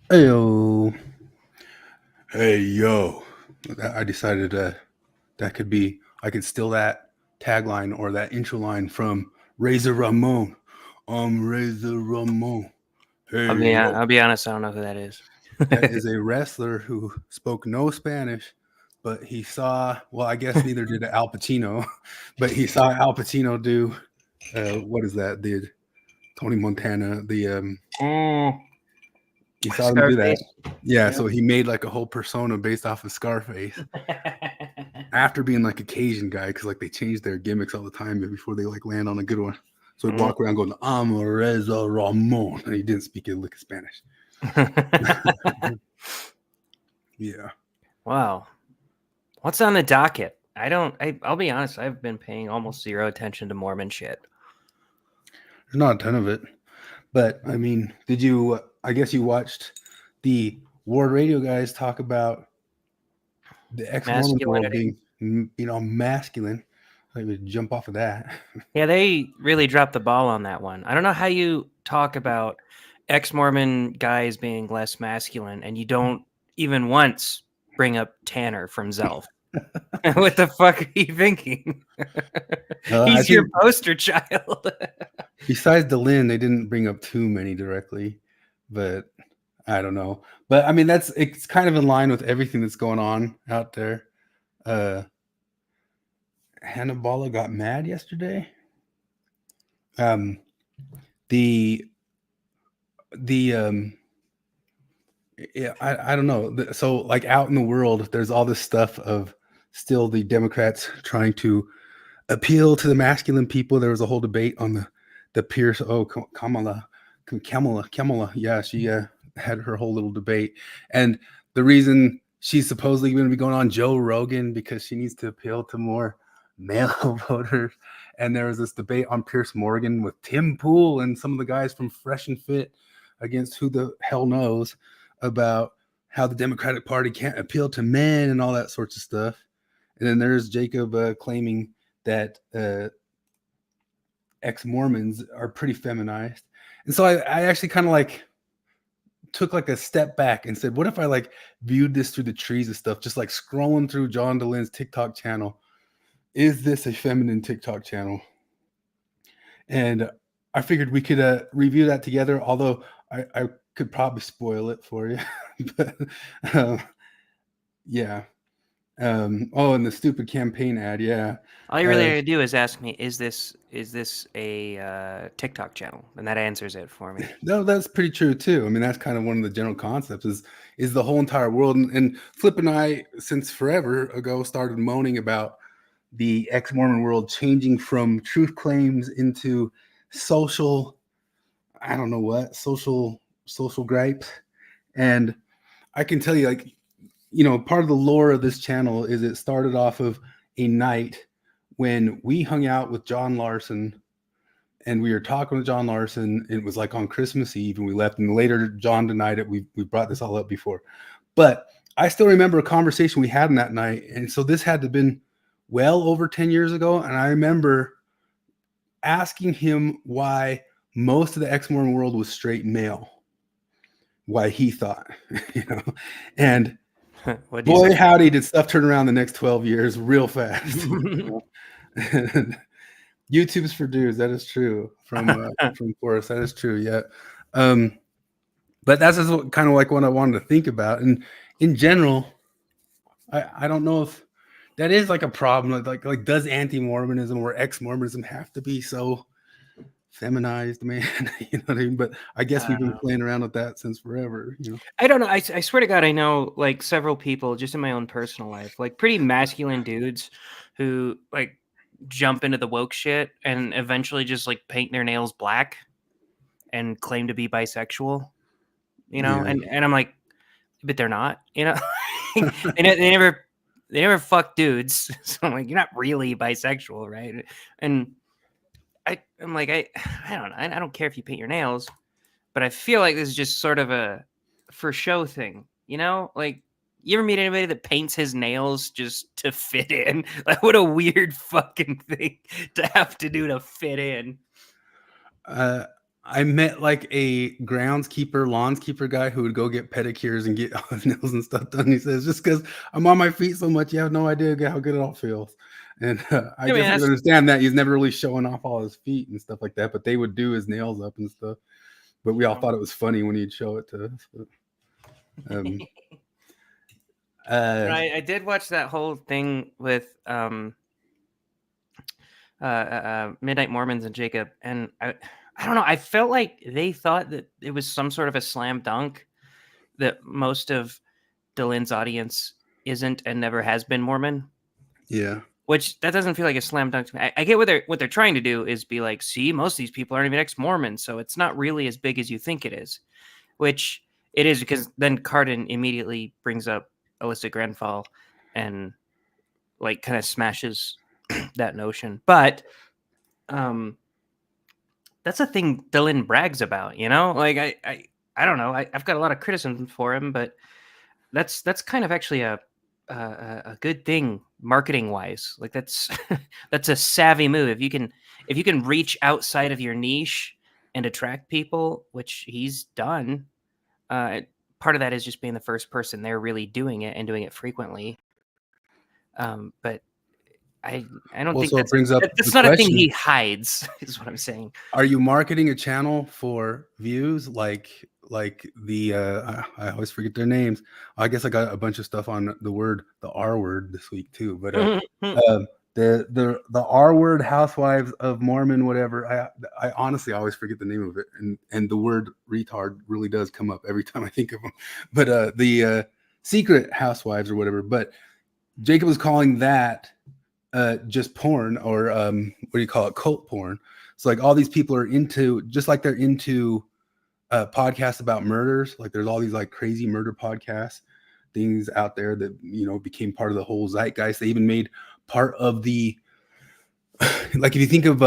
Hey yo, hey yo. I decided that could be I could steal that tagline or that intro line from Razor Ramon. Razor Ramon. Hey yo. I'll be honest, I don't know who that is. That is a wrestler who spoke no Spanish, but he saw. Well, I guess neither did Al Pacino, but he saw Al Pacino do. What is that? The Tony Montana. Mm, He saw him do that. Scarface. Yeah, Yeah. so he made like a whole persona based off of Scarface. After being like a Cajun guy, because like they change their gimmicks all the time before they like land on a good one. So he'd Mm. walk around going, "I'm Reza Ramon," and he didn't speak a lick of Spanish. Yeah, Wow. What's on the docket? I'll be honest, I've been paying almost zero attention to Mormon shit. there's not a ton of it, but I mean, did you? I guess you watched the Ward Radio guys talk about the ex-Mormon world Masculinity. being, masculine. I would jump off of that. Yeah, they really dropped the ball on that one. I don't know how you talk about ex-Mormon guys being less masculine and you don't even once bring up Tanner from Zelf. What the fuck are you thinking? I He's your think poster child. besides Delin, they didn't bring up too many directly, but I don't know. But I mean, it's kind of in line with everything that's going on out there. Uh, Hannibal got mad yesterday. Um, the the yeah, I don't know. So like out in the world, there's all this stuff of still the Democrats trying to appeal to the masculine people. There was a whole debate on the Pierce. Oh, Kamala. Yeah, she had her whole little debate, and the reason she's supposedly going to be going on Joe Rogan because she needs to appeal to more male voters. And there was this debate on Pierce Morgan with Tim Pool and some of the guys from Fresh and Fit against who the hell knows about how the Democratic Party can't appeal to men and all that sorts of stuff. And then there's Jacob claiming that ex-Mormons are pretty feminized. And so I actually kind of like took like a step back and said, what if I like viewed this through the trees of stuff, just like scrolling through John DeLyn's TikTok channel? Is this a feminine TikTok channel? And I figured we could review that together, although I could probably spoil it for you. But um, yeah. Oh, and the stupid campaign ad. Yeah. All you really gotta do is ask me, is this a TikTok channel? And that answers it for me. No, that's pretty true too. I mean, that's kind of one of the general concepts is the whole entire world. And Flip and I, since forever ago, started moaning about the ex-Mormon world changing from truth claims into social, I don't know what, social gripes. And I can tell you, like, part of the lore of this channel is it started off of a night when we hung out with John Larson and we were talking with John Larson. It was like on Christmas Eve, and we left. And later, John denied it. We brought this all up before, but I still remember a conversation we had in that night. And so this had to have been well over 10 years ago. And I remember asking him why most of the ex-Mormon world was straight male, why he thought, and boy, howdy, did stuff turn around the next 12 years real fast. YouTube's for dudes. That is true from Forrest. That is true. Yeah. But that's just kind of like what I wanted to think about. And in general, I don't know if that is like a problem. Like does anti-Mormonism or ex-Mormonism have to be so feminized, man? You know what I mean? But I guess we've been playing around with that since forever. I don't know. I swear to God, I know like several people just in my own personal life, like pretty masculine dudes who like jump into the woke shit and eventually just like paint their nails black and claim to be bisexual, Yeah. and I'm like, but they're not, they never fuck dudes. So I'm like, you're not really bisexual, right? And I'm like, I don't know. I don't care if you paint your nails, but I feel like this is just sort of a for show thing, Like, you ever meet anybody that paints his nails just to fit in? Like, what a weird fucking thing to have to do to fit in. I met like a groundskeeper, lawnskeeper guy who would go get pedicures and get all his nails and stuff done. He says, just because I'm on my feet so much, you have no idea how good it all feels. And I I mean, guess I can understand that. He's never really showing off all his feet and stuff like that, but they would do his nails up and stuff. But we all thought it was funny when he'd show it to us. But, I did watch that whole thing with Midnight Mormons and Jacob, and I don't know. I felt like they thought that it was some sort of a slam dunk that most of Dylan's audience isn't and never has been Mormon. yeah. Which that doesn't feel like a slam dunk to me. I get what they're trying to do is be like, see, most of these people aren't even ex-Mormons, so it's not really as big as you think it is. Which it is, because then Cardin immediately brings up illicit grandfall and like kind of smashes that notion. But that's a thing Dylan brags about, you know? Like I don't know. I've got a lot of criticism for him, but that's kind of actually a good thing marketing wise. Like that's that's a savvy move. If you can reach outside of your niche and attract people, which he's done, part of that is just being the first person there really doing it and doing it frequently. But I don't think So it brings up that's the not a thing question. he hides, is what I'm saying. Are you marketing a channel for views like the I always forget their names. I guess I got a bunch of stuff on the R word this week too. But the R word housewives of Mormon whatever. I honestly always forget the name of it, and the word retard really does come up every time I think of them. But the secret housewives or whatever. But Jacob was calling that just porn, or what do you call it, cult porn. So like all these people are into, just like they're into podcasts about murders, like there's all these like crazy murder podcasts things out there that, you know, became part of the whole zeitgeist. They even made part of the like, if you think of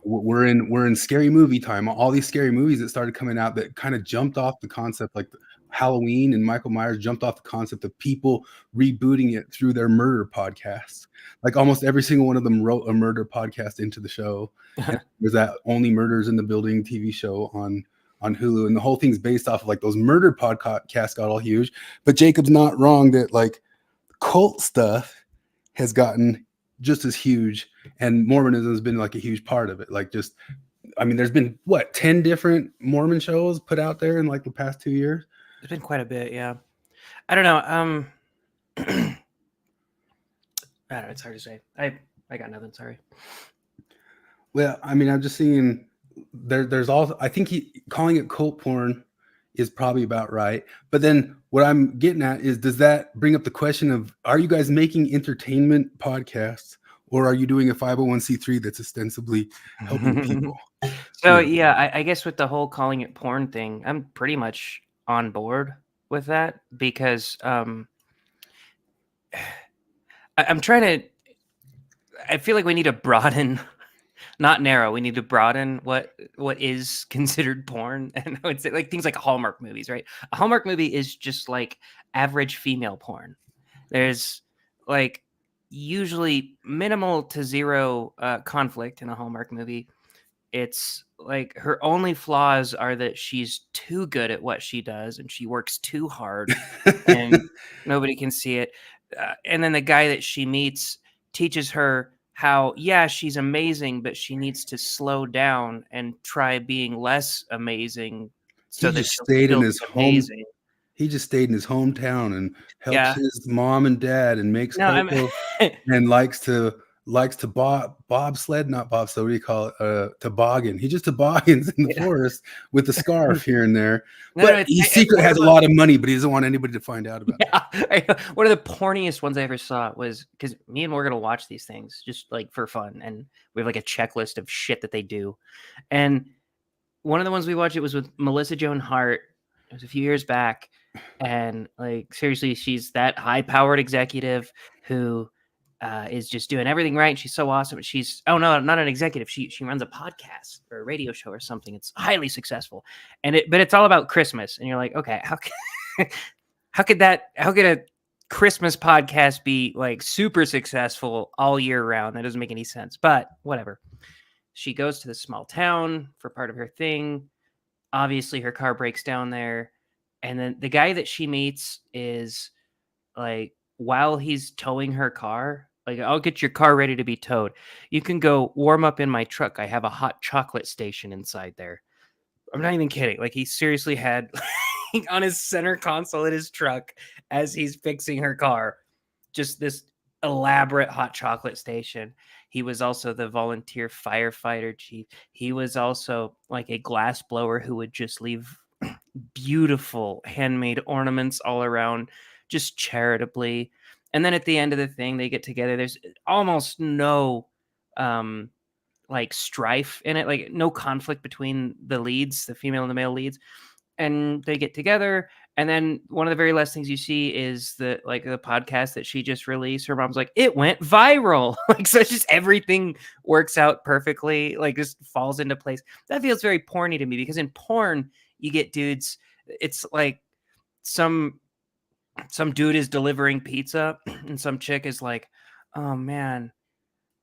we're in scary movie time, all these scary movies that started coming out that kind of jumped off the concept, like Halloween and Michael Myers jumped off the concept of people rebooting it through their murder podcasts. Like almost every single one of them wrote a murder podcast into the show. And there's that Only Murders in the Building TV show on Hulu, and the whole thing's based off of like those murder podcasts got all huge. But Jacob's not wrong that like cult stuff has gotten just as huge, and Mormonism has been like a huge part of it. Like just, I mean, there's been what 10 different Mormon shows put out there in like the past 2 years. There's been quite a bit, yeah. I don't know. I don't know. It's hard to say. I got nothing. Sorry. Well, I mean, I'm just seeing there's also, I think calling it cult porn is probably about right. But then what I'm getting at is, does that bring up the question of, are you guys making entertainment podcasts, or are you doing a 501c3 that's ostensibly helping people? So yeah, I guess with the whole calling it porn thing, I'm pretty much on board with that, because I'm trying to, I feel like we need to broaden, not narrow. We need to broaden what is considered porn. And I would say like things like Hallmark movies, right? A Hallmark movie is just like average female porn. There's like usually minimal to zero conflict in a Hallmark movie. It's like her only flaws are that she's too good at what she does and she works too hard and nobody can see it. And then the guy that she meets teaches her how, yeah, she's amazing, but she needs to slow down and try being less amazing so that she'll still be amazing. He just stayed in his hometown and helps Yeah. his mom and dad and makes No, I'm cocoa and likes to bobsled, not bobsled, what do you call it? Toboggan. He just toboggans in the forest with a scarf here and there. No, But he secretly has a lot of money, but he doesn't want anybody to find out about it. One of the porniest ones I ever saw was, because me and Morgan will watch these things just like for fun, and we have like a checklist of shit that they do. And one of the ones we watched, it was with Melissa Joan Hart. It was a few years back, and like seriously, she's that high-powered executive who is just doing everything right. She's so awesome. She's not an executive. She runs a podcast or a radio show or something. It's highly successful, but it's all about Christmas. And you're like, okay, how could a Christmas podcast be like super successful all year round? That doesn't make any sense. But whatever. she goes to the small town for part of her thing. Obviously, her car breaks down there. And then the guy that she meets is like, while he's towing her car, like, I'll get your car ready to be towed. You can go warm up in my truck. I have a hot chocolate station inside there. I'm not even kidding. Like, he seriously had on his center console in his truck as he's fixing her car, just this elaborate hot chocolate station. He was also the volunteer firefighter chief. He was also like a glass blower who would just leave beautiful handmade ornaments all around, just charitably. And then at the end of the thing, they get together. There's almost no like strife in it, like no conflict between the leads, the female and the male leads. And they get together, and then one of the very last things you see is the podcast that she just released. Her mom's like, it went viral. Like, so it's just everything works out perfectly, like just falls into place. That feels very porny to me, because in porn you get dudes, it's like some dude is delivering pizza and some chick is like, oh man,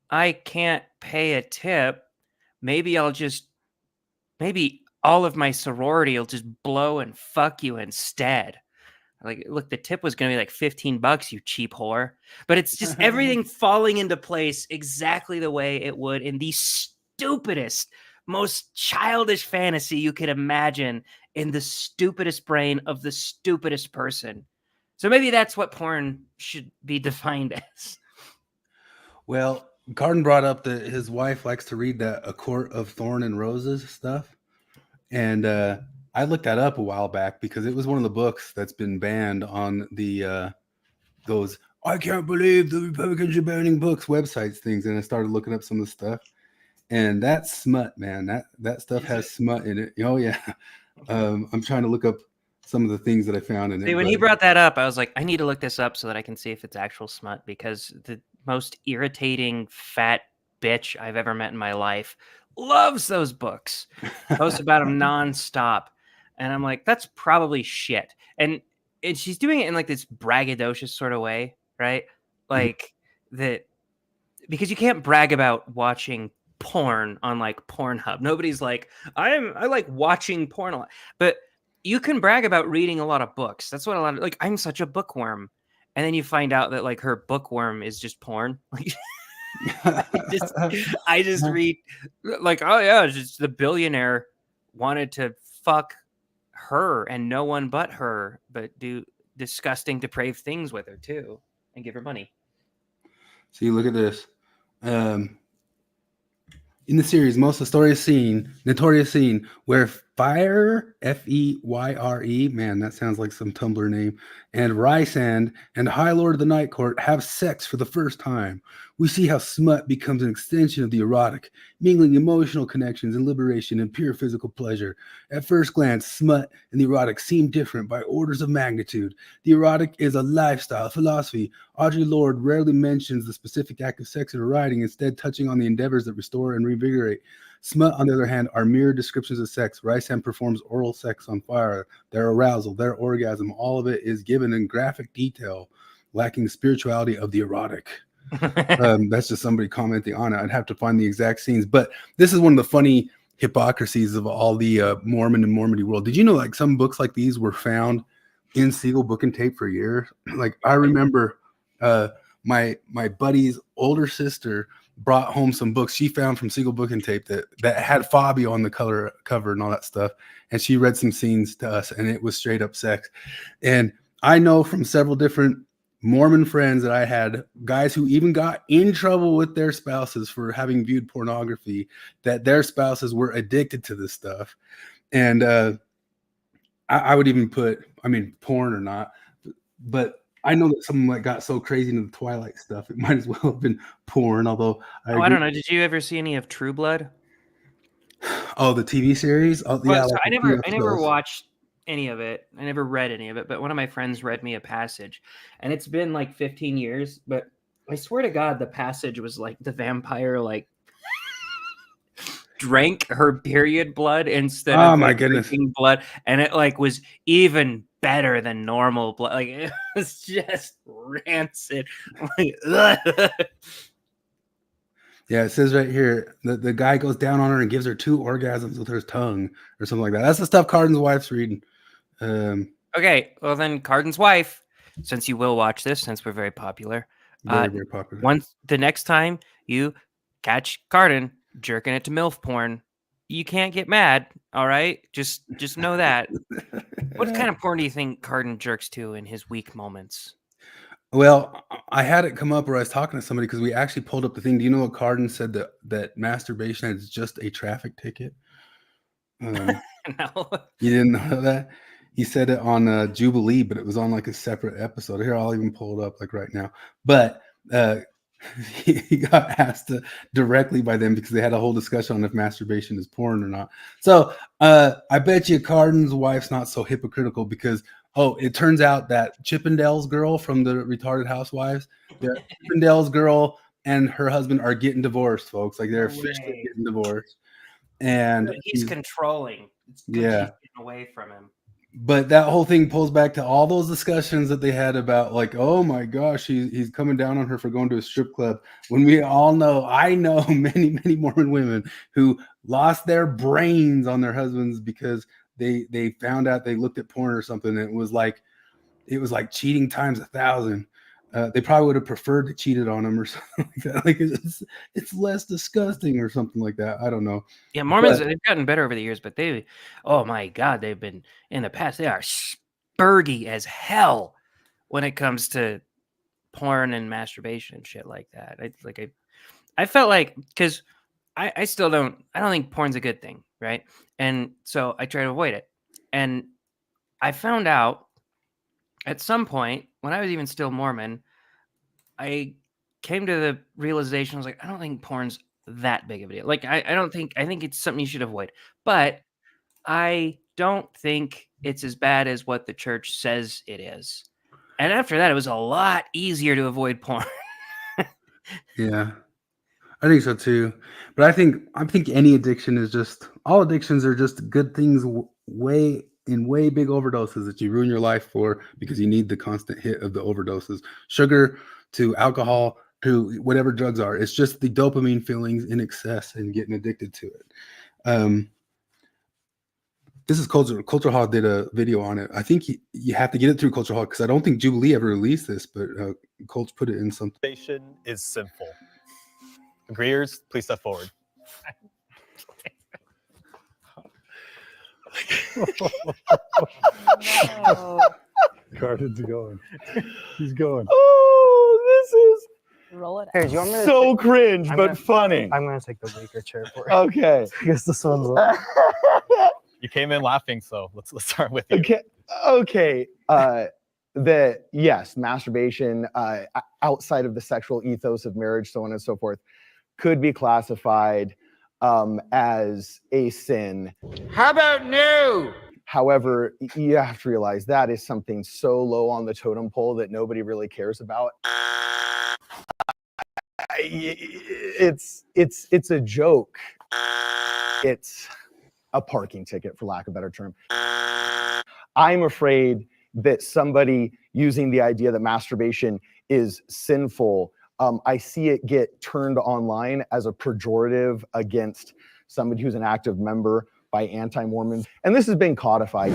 I can't pay a tip. Maybe all of my sorority will just blow and fuck you instead. Like, look, the tip was going to be like $15, you cheap whore. But it's just everything falling into place exactly the way it would in the stupidest, most childish fantasy you could imagine in the stupidest brain of the stupidest person. So maybe that's what porn should be defined as. Well, Carden brought up that his wife likes to read that A Court of Thorn and Roses stuff. And I looked that up a while back because it was one of the books that's been banned on the those I can't believe the Republicans are banning books websites things. And I started looking up some of the stuff. And that's smut, man. That stuff has smut in it. Oh, yeah. I'm trying to look up some of the things that I found in it. See, when he brought that up, I was like, I need to look this up so that I can see if it's actual smut, because the most irritating fat bitch I've ever met in my life loves those books, posts about them nonstop. And I'm like, that's probably shit. And she's doing it in like this braggadocious sort of way, right? Like that, because you can't brag about watching porn on like Pornhub. Nobody's like, I like watching porn a lot. But you can brag about reading a lot of books. That's what a lot of, like, I'm such a bookworm. And then you find out that like her bookworm is just porn. Like, I just read like, oh yeah, just the billionaire wanted to fuck her and no one but her, but do disgusting, depraved things with her too, and give her money. See, look at this. In the series, most of the notorious scene where Fire, Feyre, man, that sounds like some Tumblr name, and Rysand and High Lord of the Night Court have sex for the first time. We see how smut becomes an extension of the erotic, mingling emotional connections and liberation and pure physical pleasure. At first glance, smut and the erotic seem different by orders of magnitude. The erotic is a lifestyle, philosophy. Audre Lorde rarely mentions the specific act of sex in her writing, instead touching on the endeavors that restore and reinvigorate. Smut, on the other hand, are mere descriptions of sex. Rysand performs oral sex on fire. Their arousal, their orgasm, all of it is given in graphic detail, lacking the spirituality of the erotic. That's just somebody commenting on it. I'd have to find the exact scenes. But this is one of the funny hypocrisies of all the Mormon and Mormony world. Did you know like some books like these were found in Siegel Book and Tape for years? Like I remember my buddy's older sister brought home some books she found from Siegel Book and Tape that had Fabio on the cover and all that stuff. And she read some scenes to us, and it was straight up sex. And I know from several different Mormon friends that I had, guys who even got in trouble with their spouses for having viewed pornography, that their spouses were addicted to this stuff. And I would even put, I mean, porn or not, but I know that someone that got so crazy into the Twilight stuff, it might as well have been porn. Although I don't know. Did you ever see any of True Blood? Oh, the TV series? Oh, Well, yeah. so Like I a few never episodes. watched any of it. I never read any of it, but one of my friends read me a passage, and it's been like 15 years, but I swear to God, the passage was like the vampire like drank her period blood instead Oh of my like goodness. drinking blood, and it like was even better than normal blood. Like, it was just rancid. Like, Yeah, it says right here that the guy goes down on her and gives her 2 orgasms with his tongue or something like that. That's the stuff Cardin's wife's reading. Okay, well then, Cardin's wife, since you will watch this, since we're very popular, Very, very popular. once the next time you catch Cardin jerking it to MILF porn, you can't get mad. All right, just know that. What kind of porn do you think Cardin jerks to in his weak moments? Well, I had it come up where I was talking to somebody because we actually pulled up the thing. Do you know what Cardin said that masturbation is just a traffic ticket? No. You didn't know that? He said it on Jubilee, but it was on like a separate episode. Here, I'll even pull it up like right now. But he got asked directly by them because they had a whole discussion on if masturbation is porn or not. So I bet you Cardin's wife's not so hypocritical because it turns out that Chippendale's girl from the Retarded Housewives, the Chippendale's girl and her husband are getting divorced, folks. Like they're officially getting divorced. And he's controlling. It's good she's getting away from him. But that whole thing pulls back to all those discussions that they had about like, oh my gosh, he's coming down on her for going to a strip club. When we all know, I know many, many Mormon women who lost their brains on their husbands because they found out they looked at porn or something. And it was like cheating times 1,000. They probably would have preferred to cheated on them or something like that. Like it's less disgusting or something like that. I don't know. Yeah, Mormons, they've gotten better over the years, but oh my God, they've been in the past. They are spurgy as hell when it comes to porn and masturbation and shit like that. I felt like, because I don't think porn's a good thing, right? And so I try to avoid it. And I found out at some point when I was even still Mormon, I came to the realization, I was like, I don't think porn's that big of a deal. Like, I think it's something you should avoid. But I don't think it's as bad as what the church says it is. And after that, it was a lot easier to avoid porn. Yeah, I think so too. But I think any addiction is all addictions are just good things way big overdoses that you ruin your life for because you need the constant hit of the overdoses. Sugar to alcohol to whatever drugs are. It's just the dopamine feelings in excess and getting addicted to it. This is Culture Hall did a video on it. I think you have to get it through Culture Hall because I don't think Jubilee ever released this, but Colts put it in something. Masturbattion is sinful. Agreeers, please step forward. Cardin's going. He's going. Oh, this is Roll it Here, out. do you want me to so cringe, I'm but gonna- funny. I'm going to take the weaker chair for it. Okay. Because this one's. You came in laughing, so let's start with you. Okay. Yes, masturbation outside of the sexual ethos of marriage, so on and so forth, could be classified as a sin. How about no? However, you have to realize that is something so low on the totem pole that nobody really cares about. It's a joke. It's a parking ticket, for lack of a better term. I'm afraid that somebody using the idea that masturbation is sinful, I see it get turned online as a pejorative against somebody who's an active member by anti-Mormons. And this has been codified.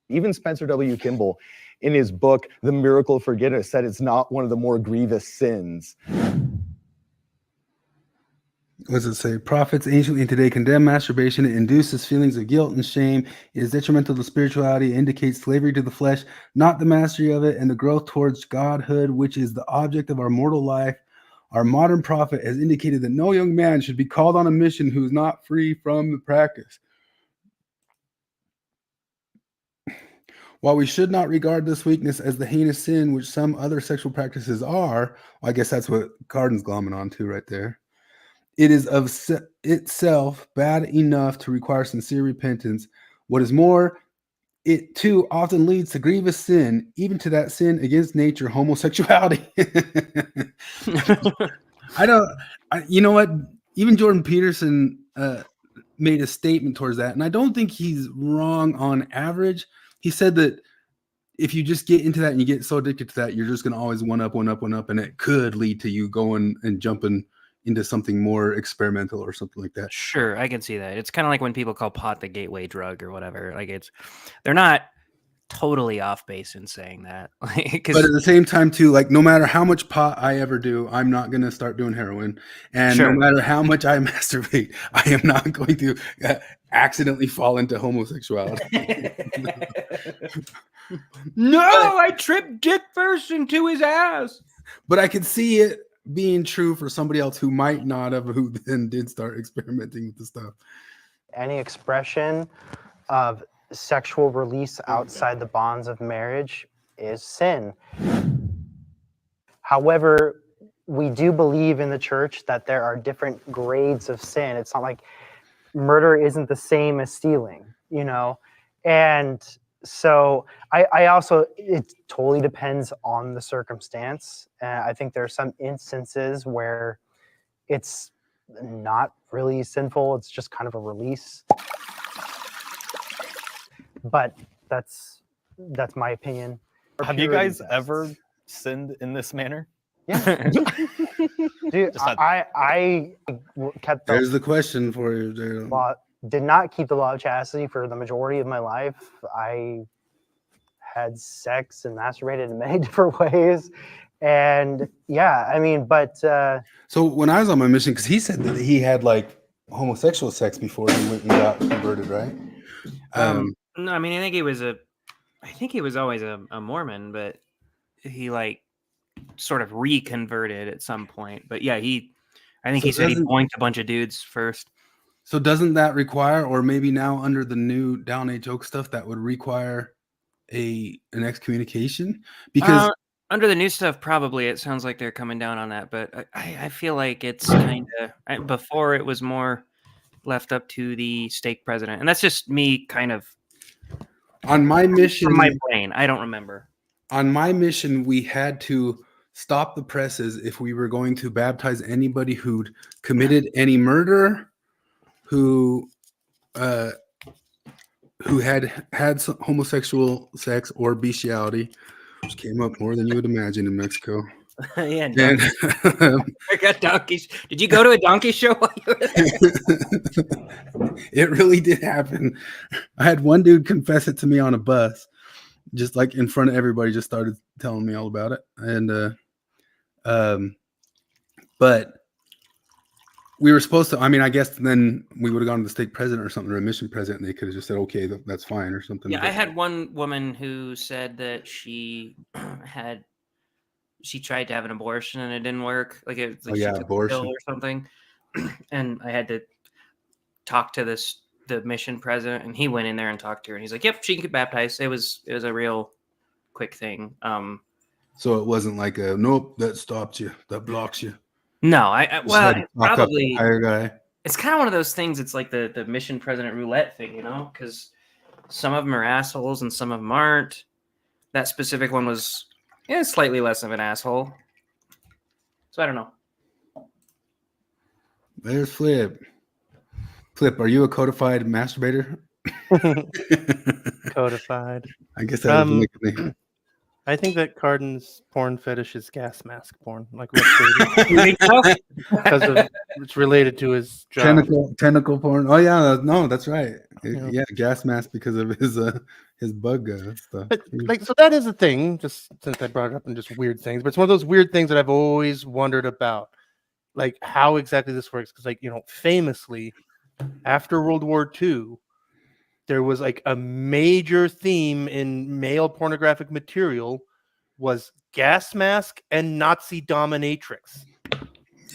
Even Spencer W. Kimball, in his book, The Miracle of Forgiveness, said it's not one of the more grievous sins. What does it say? Prophets anciently and today condemn masturbation. It induces feelings of guilt and shame. It is detrimental to spirituality. It indicates slavery to the flesh, not the mastery of it, and the growth towards godhood, which is the object of our mortal life. Our modern prophet has indicated that no young man should be called on a mission who is not free from the practice. While we should not regard this weakness as the heinous sin which some other sexual practices are, I guess that's what Cardin's glomming on to right there. It is of itself bad enough to require sincere repentance. What is more, it too often leads to grievous sin, even to that sin against nature, homosexuality. You know what? Even Jordan Peterson made a statement towards that, and I don't think he's wrong on average. He said that if you just get into that and you get so addicted to that, you're just going to always one up, and it could lead to you going and jumping into something more experimental or something like that. Sure, I can see that. It's kind of like when people call pot the gateway drug or whatever. Like they're not totally off base in saying that. But at the same time too, like no matter how much pot I ever do, I'm not going to start doing heroin. And Sure. no matter how much I masturbate, I am not going to accidentally fall into homosexuality. No, I tripped dick first into his ass. But I can see it being true for somebody else who might not have, who then did start experimenting with the stuff. Any expression of sexual release outside the bonds of marriage is sin. However, we do believe in the church that there are different grades of sin. It's not like murder isn't the same as stealing, you know? And so I also, it totally depends on the circumstance. I think there are some instances where it's not really sinful. It's just kind of a release. But that's my opinion. Have you guys ever sinned in this manner? Yeah. Dude, Just not- I kept There's the question for you, Daryl. law, did not keep the law of chastity for the majority of my life. I had sex and masturbated in many different ways. And yeah, I mean, but So when I was on my mission, because he said that he had like homosexual sex before he went and got converted, right? No, I mean, I think he was always a Mormon, but he like sort of reconverted at some point. But yeah, I think So he said he doesn't- boinked a bunch of dudes first. So doesn't that require, or maybe now under the new Down Age Oak stuff, that would require an excommunication? Because Under the new stuff, probably it sounds like they're coming down on that, but I feel like it's kind of before it was more left up to the stake president, and that's just me kind of on my mission, from my brain. I don't remember. on my mission, we had to stop the presses if we were going to baptize anybody who'd committed any murder, who had some homosexual sex or bestiality, which came up more than you would imagine in Mexico. Yeah, And I got donkeys. Did you go to a donkey show while you were there? it really did happen. I had one dude confess it to me on a bus, just like in front of everybody, just started telling me all about it. And but we were supposed to, I mean, I guess then we would have gone to the stake president or something, or a mission president, and they could have just said, okay, that's fine or something. Yeah, But I had one woman who said that she tried to have an abortion and it didn't work. Like it was like she took a abortion pill or something. And I had to talk to the mission president, and he went in there and talked to her, and he's like, "Yep, she can get baptized." It was a real quick thing. So it wasn't like a nope, that stops you, that blocks you. No, I Just well, had to it talk up the probably higher guy. it's kind of one of those things. It's like the mission president roulette thing, you know, because some of them are assholes and some of them aren't. That specific one was slightly less of an asshole. So I don't know. There's Flip. Flip, are you a codified masturbator? Codified. I guess that would be like I think that Cardin's porn fetish is gas mask porn, like what You think so? because of it's related to his job. tentacle porn. Oh yeah, no, that's right. Yeah. Yeah, gas mask because of his bug stuff. But like, so that is a thing. Just since I brought it up, and just weird things. But it's one of those weird things that I've always wondered about, like how exactly this works. Because, like, you know, famously, after World War II, there was like a major theme in male pornographic material was gas mask and Nazi dominatrix.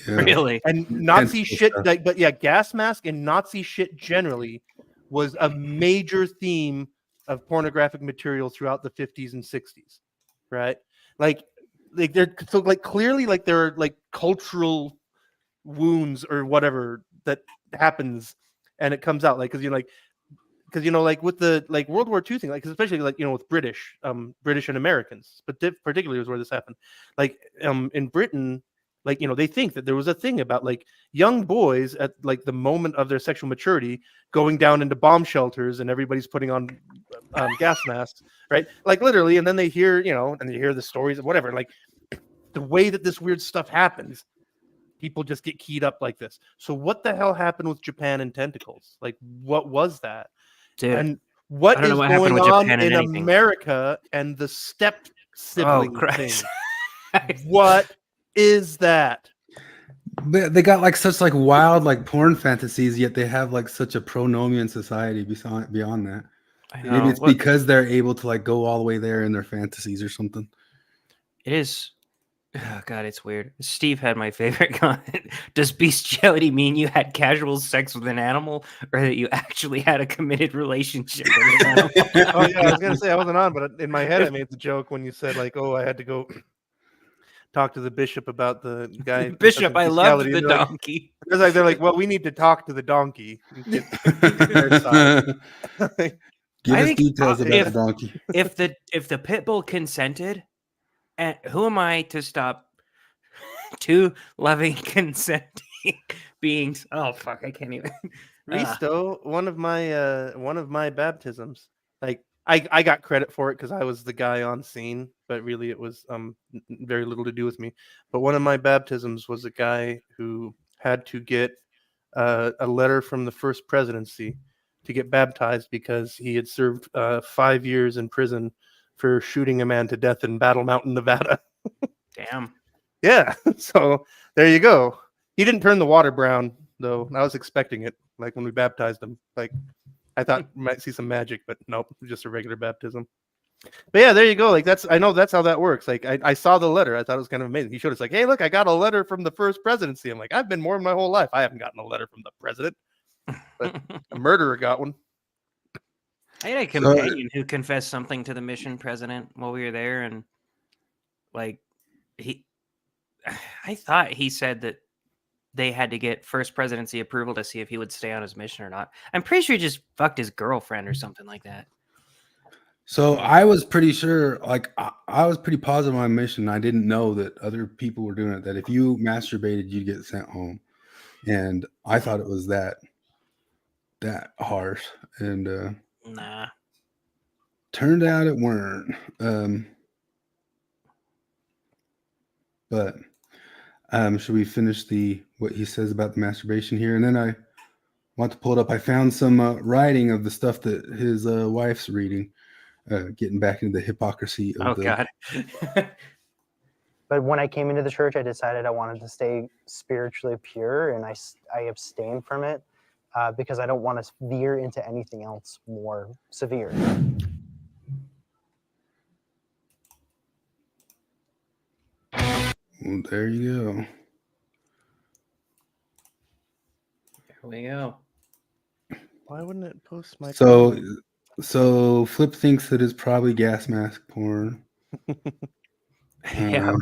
Yeah. Really? And Nazi Tentacle shit, stuff. like, but yeah, gas mask and Nazi shit generally was a major theme of pornographic material throughout the 50s and 60s, right? Like they're so like clearly like there are like cultural wounds or whatever that happens, and it comes out like because you know like with the like World War II thing, like 'cause especially like, you know, with British and Americans, but particularly was where this happened. Like in Britain, like, you know, they think that there was a thing about like young boys at like the moment of their sexual maturity going down into bomb shelters and everybody's putting on gas masks, right? Like literally, and then they hear, you know, and they hear the stories of whatever, like the way that this weird stuff happens. people just get keyed up like this. So what the hell happened with Japan and tentacles? Like, what was that? Dude, And what I don't know is what happened going with on Japan in and anything. America and the step sibling thing? Christ. What is that? They got like such like wild like porn fantasies, yet they have like such a pronomian society beyond that. I Maybe know. it's because they're able to like go all the way there in their fantasies or something. It is. Oh, God, it's weird. Steve had my favorite comment. Does bestiality mean you had casual sex with an animal, or that you actually had a committed relationship with an animal? Oh yeah, I was gonna say I wasn't on, but in my head I made the joke when you said like, "Oh, I had to go talk to the bishop about the guy." Bishop, I loved bestiality," the and they're like- donkey. They're like, "Well, we need to talk to the donkey." And get their side. Give I us think details about if- the donkey. If the pit bull consented, and who am I to stop two loving, consenting beings? Oh fuck, I can't even. Risto, one of my baptisms, like I got credit for it because I was the guy on scene, but really it was very little to do with me. But one of my baptisms was a guy who had to get a letter from the first presidency to get baptized because he had served 5 years in prison for shooting a man to death in Battle Mountain, Nevada. Damn. Yeah, so there you go. He didn't turn the water brown though. I was expecting it. Like when we baptized him, like I thought we might see some magic, but nope, just a regular baptism. But yeah, there you go. Like I know that's how that works. Like I saw the letter. I thought it was kind of amazing. He showed us like, hey, look, I got a letter from the first presidency. I'm like, I've been Mormon my whole life. I haven't gotten a letter from the president, but a murderer got one. I had a companion who confessed something to the mission president while we were there, and like I thought he said that they had to get first presidency approval to see if he would stay on his mission or not. I'm pretty sure he just fucked his girlfriend or something like that. So I was pretty sure, like I was pretty positive on my mission. I didn't know that other people were doing it. That if you masturbated, you'd get sent home, and I thought it was that harsh. And Nah. turned out it weren't. But should we finish what he says about the masturbation here? And then I want to pull it up. I found some writing of the stuff that his wife's reading, getting back into the hypocrisy of God. But when I came into the church, I decided I wanted to stay spiritually pure, and I abstained from it because I don't want to veer into anything else more severe. Well, there you go. There we go. Why wouldn't it post my? So Flip thinks that it's probably gas mask porn. Yeah,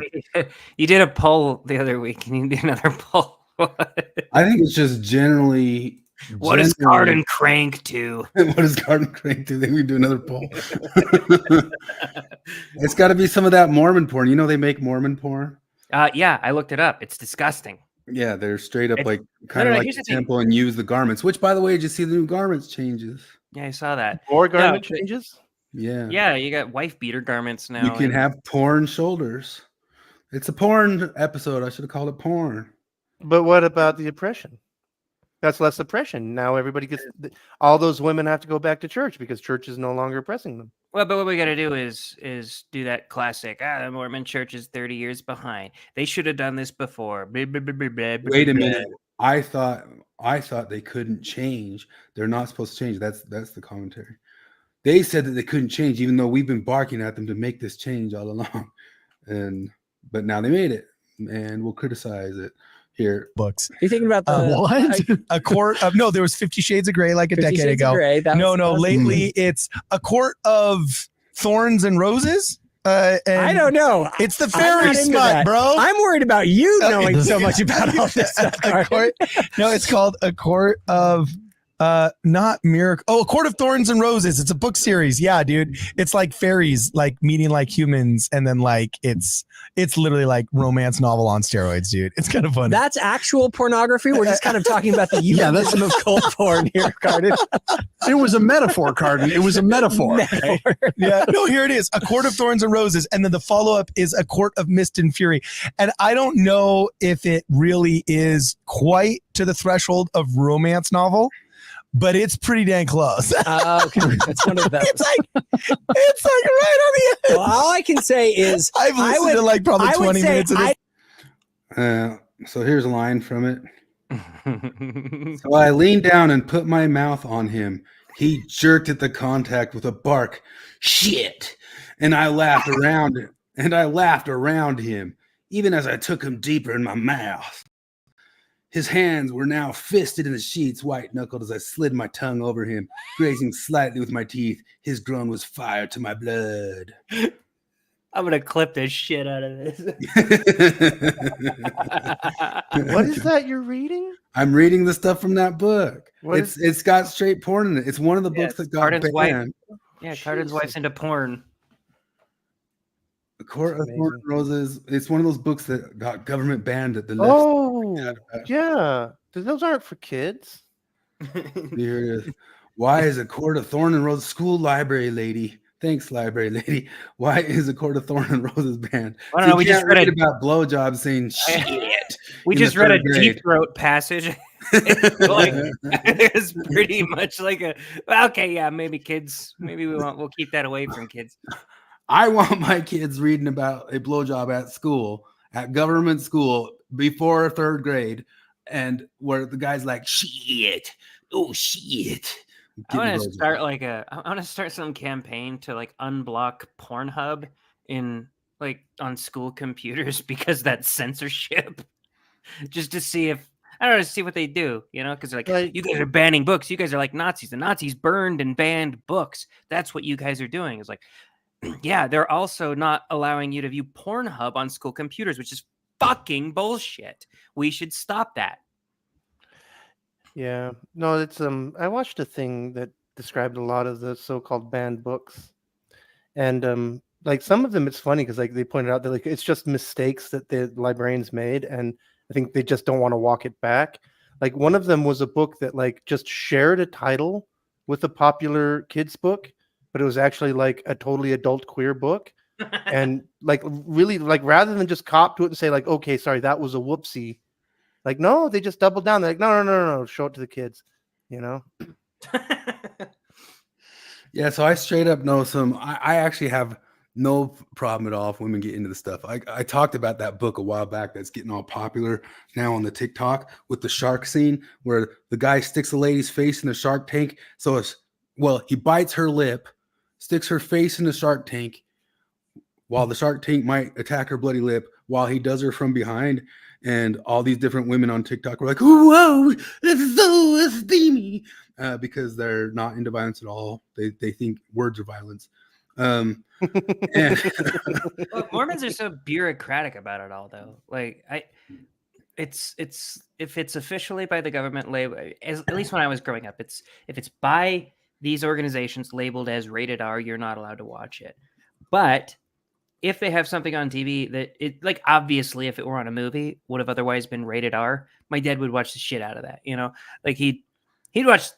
you did a poll the other week. Can you do another poll? I think it's just generally. What does Garden Crank do? What does Garden Crank do? Think we do another poll. It's got to be some of that Mormon porn. You know they make Mormon porn. Yeah, I looked it up. It's disgusting. Yeah, they're straight up like no, kind of like here's the the thing. temple and use the garments. Which, by the way, did you see the new garments changes? Yeah, I saw that. Or garment but- changes? Yeah, Yeah, you got wife beater garments now. you can and- have porn shoulders. It's a porn episode. I should have called it porn. But what about the oppression? That's less oppression. Now everybody gets all those women have to go back to church because church is no longer oppressing them. Well, but what we got to do is do that classic. The Mormon Church is 30 years behind. They should have done this before. Blah, blah, blah, blah, blah, blah, Wait a blah. minute. I thought they couldn't change. They're not supposed to change. That's the commentary. They said that they couldn't change, even though we've been barking at them to make this change all along. But now they made it, and we'll criticize it here. Books. You're thinking about the What? A court of no, there was 50 Shades of Grey like a 50 decade Shades of ago. Grey, that No, was- lately it's A Court of Thorns and Roses. And I don't know. It's the I'm fairy not into smut, that. bro. I'm worried about you knowing so much about all this stuff. A court, no, it's called A Court of Not Miracle. Oh, A Court of Thorns and Roses. It's a book series. Yeah, dude. It's like fairies like meeting like humans, and then like it's literally like romance novel on steroids, dude. It's kind of fun. That's actual pornography. We're just kind of talking about the euphemism of cult porn here, Carden. It was a metaphor, Carden. It was a metaphor. Yeah, no, here it is. A Court of Thorns and Roses. And then the follow-up is A Court of Mist and Fury. And I don't know if it really is quite to the threshold of romance novel, but it's pretty dang close. Okay, that's one of those. It's like right on the edge. Well, all I can say is I've listened to like probably 20 minutes of this. So here's a line from it. So I leaned down and put my mouth on him. He jerked at the contact with a bark. Shit. And I laughed around it. And I laughed around him, even as I took him deeper in my mouth. His hands were now fisted in the sheets, white-knuckled as I slid my tongue over him, grazing slightly with my teeth. His groan was fire to my blood. I'm gonna clip this shit out of this. What is that you're reading? I'm reading the stuff from that book. What It's got straight porn in it. It's one of the books that got Carden's wife. banned. Yeah, Carden's wife's into porn. The Court of Thorns and Roses. It's one of those books that got government banned at the left. Oh, yeah. Those aren't for kids. Here it is. Why is A Court of Thorn and Roses school library lady? Thanks, library lady. Why is A Court of Thorn and Roses banned? I don't know. We just read about blowjobs saying shit. We just read a deep throat passage. It's pretty much like okay, yeah, maybe kids. Maybe we'll keep that away from kids. I want my kids reading about a blowjob at school, at government school, before third grade, and where the guy's like, shit, oh shit. I want to start some campaign to like unblock Pornhub on school computers because that's censorship. Just to see if to see what they do, because they're like, you guys are banning books. You guys are like Nazis. The Nazis burned and banned books. That's what you guys are doing. It's like, yeah, they're also not allowing you to view Pornhub on school computers, which is fucking bullshit. We should stop that. Yeah, no, it's I watched a thing that described a lot of the so-called banned books, and like some of them, it's funny because like they pointed out that like it's just mistakes that the librarians made, and I think they just don't want to walk it back. Like one of them was a book that like just shared a title with a popular kids book, but it was actually like a totally adult queer book, and like really like rather than just cop to it and say like, okay, sorry, that was a whoopsie. Like, no, they just doubled down. They're like, no, show it to the kids, Yeah, so I straight up know I actually have no problem at all if women get into the stuff. I talked about that book a while back that's getting all popular now on the TikTok with the shark scene where the guy sticks a lady's face in the shark tank. So he bites her lip, sticks her face in the shark tank while the shark tank might attack her bloody lip while he does her from behind. And all these different women on TikTok were like, whoa, this is so steamy, because they're not into violence at all. They think words are violence. Well, Mormons are so bureaucratic about it all, though. Like, it's if it's officially by the government label, at least when I was growing up, if it's by these organizations labeled as rated R, you're not allowed to watch it. But if they have something on TV that it like obviously if it were on a movie would have otherwise been rated R, my dad would watch the shit out of that. Like he watched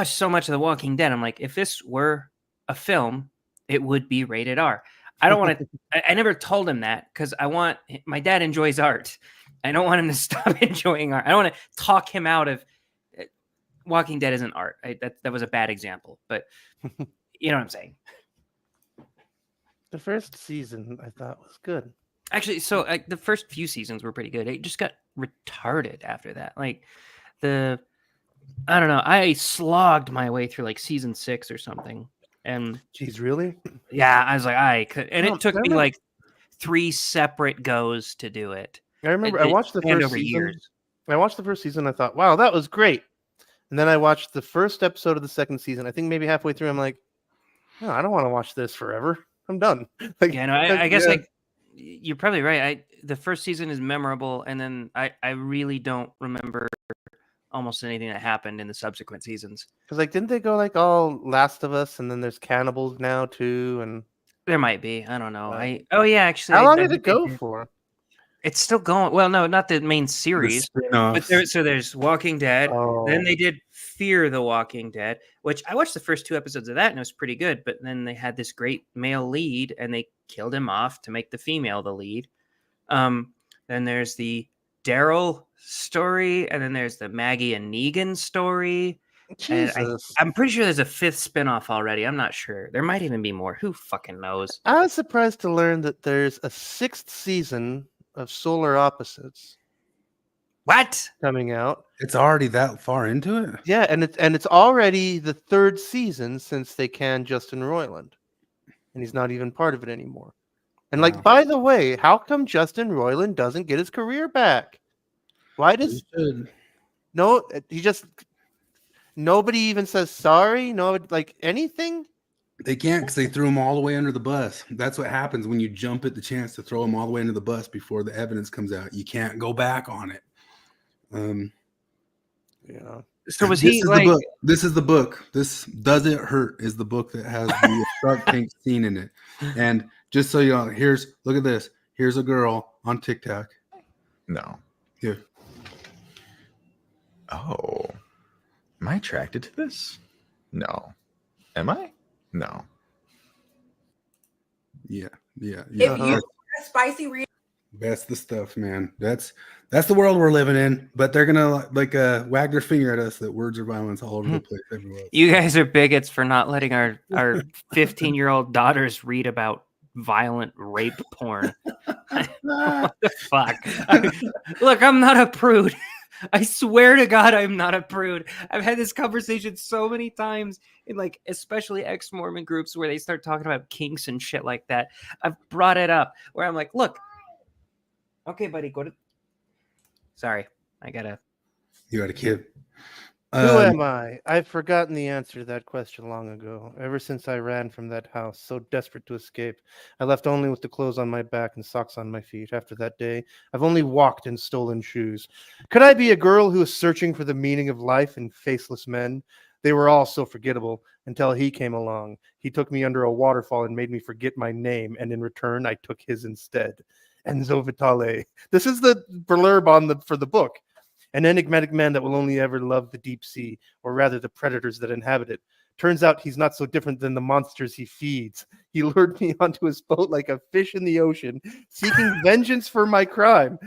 so much of The Walking Dead. I'm like, if this were a film, it would be rated R. I don't want to. I never told him that because my dad enjoys art. I don't want him to stop enjoying art. I don't want to talk him out of Walking Dead isn't art. That was a bad example, but you know what I'm saying. The first season I thought was good. Actually, so the first few seasons were pretty good. It just got retarded after that. Like I don't know. I slogged my way through like season 6 or something. And geez, really? Yeah, I was like, I could, and it took me like 3 separate goes to do it. I remember I watched the first season. Years. I watched the first season. I thought, wow, that was great. And then I watched the first episode of the second season. I think maybe halfway through, I'm like, no, I don't want to watch this forever. I'm done. Like, yeah, no, I guess like you're probably right. The first season is memorable, and then I really don't remember almost anything that happened in the subsequent seasons. Because like, didn't they go like all Last of Us, and then there's cannibals now too? And There might be. I don't know. Right. Actually, how long I did think it they go did. for? It's still going. Well, no, not the main The series. But spin-offs. there's Walking Dead. Oh, Then they did Fear the Walking Dead, which I watched the first 2 episodes of that and it was pretty good. But then they had this great male lead and they killed him off to make the female the lead. Then there's the Daryl story, and then there's the Maggie and Negan story. And Jesus. I'm pretty sure there's a 5th spinoff already. I'm not sure. There might even be more. Who fucking knows? I was surprised to learn that there's a 6th season of Solar Opposites What? coming out. It's already that far into it. Yeah, and it's already the 3rd season since they canned Justin Roiland, and he's not even part of it anymore. And like, Wow. by the way, how come Justin Roiland doesn't get his career back? Why does nobody even says sorry? No, like anything? They can't because they threw him all the way under the bus. That's what happens when you jump at the chance to throw him all the way under the bus before the evidence comes out. You can't go back on it. Yeah. So was This he is like? the book. This is the book. This Does It Hurt is the book that has the Shark Tank scene in it. And just so you know, look at this. Here's a girl on TikTok. No. Here. Oh. Am I attracted to this? No. Am I? No. Yeah. If you spicy read, That's the stuff, man. That's the world we're living in. But they're gonna wag their finger at us that words are violence all over the place everywhere. You guys are bigots for not letting our 15-year-old daughters read about violent rape porn. What the fuck? Look, I'm not a prude. I swear to God, I'm not a prude. I've had this conversation so many times in like, especially ex-Mormon groups where they start talking about kinks and shit like that. I've brought it up where I'm like, look, okay, buddy, go to. Sorry, You got a kid. Who am I? I've forgotten the answer to that question long ago. Ever since I ran from that house, so desperate to escape, I left only with the clothes on my back and socks on my feet. After that day, I've only walked in stolen shoes. Could I be a girl who is searching for the meaning of life in faceless men? They were all so forgettable until he came along. He took me under a waterfall and made me forget my name, and in return, I took his instead. Enzo Vitale. This is the blurb for the book. An enigmatic man that will only ever love the deep sea, or rather the predators that inhabit it. Turns out he's not so different than the monsters he feeds. He lured me onto his boat like a fish in the ocean, seeking vengeance for my crime.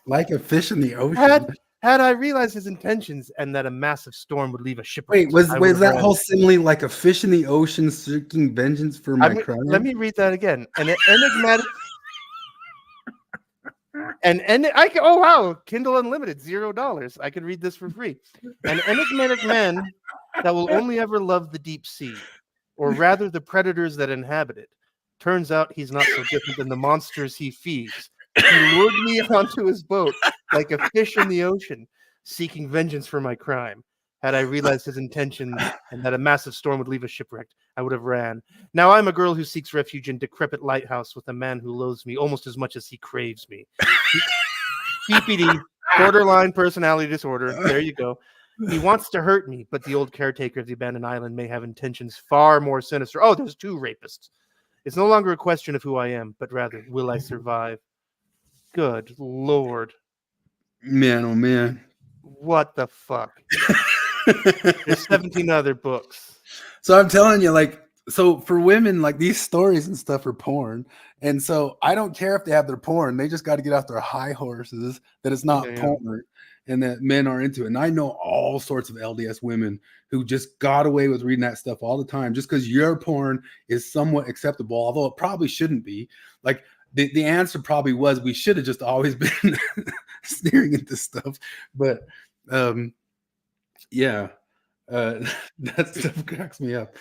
Like a fish in the ocean. Had I realized his intentions and that a massive storm would leave a shipwreck. Wait, was that whole simile like a fish in the ocean seeking vengeance for my crime? Let me read that again. An enigmatic. Oh wow, Kindle Unlimited, $0. I could read this for free. An enigmatic man that will only ever love the deep sea, or rather the predators that inhabit it. Turns out he's not so different than the monsters he feeds. He lured me onto his boat like a fish in the ocean, seeking vengeance for my crime. Had I realized his intentions and that a massive storm would leave us shipwrecked, I would have ran. Now I'm a girl who seeks refuge in decrepit lighthouse with a man who loathes me almost as much as he craves me. BPD, borderline personality disorder. There you go. He wants to hurt me, but the old caretaker of the abandoned island may have intentions far more sinister. Oh, there's 2 rapists. It's no longer a question of who I am, but rather, will I survive? Good Lord. Man, oh man. What the fuck? There's 17 other books. So I'm telling you, so for women, these stories and stuff are porn. And so I don't care if they have their porn. They just got to get off their high horses that it's not porn and that men are into it. And I know all sorts of LDS women who just got away with reading that stuff all the time just because your porn is somewhat acceptable, although it probably shouldn't be. The answer probably was we should have just always been sneering at this stuff. But yeah, that stuff cracks me up.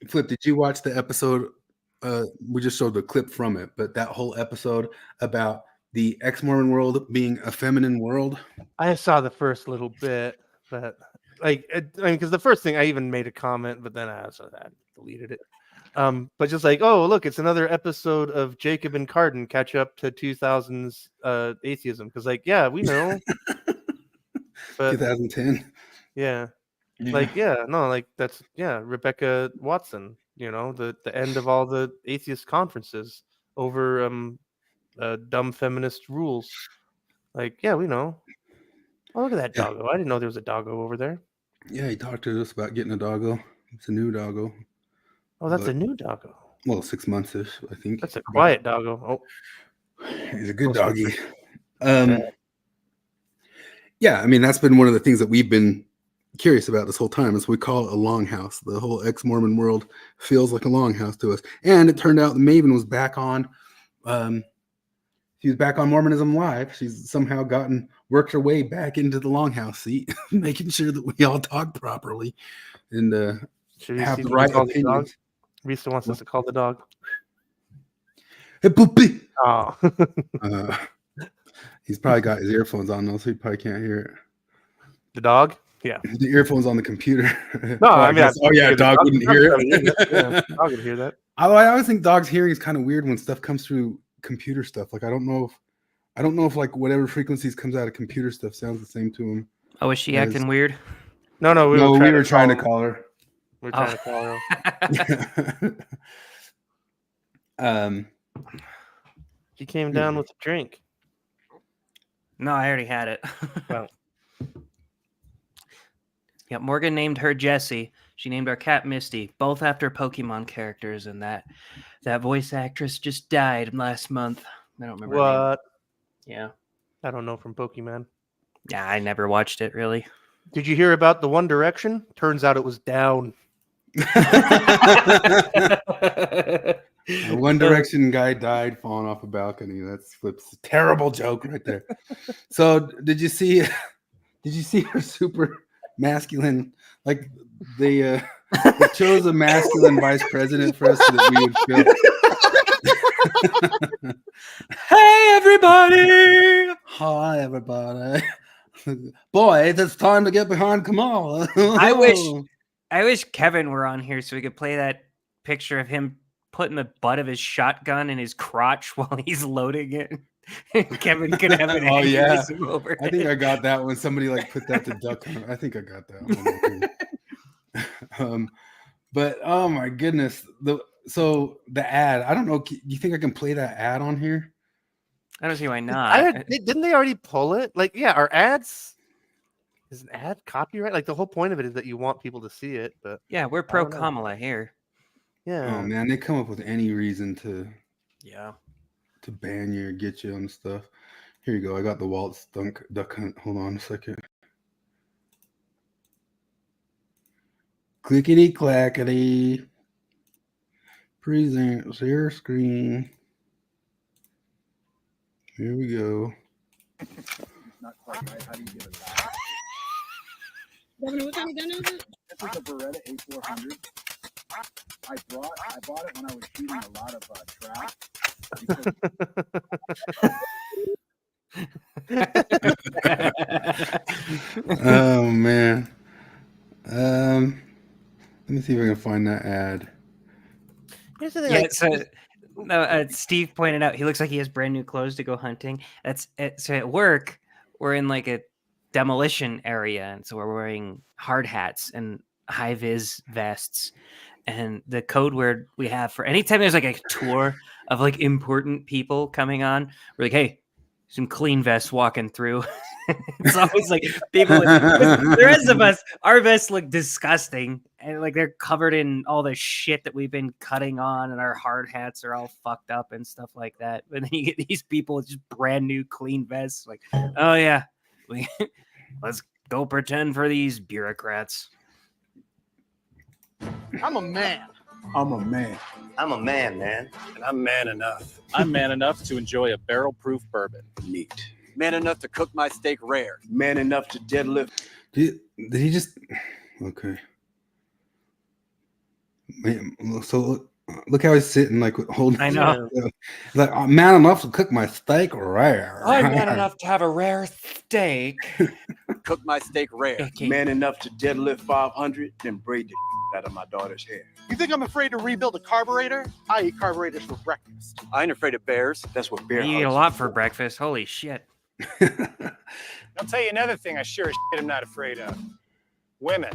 Flip, did you watch the episode? We just showed the clip from it, but that whole episode about the ex-Mormon world being a feminine world. I saw the first little bit, but because the first thing I even made a comment, but then I saw that deleted it. But just oh, look, it's another episode of Jacob and Cardin catch up to 2000s atheism. Because yeah, we know. But 2010. yeah, Yeah. like that's Rebecca Watson. You know, the end of all the atheist conferences over dumb feminist rules. Like, yeah, we know. Oh, look at that Yeah. doggo! I didn't know there was a doggo over there. Yeah, he talked to us about getting a doggo. It's a new doggo. Oh, that's But- a new doggo. Well, 6 months-ish, I think. That's a quiet doggo. Oh, He's a good Close doggy. Yeah. Yeah, I mean, that's been one of the things that we've been curious about this whole time is we call it a longhouse. The whole ex-Mormon world feels like a longhouse to us. And it turned out that Maven was back on she was back on Mormonism Live. She's somehow worked her way back into the longhouse seat, making sure that we all talk properly and have the right opinions. Risa wants us to call the dog. Hey, poopy. Oh. He's probably got his earphones on though, so he probably can't hear it. The dog? Yeah. The earphones on the computer. No, I mean, dog wouldn't hear it. Yeah, dog would hear that. I always think dogs hearing is kind of weird when stuff comes through computer stuff. Like I don't know if like whatever frequencies comes out of computer stuff sounds the same to him. Oh, is she acting weird? No, we were trying to call her. We're trying to call her. She came down with a drink. No, I already had it. Well. Yeah, Morgan named her Jessie. She named our cat Misty, both after Pokemon characters, and that voice actress just died last month. I don't remember. What? Yeah. I don't know from Pokemon. Yeah, I never watched it really. Did you hear about the One Direction? Turns out it was down. A One Direction guy died falling off a balcony. That's Flip's terrible joke right there. So did you see her super masculine? Like they chose a masculine vice president for us so that we would feel. Hey everybody! Hi everybody! Boys, it's time to get behind Kamala. I wish Kevin were on here so we could play that picture of him putting the butt of his shotgun in his crotch while he's loading it. Kevin could have an aneurysm over I think I got that one. Somebody like put that to duck hunt. I think I got that one. But oh my goodness. So the ad, I don't know. Do you think I can play that ad on here? I don't see why not. Didn't they already pull it? Like, yeah, our ads is an ad copyright. Like the whole point of it is that you want people to see it. But yeah, we're pro Kamala here. Yeah. Oh man, they come up with any reason to ban you or get you on stuff. Here you go. I got the Waltz duck hunt. Hold on a second. Clickety clackety. Present share screen. Here we go. Not quite right. How do you get it out? Governor, what kind of gun is it? It's like a Beretta A400. I bought it when I was shooting a lot of track. Oh man. Let me see if I can find that ad. Here's the thing, Yeah, like, so no, Steve pointed out he looks like he has brand new clothes to go hunting. So at work we're in like a demolition area, and so we're wearing hard hats and high vis vests. And the code word we have for anytime there's like a tour of like important people coming on, we're like, hey, some clean vests walking through. It's always like people. The rest of us, our vests look disgusting, and like they're covered in all the shit that we've been cutting on, and our hard hats are all fucked up and stuff like that. But then you get these people with just brand new clean vests, like, oh yeah, let's go pretend for these bureaucrats. I'm a man. I'm a man. I'm a man, man. And I'm man enough. I'm man enough to enjoy a barrel-proof bourbon. Neat. Man enough to cook my steak rare. Man enough to deadlift. Did he just? Okay. Man, so look how he's sitting, like holding. I know. Like I'm man enough to cook my steak rare. I'm man enough to have a rare steak. Cook my steak rare. Okay. Man enough to deadlift 500, then braid the out of my daughter's hair. You think I'm afraid to rebuild a carburetor? I eat carburetors for breakfast. I ain't afraid of bears. That's what bear You eat a hugs lot are for breakfast. Holy shit. I'll tell you another thing I sure as shit am not afraid of. Women.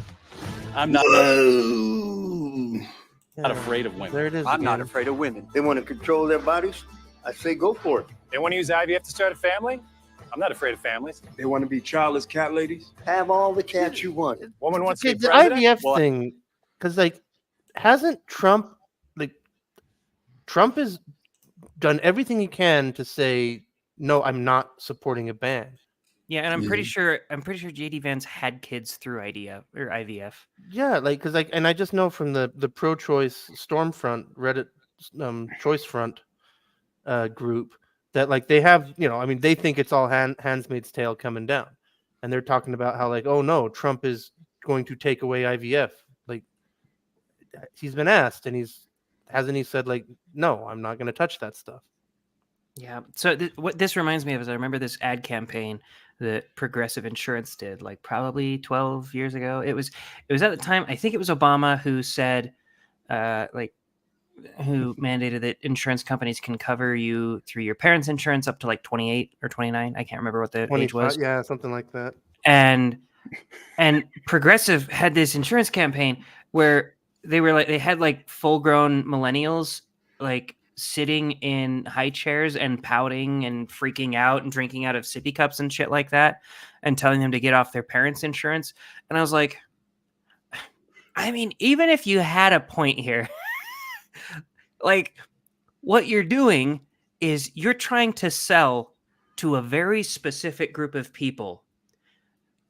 I'm not. Whoa. Not afraid of women. There it is. I'm not again. afraid of women. They want to control their bodies. I say go for it. They want to use IVF to start a family? I'm not afraid of families. They want to be childless cat ladies. Have all the cats you want. Woman wants Okay, to be the president? IVF Well, thing, because like, hasn't Trump has done everything he can to say no, I'm not supporting a ban. Yeah, and I'm pretty sure JD Vance had kids through IVF. Yeah, like because like, and I just know from the pro-choice Stormfront Reddit Choice Front group that like they have, I mean, they think it's all Handmaid's Tale coming down, and they're talking about how like, oh no, Trump is going to take away IVF. Like he's been asked, and hasn't he said like, no, I'm not going to touch that stuff. Yeah. So what this reminds me of is I remember this ad campaign that Progressive Insurance did, like probably 12 years ago. It was at the time, I think it was Obama who said, who mandated that insurance companies can cover you through your parents' insurance up to like 28 or 29. I can't remember what the age was. Yeah, something like that. And Progressive had this insurance campaign where they had like full-grown millennials like sitting in high chairs and pouting and freaking out and drinking out of sippy cups and shit like that and telling them to get off their parents' insurance. And I was like, I mean, even if you had a point here, like what you're doing is you're trying to sell to a very specific group of people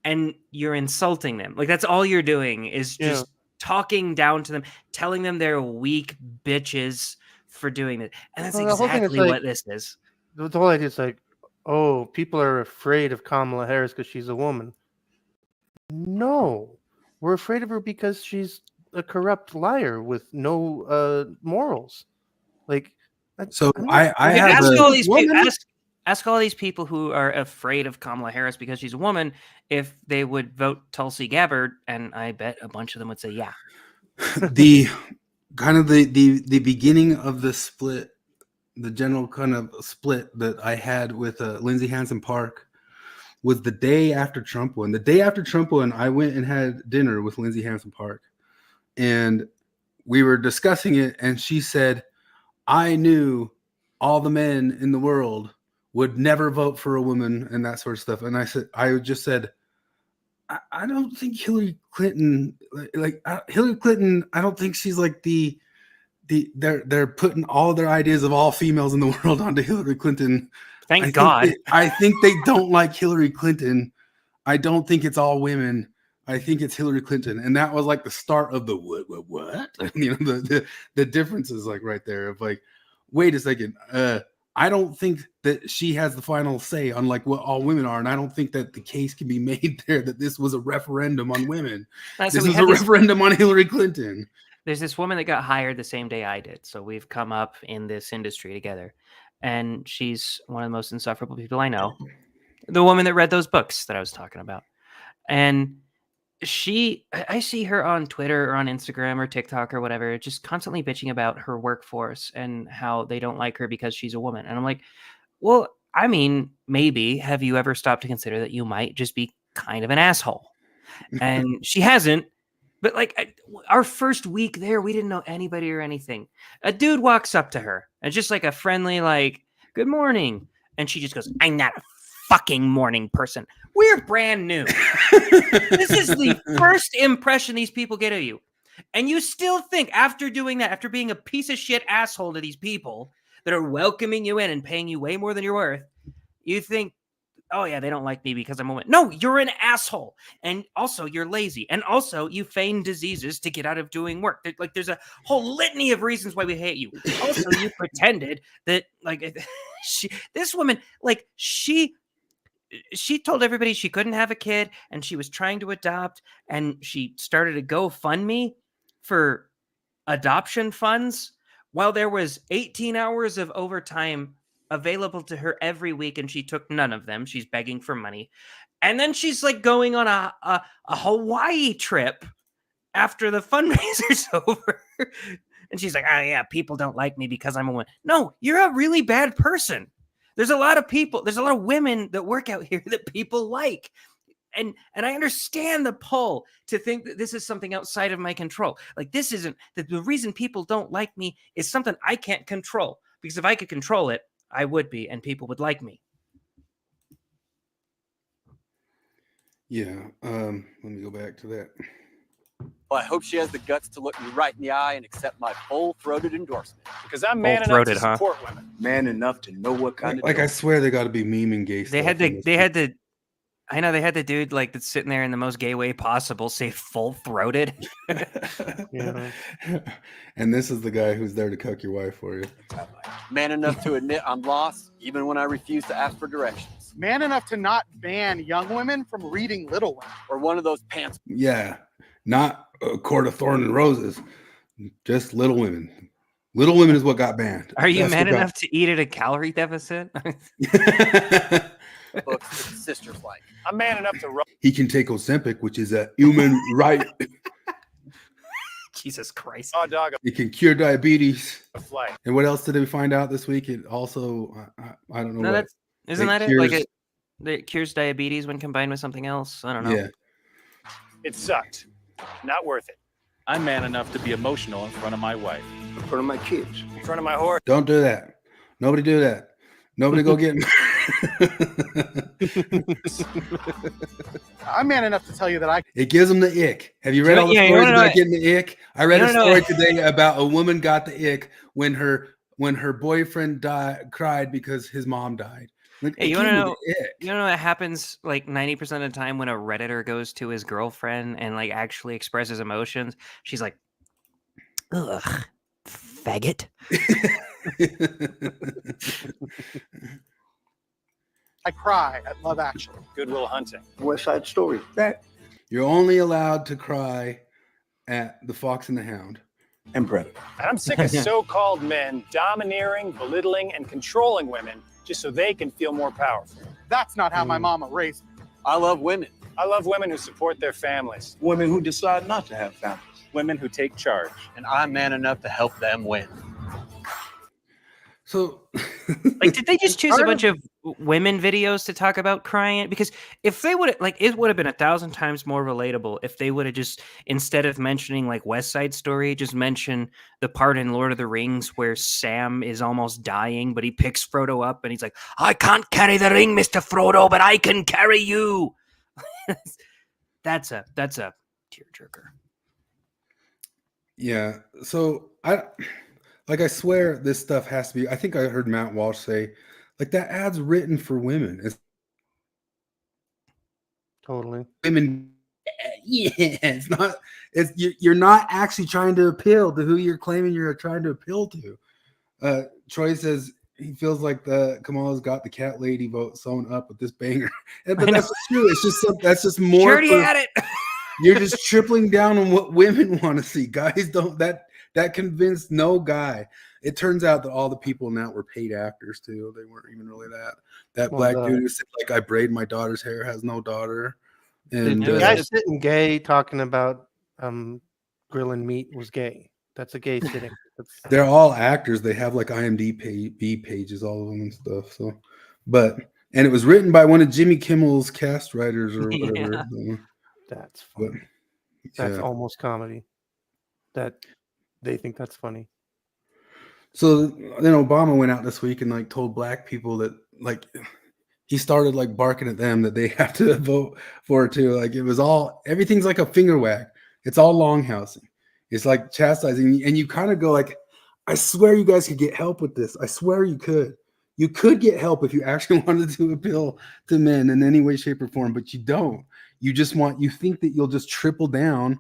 and you're insulting them. Like that's all you're doing is just talking down to them, telling them they're weak bitches for doing it. And that's exactly what this is. The whole idea is like, oh, people are afraid of Kamala Harris because she's a woman. No, we're afraid of her because she's a corrupt liar with no morals. Like, so I have ask all these people. Ask all these people who are afraid of Kamala Harris because she's a woman if they would vote Tulsi Gabbard, and I bet a bunch of them would say, yeah. The kind of the beginning of the split, the general kind of split that I had with Lindsey Hansen Park was the day after Trump won. The day after Trump won, I went and had dinner with Lindsey Hansen Park, and we were discussing it, and she said, I knew all the men in the world would never vote for a woman and that sort of stuff. And I just said, I don't think Hillary Clinton, Hillary Clinton, I don't think she's like they're putting all their ideas of all females in the world onto Hillary Clinton. Thank God. I think they don't like Hillary Clinton. I don't think it's all women. I think it's Hillary Clinton. And that was like the start of the what? The difference is like right there of like, wait a second. I don't think that she has the final say on like what all women are. And I don't think that the case can be made there that this was a referendum on women. This is a referendum on Hillary Clinton. There's this woman that got hired the same day I did. So we've come up in this industry together. And she's one of the most insufferable people I know. The woman that read those books that I was talking about. And I see her on Twitter or on Instagram or TikTok or whatever, just constantly bitching about her workforce and how they don't like her because she's a woman. And I'm like, well, I mean, maybe have you ever stopped to consider that you might just be kind of an asshole? And she hasn't. But like our first week there, we didn't know anybody or anything. A dude walks up to her and just like a friendly, like, good morning. And she just goes, I'm not a fucking morning person. We're brand new. This is the first impression these people get of you. And you still think after doing that, after being a piece of shit asshole to these people that are welcoming you in and paying you way more than you're worth, you think, oh yeah, they don't like me because I'm a woman. No, you're an asshole. And also you're lazy. And also you feign diseases to get out of doing work. Like there's a whole litany of reasons why we hate you. Also, you pretended that like this woman, like she told everybody she couldn't have a kid and she was trying to adopt, and she started a GoFundMe for adoption funds while there was 18 hours of overtime available to her every week, and she took none of them. She's begging for money. And then she's like going on a Hawaii trip after the fundraiser's over. And she's like, oh yeah, people don't like me because I'm a woman. No, you're a really bad person. There's a lot of people, there's a lot of women that work out here that people like. And I understand the pull to think that this is something outside of my control. Like this isn't the reason people don't like me is something I can't control. Because if I could control it, I would be, and people would like me. Yeah. Let me go back to that. Well, I hope she has the guts to look me right in the eye and accept my full-throated endorsement. Because I'm man enough to support women. Man enough to know what kind Like I swear they got to be memeing gay They stuff. had the I know they had the dude like that's sitting there in the most gay way possible say full-throated. Yeah. And this is the guy who's there to cuck your wife for you. Man enough to admit I'm lost, even when I refuse to ask for directions. Man enough to not ban young women from reading Little Women. Or one of those pants. Yeah. Not a Court of Thorns and Roses. Just Little Women. Little Women is what got banned. Are you That's man what got- enough to eat at a calorie deficit? Books that sisters like. I'm man enough to run. He can take Ozempic, which is a human right. Jesus Christ. Oh, dog. It can cure diabetes. A flight. And what else did we find out this week? It also, I don't know. No, what. that's isn't It that cures- it? Like it cures diabetes when combined with something else. I don't know. Yeah. It sucked. Not worth it. I'm man enough to be emotional in front of my wife. in front of my kids. In front of my horse. Don't do that. Nobody do that. Nobody go get. I'm man enough to tell you that I. It gives them the ick. Have you read all the Yeah, you stories wanna know about it. getting the ick? I read You a wanna know story it. today about a woman got the ick when her boyfriend cried because his mom died. Like, Hey, it you want to gave me know? the ick. You know what happens like 90% of the time when a Redditor goes to his girlfriend and like actually expresses emotions? She's like, "Ugh, faggot." I cry at Love Actually. Good Will Hunting. West Side Story. That You're only allowed to cry at The Fox and the Hound. and Predator. And I'm sick of so-called men domineering, belittling, and controlling women just so they can feel more powerful. That's not how my mama raised me. I love women. I love women who support their families. Women who decide not to have families. Women who take charge. And I'm man enough to help them win. So, Like, did they just choose a bunch of women videos to talk about crying? Because if they would like, it would have been 1,000 times more relatable if they would have just, instead of mentioning like West Side Story, just mention the part in Lord of the Rings where Sam is almost dying, but he picks Frodo up and he's like, "I can't carry the ring, Mr. Frodo, but I can carry you." That's a tearjerker. yeah. So I swear this stuff has to be. I think I heard Matt Walsh say, like, that ad's written for women. It's Totally. women. Yeah, it's not. You're not actually trying to appeal to who you're claiming you're trying to appeal to. Troy says he feels like Kamala's got the cat lady vote sewn up with this banger, but that's true. It's just that's just more. She already had it. You're just tripling down on what women want to see. Guys don't that convinced no guy. It turns out that all the people in that were paid actors too. They weren't even really that. That Well, black dude who said like, "I braid my daughter's hair," has no daughter. And The guy sitting gay talking about grilling meat was gay. That's a gay sitting. they're all actors. They have like IMDb pages, all of them and stuff. So, and it was written by one of Jimmy Kimmel's cast writers or whatever. Yeah. That's funny. That's almost comedy. That they think that's funny. So then Obama went out this week and like told black people that like he started like barking at them that they have to vote for it too. Like it was everything's like a finger wag. It's all longhousing. It's like chastising, and you kind of go like, I swear you guys could get help with this. I swear you could. You could get help if you actually wanted to appeal to men in any way, shape, or form, but you don't. You think that you'll just triple down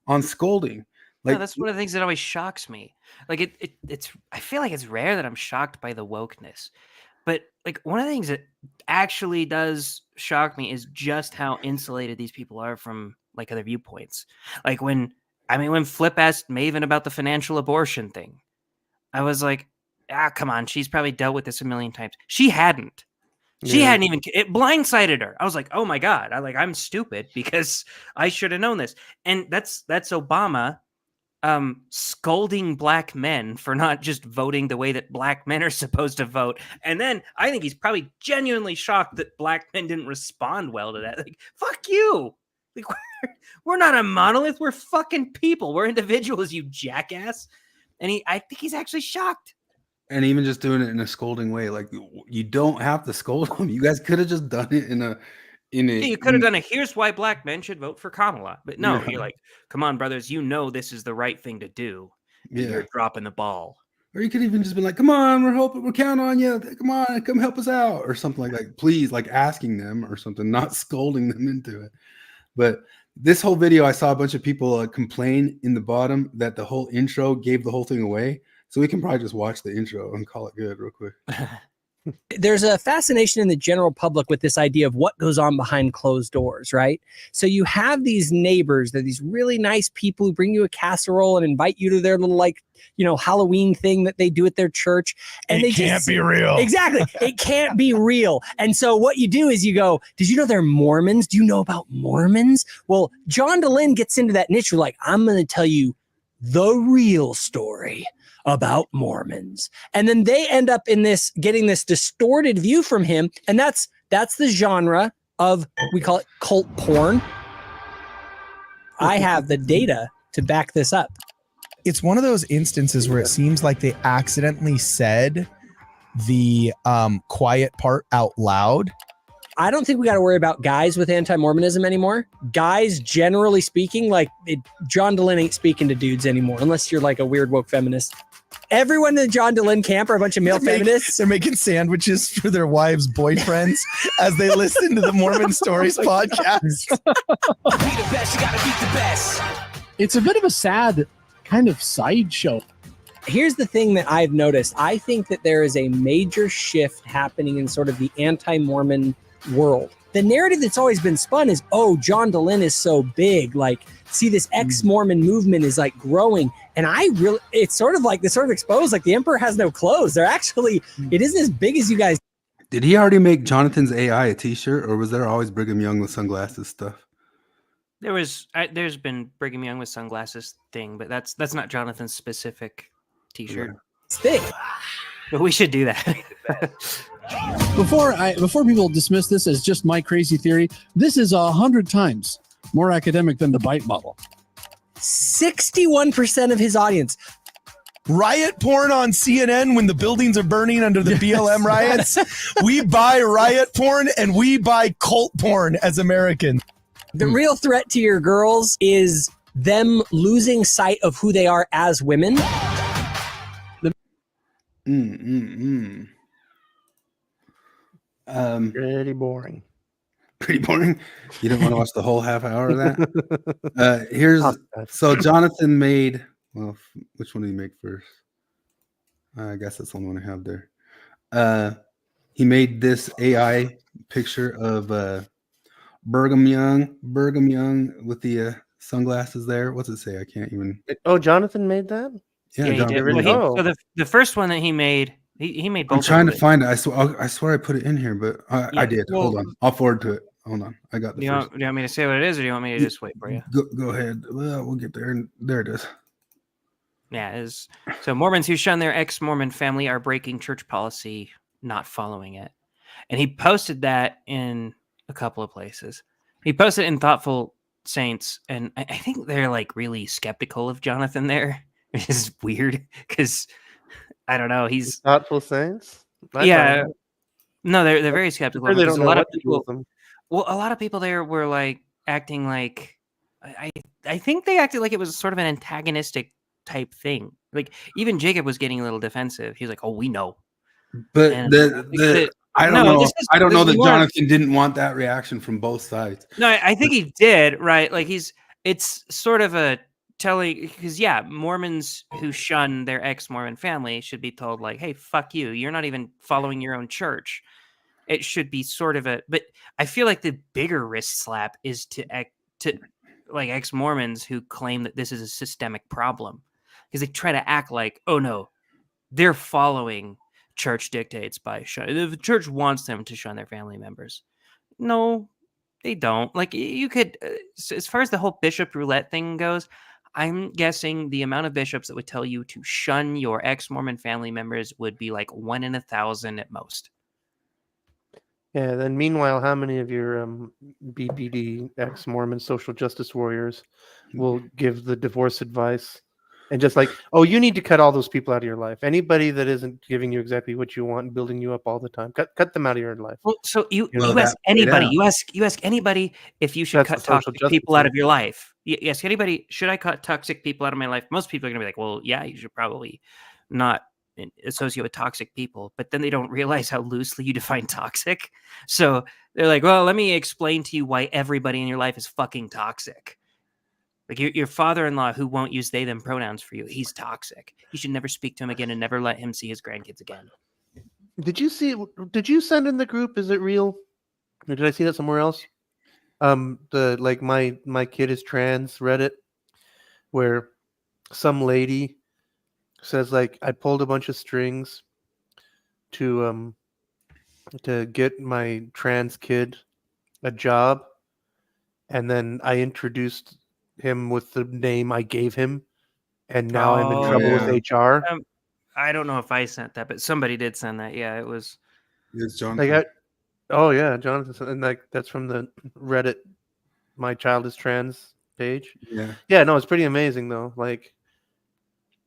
on scolding. Like No, that's one of the things that always shocks me. Like it's I feel like it's rare that I'm shocked by the wokeness. But like one of the things that actually does shock me is just how insulated these people are from like other viewpoints. Like when Flip asked Maven about the financial abortion thing, I was like, come on, she's probably dealt with this a million times. She hadn't. She hadn't even. It blindsided her. I was like, oh my god, I'm stupid because I should have known this. And that's Obama scolding black men for not just voting the way that black men are supposed to vote. And then I think he's probably genuinely shocked that black men didn't respond well to that. Like, fuck you. Like, we're not a monolith. We're fucking people. We're individuals, you jackass. And I think he's actually shocked. And even just doing it in a scolding way, like you don't have to scold them. You guys could have just done it in a. Yeah, you could have done a here's why black men should vote for Kamala. But no, Yeah. you're like, come on, brothers, you know this is the right thing to do. And Yeah. you're dropping the ball. Or you could even just be like, come on, we're counting on you. Come on, come help us out. Or something like that. Please, like asking them or something, not scolding them into it. But this whole video, I saw a bunch of people complain in the bottom that the whole intro gave the whole thing away. So we can probably just watch the intro and call it good real quick. There's a fascination in the general public with this idea of what goes on behind closed doors, right? So you have these neighbors, they're these really nice people who bring you a casserole and invite you to their little, like, you know, Halloween thing that they do at their church. And It they can't just be real. Exactly. It can't be real. And so what you do is you go, did you know they're Mormons? Do you know about Mormons? Well, John DeLynn gets into that niche. We're like, I'm going to tell you the real story about Mormons. And then they end up in this, getting this distorted view from him. And that's the genre of, we call it cult porn. I have the data to back this up. It's one of those instances where it seems like they accidentally said the quiet part out loud. I don't think we got to worry about guys with anti-Mormonism anymore. Guys, generally speaking, like John DeLynn ain't speaking to dudes anymore, unless you're like a weird woke feminist. Everyone in the John DeLynn camp are a bunch of male feminists. They're making sandwiches for their wives' boyfriends as they listen to the Mormon Stories podcast. Be the best, you gotta beat the best. It's a bit of a sad kind of sideshow. Here's the thing that I've noticed. I think that there is a major shift happening in sort of the anti-Mormon world. The narrative that's always been spun is, oh, John DeLynn is so big. Like, see, this ex-Mormon movement is like growing. And it's sort of like, this sort of exposed, like the emperor has no clothes. They're actually, it isn't as big as you guys. Did he already make Jonathan's AI a t-shirt, or was there always Brigham Young with sunglasses stuff? There's been Brigham Young with sunglasses thing, but that's not Jonathan's specific t-shirt. It's thick. But we should do that. Before people dismiss this as just my crazy theory, this is 100 times more academic than the bite model. 61% of his audience. Riot porn on CNN when the buildings are burning under the BLM riots. We buy riot porn and we buy cult porn as Americans. The real threat to your girls is them losing sight of who they are as women. Pretty boring. Pretty boring. You didn't want to watch the whole half hour of that? So Jonathan made, well, which one did he make first? I guess that's the only one I have there. He made this AI picture of Brigham Young with the sunglasses there. What's it say? I can't even. Oh, Jonathan made that? Yeah, he did. Well, so the first one that he made, he made both. I'm trying to find it. I swear I put it in here, but I did. Well, hold on. I'll forward to it. Hold on. I got the first. Do you want me to say what it is, or do you want me to just wait for you? Go ahead. Well, we'll get there. There it is. Yeah, so Mormons who shun their ex-Mormon family are breaking church policy, not following it. And he posted that in a couple of places. He posted in Thoughtful Saints, and I think they're like really skeptical of Jonathan there, which is weird because I don't know. He's Thoughtful Saints. Yeah, no, they're very skeptical. They don't A know lot of what to do people. with them. Well, a lot of people there were like acting like I think they acted like it was sort of an antagonistic type thing. Like even Jacob was getting a little defensive. He was like, "Oh, we know." But And I don't know. I don't know that Jonathan didn't want that reaction from both sides. No, I think he did, right? Like it's sort of a telling, because Mormons who shun their ex-Mormon family should be told like, hey, fuck you. You're not even following your own church. It should be sort of but I feel like the bigger wrist slap is to like ex-Mormons who claim that this is a systemic problem, because they try to act like, oh no, they're following church dictates by shun. The church wants them to shun their family members. No, they don't. Like you could, as far as the whole bishop roulette thing goes, I'm guessing the amount of bishops that would tell you to shun your ex-Mormon family members would be like 1 in 1,000 at most. Yeah. Then meanwhile, how many of your BPD ex-Mormon social justice warriors will give the divorce advice and just like, oh, you need to cut all those people out of your life. Anybody that isn't giving you exactly what you want and building you up all the time, cut them out of your life. Well, so you know, ask anybody, you ask anybody if you should That's the cut social toxic justice people out thing. of your life. You ask anybody, should I cut toxic people out of my life? Most people are going to be like, well, yeah, you should probably not associate with toxic people. But then they don't realize how loosely you define toxic. So they're like, well, let me explain to you why everybody in your life is fucking toxic. Like your father-in-law who won't use they, them pronouns for you, he's toxic. You should never speak to him again and never let him see his grandkids again. Did you send in the group? Is it real? Or did I see that somewhere else? The like my kid is trans Reddit, where some lady says like I pulled a bunch of strings to get my trans kid a job, and then I introduced him with the name I gave him, and now I'm in trouble with HR. I don't know if I sent that, but somebody did send that. Yeah, it was. It's Jonathan. Like oh yeah, Jonathan, and like that's from the Reddit "My Child Is Trans" page. Yeah. No, it's pretty amazing though. Like,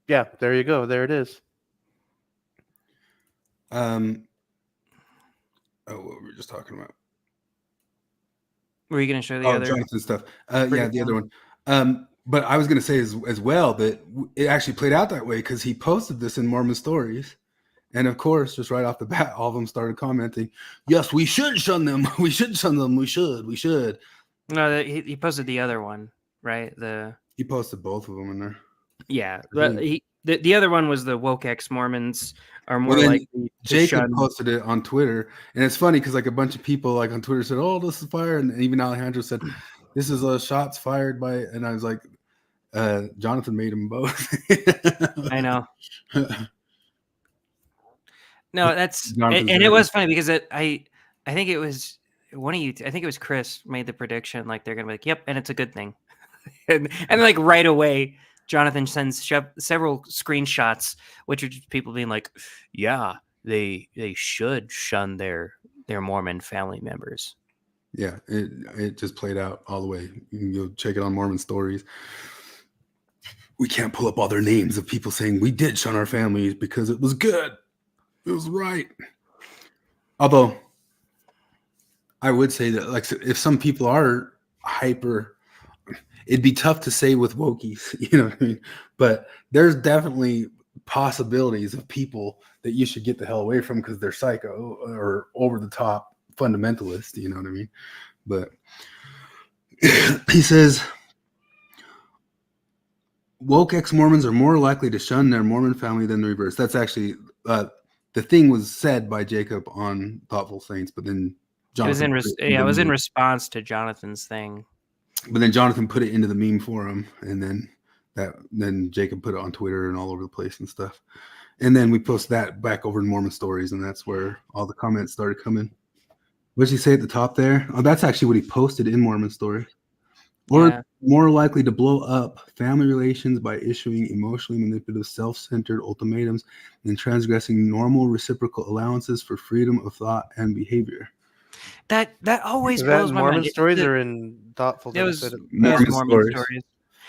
yeah, there you go, there it is. What were we just talking about? Were you going to show the other? Jonathan stuff. Bring Yeah, it the down. other one. But I was going to say as well that it actually played out that way because he posted this in Mormon Stories. And of course, just right off the bat, all of them started commenting, yes, we should shun them. We should shun them. We should. No, he posted the other one, right? He posted both of them in there. Yeah. The other one was the woke ex-Mormons are more Well, then likely to Jacob shun. posted it on Twitter. And it's funny because like a bunch of people like on Twitter said, oh, this is fire. And even Alejandro said, this is a shots fired by, and I was like, Jonathan made them both. I know. No, that's Jonathan's and right. it was funny because I think it was one of you. I think it was Chris made the prediction like they're gonna be like, yep, and it's a good thing, and like right away, Jonathan sends several screenshots, which are just people being like, yeah, they should shun their Mormon family members. Yeah, it just played out all the way. You can go check it on Mormon Stories. We can't pull up all their names of people saying we did shun our families because it was good. It was right. Although I would say that like if some people are hyper, it'd be tough to say with wokies, you know what I mean? But there's definitely possibilities of people that you should get the hell away from because they're psycho or over the top fundamentalist, you know what I mean? But he says woke ex-Mormons are more likely to shun their Mormon family than the reverse. That's actually the thing was said by Jacob on Thoughtful Saints, but then Jonathan it was in response to Jonathan's thing. But then Jonathan put it into the meme forum, and then Jacob put it on Twitter and all over the place and stuff. And then we post that back over in Mormon Stories, and that's where all the comments started coming. What did he say at the top there? Oh, that's actually what he posted in Mormon Stories. Or more likely to blow up family relations by issuing emotionally manipulative, self-centered ultimatums and transgressing normal reciprocal allowances for freedom of thought and behavior. That always Is blows that in my Mormon mind. Stories or in Thoughtful? It was Mormon Mormon Stories. Stories.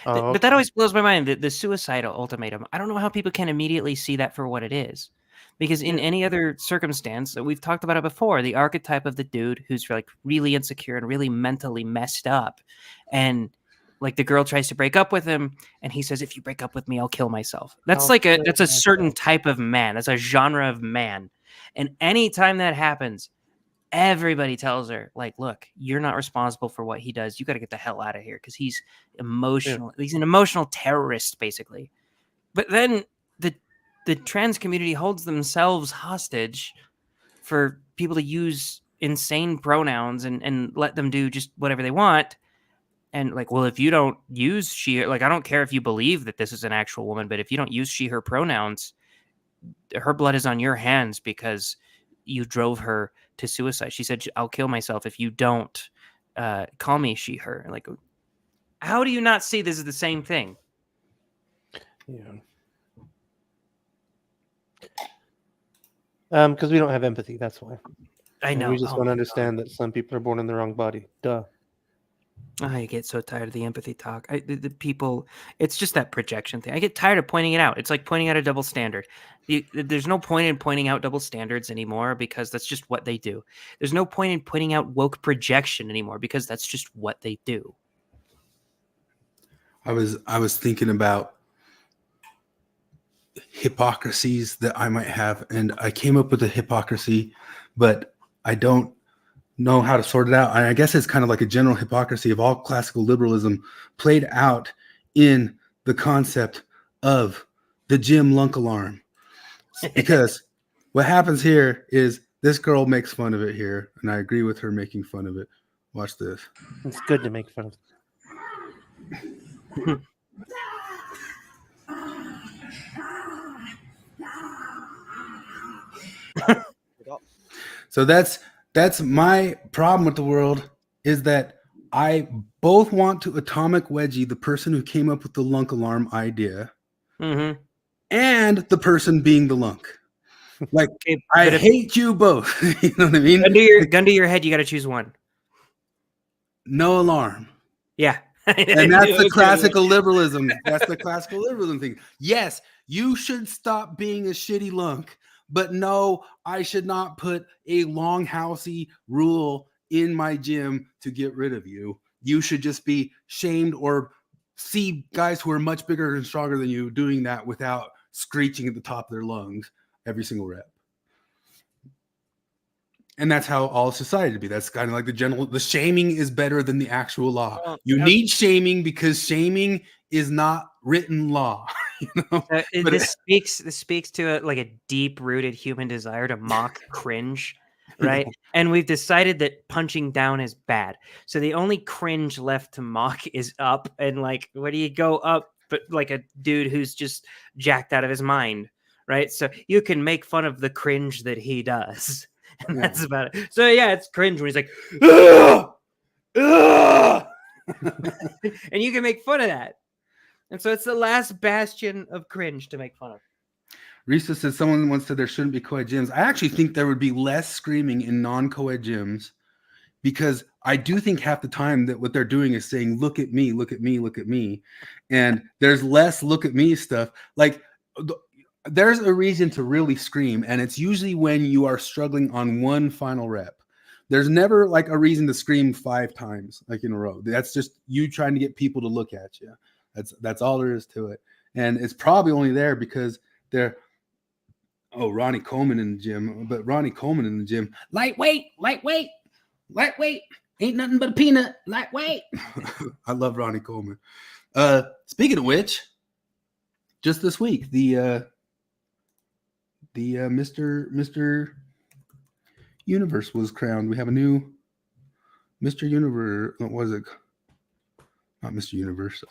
Oh, But that always blows my mind. The suicidal ultimatum. I don't know how people can immediately see that for what it is. Because in any other circumstance, we've talked about it before, the archetype of the dude who's like really insecure and really mentally messed up. And like the girl tries to break up with him and he says, if you break up with me, I'll kill myself. That's that's a certain type of man. That's a genre of man. And anytime that happens, everybody tells her, like, look, you're not responsible for what he does. You got to get the hell out of here because he's emotional. He's an emotional terrorist, basically. But then the trans community holds themselves hostage for people to use insane pronouns and let them do just whatever they want. And like, well, if you don't use she, like, I don't care if you believe that this is an actual woman, but if you don't use she, her pronouns, her blood is on your hands because you drove her to suicide. She said, I'll kill myself if you don't call me she, her. Like, how do you not see this is the same thing? Yeah. Because we don't have empathy. That's why. I And know. we just Oh don't my understand that some people are born in the wrong body. Duh. I get so tired of the empathy talk. The people, it's just that projection thing. I get tired of pointing it out. It's like pointing out a double standard. There's no point in pointing out double standards anymore because that's just what they do. There's no point in pointing out woke projection anymore because that's just what they do. I was thinking about hypocrisies that I might have, and I came up with a hypocrisy, but I don't know how to sort it out. And I guess it's kind of like a general hypocrisy of all classical liberalism played out in the concept of the gym lunk alarm. Because what happens here is this girl makes fun of it here, and I agree with her making fun of it. Watch this. It's good to make fun of. So that's my problem with the world, is that I both want to atomic wedgie the person who came up with the lunk alarm idea Mm-hmm. and the person being the lunk. Like, Okay, I hate you both. You know what I mean? Gun to your head, you got to choose one. No alarm. Yeah. And that's the classical liberalism. That's the classical liberalism thing. Yes, you should stop being a shitty lunk, but no, I should not put a longhousey rule in my gym to get rid of you. You should just be shamed or see guys who are much bigger and stronger than you doing that without screeching at the top of their lungs every single rep. And that's how all society to be. That's kind of like the shaming is better than the actual law. Well, you need shaming because shaming is not written law. You know? This speaks to like a deep-rooted human desire to mock cringe, right? And we've decided that punching down is bad. So the only cringe left to mock is up. And like, where do you go up? But like a dude who's just jacked out of his mind, right? So you can make fun of the cringe that he does. And that's about it. So yeah, it's cringe when he's like, "Ugh! Ugh!" And you can make fun of that. And so it's the last bastion of cringe to make fun of. Risa says someone once said there shouldn't be co-ed gyms. I actually think there would be less screaming in non-co-ed gyms, because I do think half the time that what they're doing is saying, look at me, look at me, look at me. And there's less look at me stuff. Like, there's a reason to really scream, and it's usually when you are struggling on one final rep. There's never like a reason to scream 5 times like in a row. That's just you trying to get people to look at you. That's all there is to it. And it's probably only there because they're Ronnie Coleman in the gym, but Ronnie Coleman in the gym, lightweight, ain't nothing but a peanut, lightweight. I love Ronnie Coleman. Speaking of which, just this week, the Mr. Universe was crowned. We have a new Mr. Universe. What was it? Not Mr. Universe.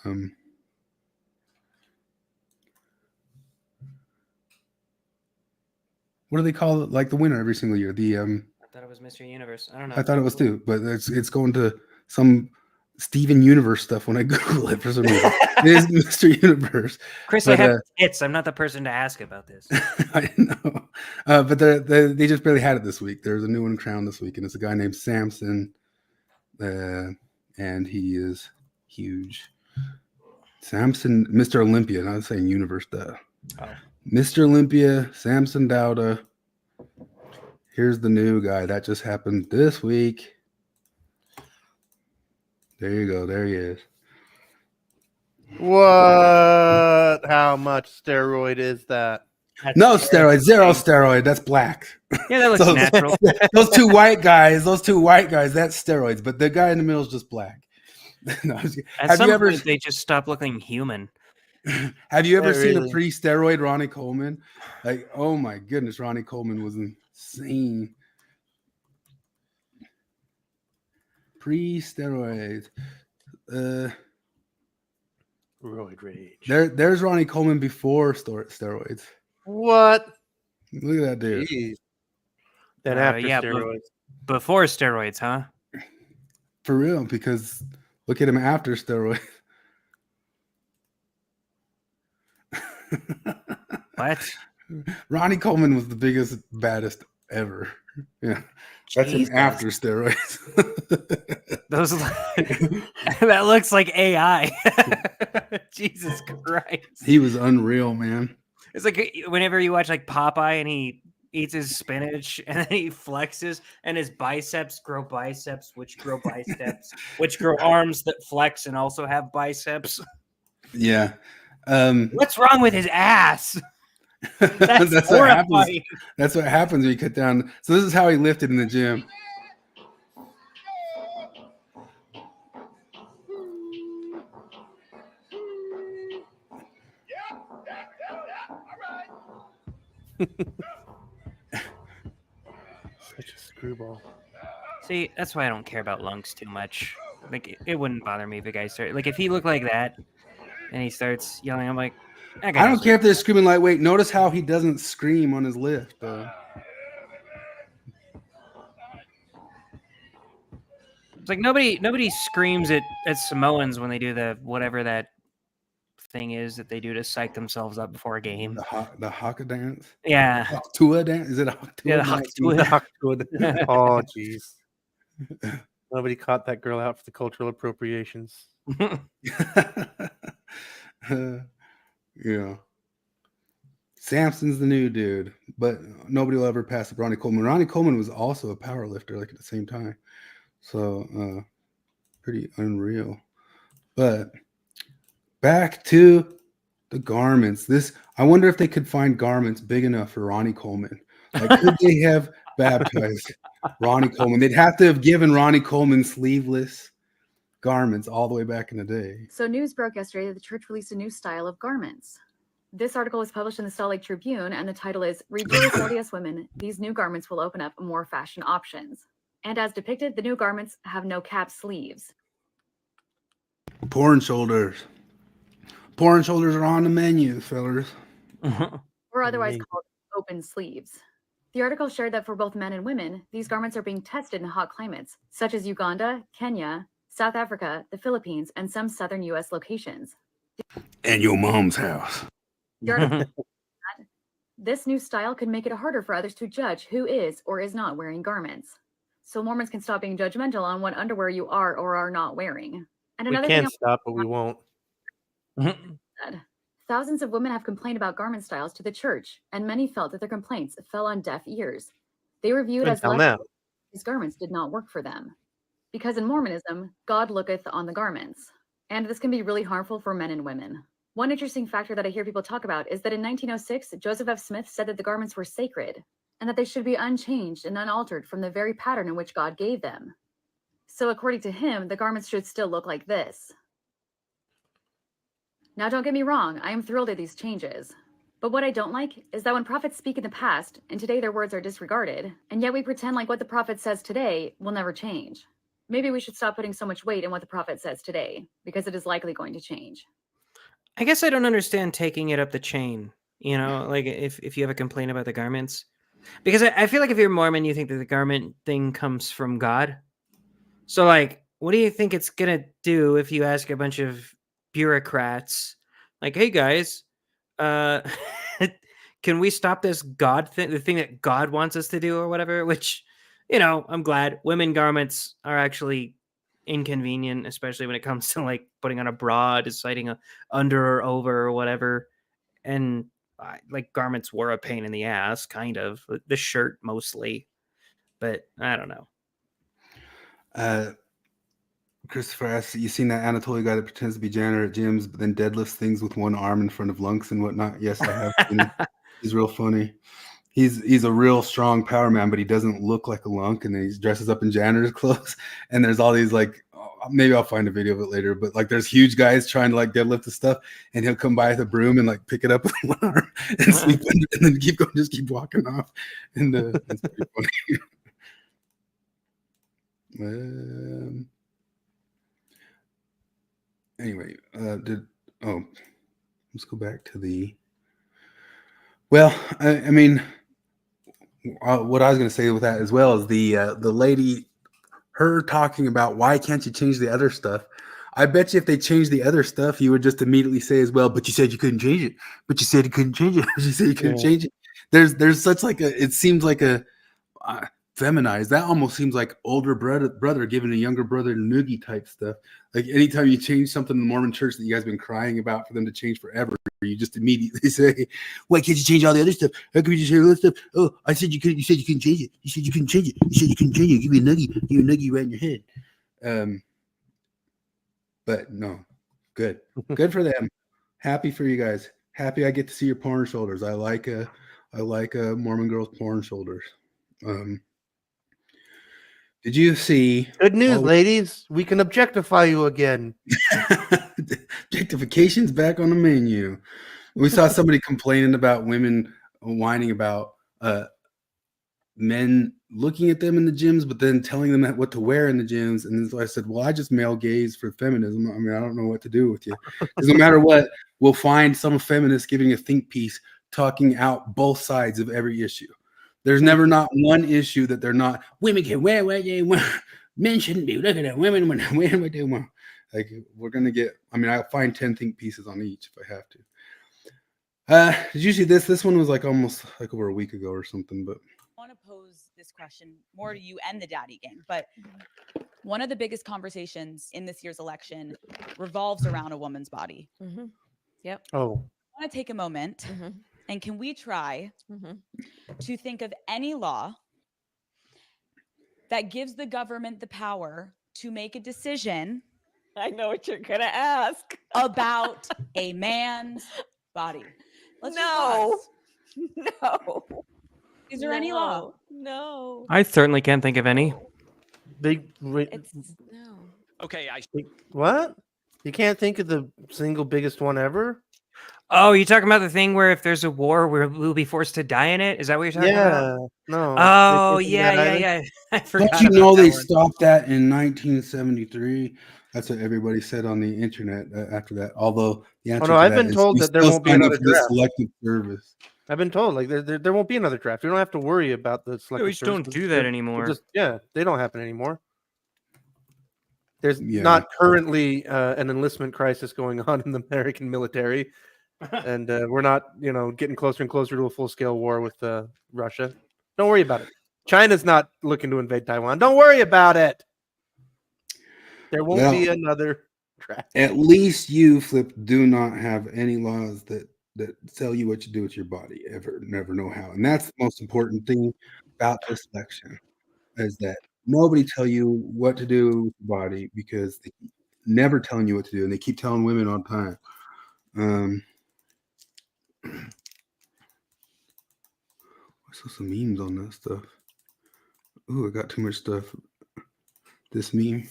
What do they call it? Like the winner every single year. I thought it was Mr. Universe. I don't know. I thought it was too, but it's going to some Steven Universe stuff when I Google it for some reason. It is Mr. Universe. Chris, but, I have tits. I'm not the person to ask about this. I know. But they just barely had it this week. There's a new one crowned this week, and it's a guy named Samson. And he is huge. Samson, Mr. Olympia, not saying Universe, Mr. Olympia, Samson Dowda. Here's the new guy. That just happened this week. There you go. There he is. What? How much steroid is that? No steroid, zero steroid. That's black. Yeah, that looks natural. Those two white guys, that's steroids. But the guy in the middle is just black. No, At some point, they just stop looking human. Have you ever seen really. a pre-steroid Ronnie Coleman? Like, oh my goodness, Ronnie Coleman was insane. Pre-steroids. Roid rage. There's Ronnie Coleman before steroids. What? Look at that dude. Jeez. Then after steroids. Before steroids, huh? For real, because look at him after steroids. What? Ronnie Coleman was the biggest, baddest ever. Yeah. That's him Jesus. after steroids. Those that looks like AI. Jesus Christ. He was unreal, man. It's like whenever you watch like Popeye and he eats his spinach and then he flexes and his biceps grow biceps, which grow biceps, which grow arms that flex and also have biceps. Yeah. What's wrong with his ass? That's what happens. horrifying. That's what happens when you cut down. So this is how he lifted in the gym. Such a screwball. See, that's why I don't care about lunks too much. Like, it wouldn't bother me if a guy started, like, if he looked like that and he starts yelling, I'm like, I don't care if they're screaming lightweight. Notice how he doesn't scream on his lift. It's like nobody screams at Samoans when they do the whatever that thing is that they do to psych themselves up before a game. The haka dance? Yeah. Haktua dance? Is it a Haktua? Yeah, the Haktua. Oh, jeez. Nobody caught that girl out for the cultural appropriations. Yeah. Samson's the new dude, but nobody will ever pass up Ronnie Coleman. Ronnie Coleman was also a power lifter, like at the same time. So pretty unreal. But back to the garments. I wonder if they could find garments big enough for Ronnie Coleman. Like, could they have baptized Ronnie Coleman? They'd have to have given Ronnie Coleman sleeveless garments all the way back in the day. So news broke yesterday that the church released a new style of garments. This article was published in the Salt Lake Tribune, and the title is "Rejoice, LDS Women. These new garments will open up more fashion options." And as depicted, the new garments have no cap sleeves. Porn shoulders. Porn shoulders are on the menu, fellas. Or otherwise called open sleeves. The article shared that for both men and women, these garments are being tested in hot climates, such as Uganda, Kenya, South Africa, the Philippines, and some southern U.S. locations. And your mom's house. The article said that this new style could make it harder for others to judge who is or is not wearing garments. So Mormons can stop being judgmental on what underwear you are or are not wearing. And We another can thing stop, but we won't. said, thousands of women have complained about garment styles to the church, and many felt that their complaints fell on deaf ears. They were viewed as less these garments did not work for them. Because in Mormonism, God looketh on the garments. And this can be really harmful for men and women. One interesting factor that I hear people talk about is that in 1906, Joseph F. Smith said that the garments were sacred and that they should be unchanged and unaltered from the very pattern in which God gave them. So according to him, the garments should still look like this. Now, don't get me wrong, I am thrilled at these changes. But what I don't like is that when prophets speak in the past, and today their words are disregarded, and yet we pretend like what the prophet says today will never change. Maybe we should stop putting so much weight in what the prophet says today, because it is likely going to change. I guess I don't understand taking it up the chain, you know, like if you have a complaint about the garments. Because I feel like if you're Mormon, you think that the garment thing comes from God. So, like, what do you think it's going to do if you ask a bunch of bureaucrats, like, hey, guys, can we stop this God thing, the thing that God wants us to do or whatever? Which, you know, I'm glad women garments are actually inconvenient, especially when it comes to, like, putting on a bra, deciding under or over or whatever. And like garments were a pain in the ass, kind of. The shirt mostly, but I don't know. Christopher asks, you seen that Anatoly guy that pretends to be janitor at gyms, but then deadlifts things with one arm in front of lunks and whatnot? Yes, I have seen it. He's real funny. He's a real strong power man, but he doesn't look like a lunk, and then he dresses up in janitor's clothes. And there's all these, like, maybe I'll find a video of it later, but like there's huge guys trying to like deadlift the stuff, and he'll come by with a broom and like pick it up with one arm and sweep under, and then keep going, just keep walking off. And it's pretty funny. Anyway, let's go back to the. Well, I mean, what I was going to say with that as well is the lady, her talking about why can't you change the other stuff. I bet you if they changed the other stuff, you would just immediately say as well, but you said you couldn't change it. But you said you couldn't change it. You said you couldn't change it. There's such like a, it seems like a feminized. That almost seems like older brother giving a younger brother noogie type stuff. Like anytime you change something in the Mormon church that you guys have been crying about for them to change forever, you just immediately say, why can't you change all the other stuff? How come you just hear all this stuff? Oh, I said you couldn't. You said you couldn't change it. You said you couldn't change it. You said you couldn't change it. Give me a nuggie. Give me a nuggie right in your head. But no, good for them. Happy for you guys. Happy I get to see your porn shoulders. I like a Mormon girl's porn shoulders. Did you see? Good news, ladies. We can objectify you again. Objectification's back on the menu. We saw somebody complaining about women whining about men looking at them in the gyms, but then telling them what to wear in the gyms. And so I said, well, I just male gaze for feminism. I mean, I don't know what to do with you. Because no matter what, we'll find some feminists giving a think piece, talking out both sides of every issue. There's never not one issue that they're not, women can wear what they want. Men shouldn't be looking at women when they're wearing what they want. Like, we're going to get, I mean, I'll find 10 think pieces on each if I have to. Did you see this? This one was like almost like over a week ago or something, but. I want to pose this question more to you and the daddy gang, but one of the biggest conversations in this year's election revolves around a woman's body. Yep. Oh. I want to take a moment and can we try to think of any law that gives the government the power to make a decision? I know what you're going to ask. About a man's body. Let's No. Is there any law? No. I certainly can't think of any. No. Okay, What? You can't think of the single biggest one ever? Oh, you talking about the thing where if there's a war, we'll be forced to die in it? Is that what you're talking about? No. Oh, yeah. I forgot. Don't you about know that they one. stopped that in 1973? That's what everybody said on the internet after that. Although the answer to I've that been is told you that there still won't be sign up another for the draft. selective service. I've been told like there won't be another draft. We don't have to worry about the selective we just don't service. do that anymore. They don't happen anymore. There's Yeah. not currently an enlistment crisis going on in the American military, and we're not, getting closer and closer to a full-scale war with Russia. Don't worry about it. China's not looking to invade Taiwan. Don't worry about it. There won't be another draft. At least you, Flip, do not have any laws that tell you what to do with your body ever. Never know how. And that's the most important thing about this election, is that nobody tell you what to do with your body, because they keep never telling you what to do, and they keep telling women all the time. I saw some memes on that stuff. Ooh, I got too much stuff. This meme.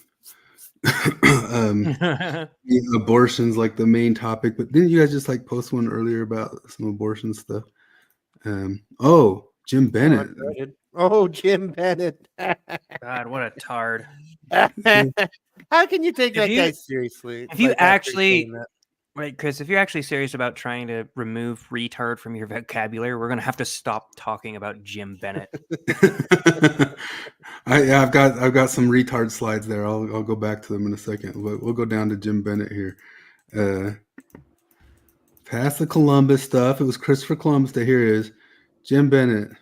Abortion's like the main topic, but didn't you guys just like post one earlier about some abortion stuff? Jim Bennett. Oh, Jim Bennett. God, what a tard. How can you take that guy seriously? If you actually, right, Chris, if you're actually serious about trying to remove retard from your vocabulary, we're going to have to stop talking about Jim Bennett. I've got some retard slides there. I'll go back to them in a second. We'll go down to Jim Bennett here. Past the Columbus stuff. It was Christopher Columbus Day. Here it is. Jim Bennett.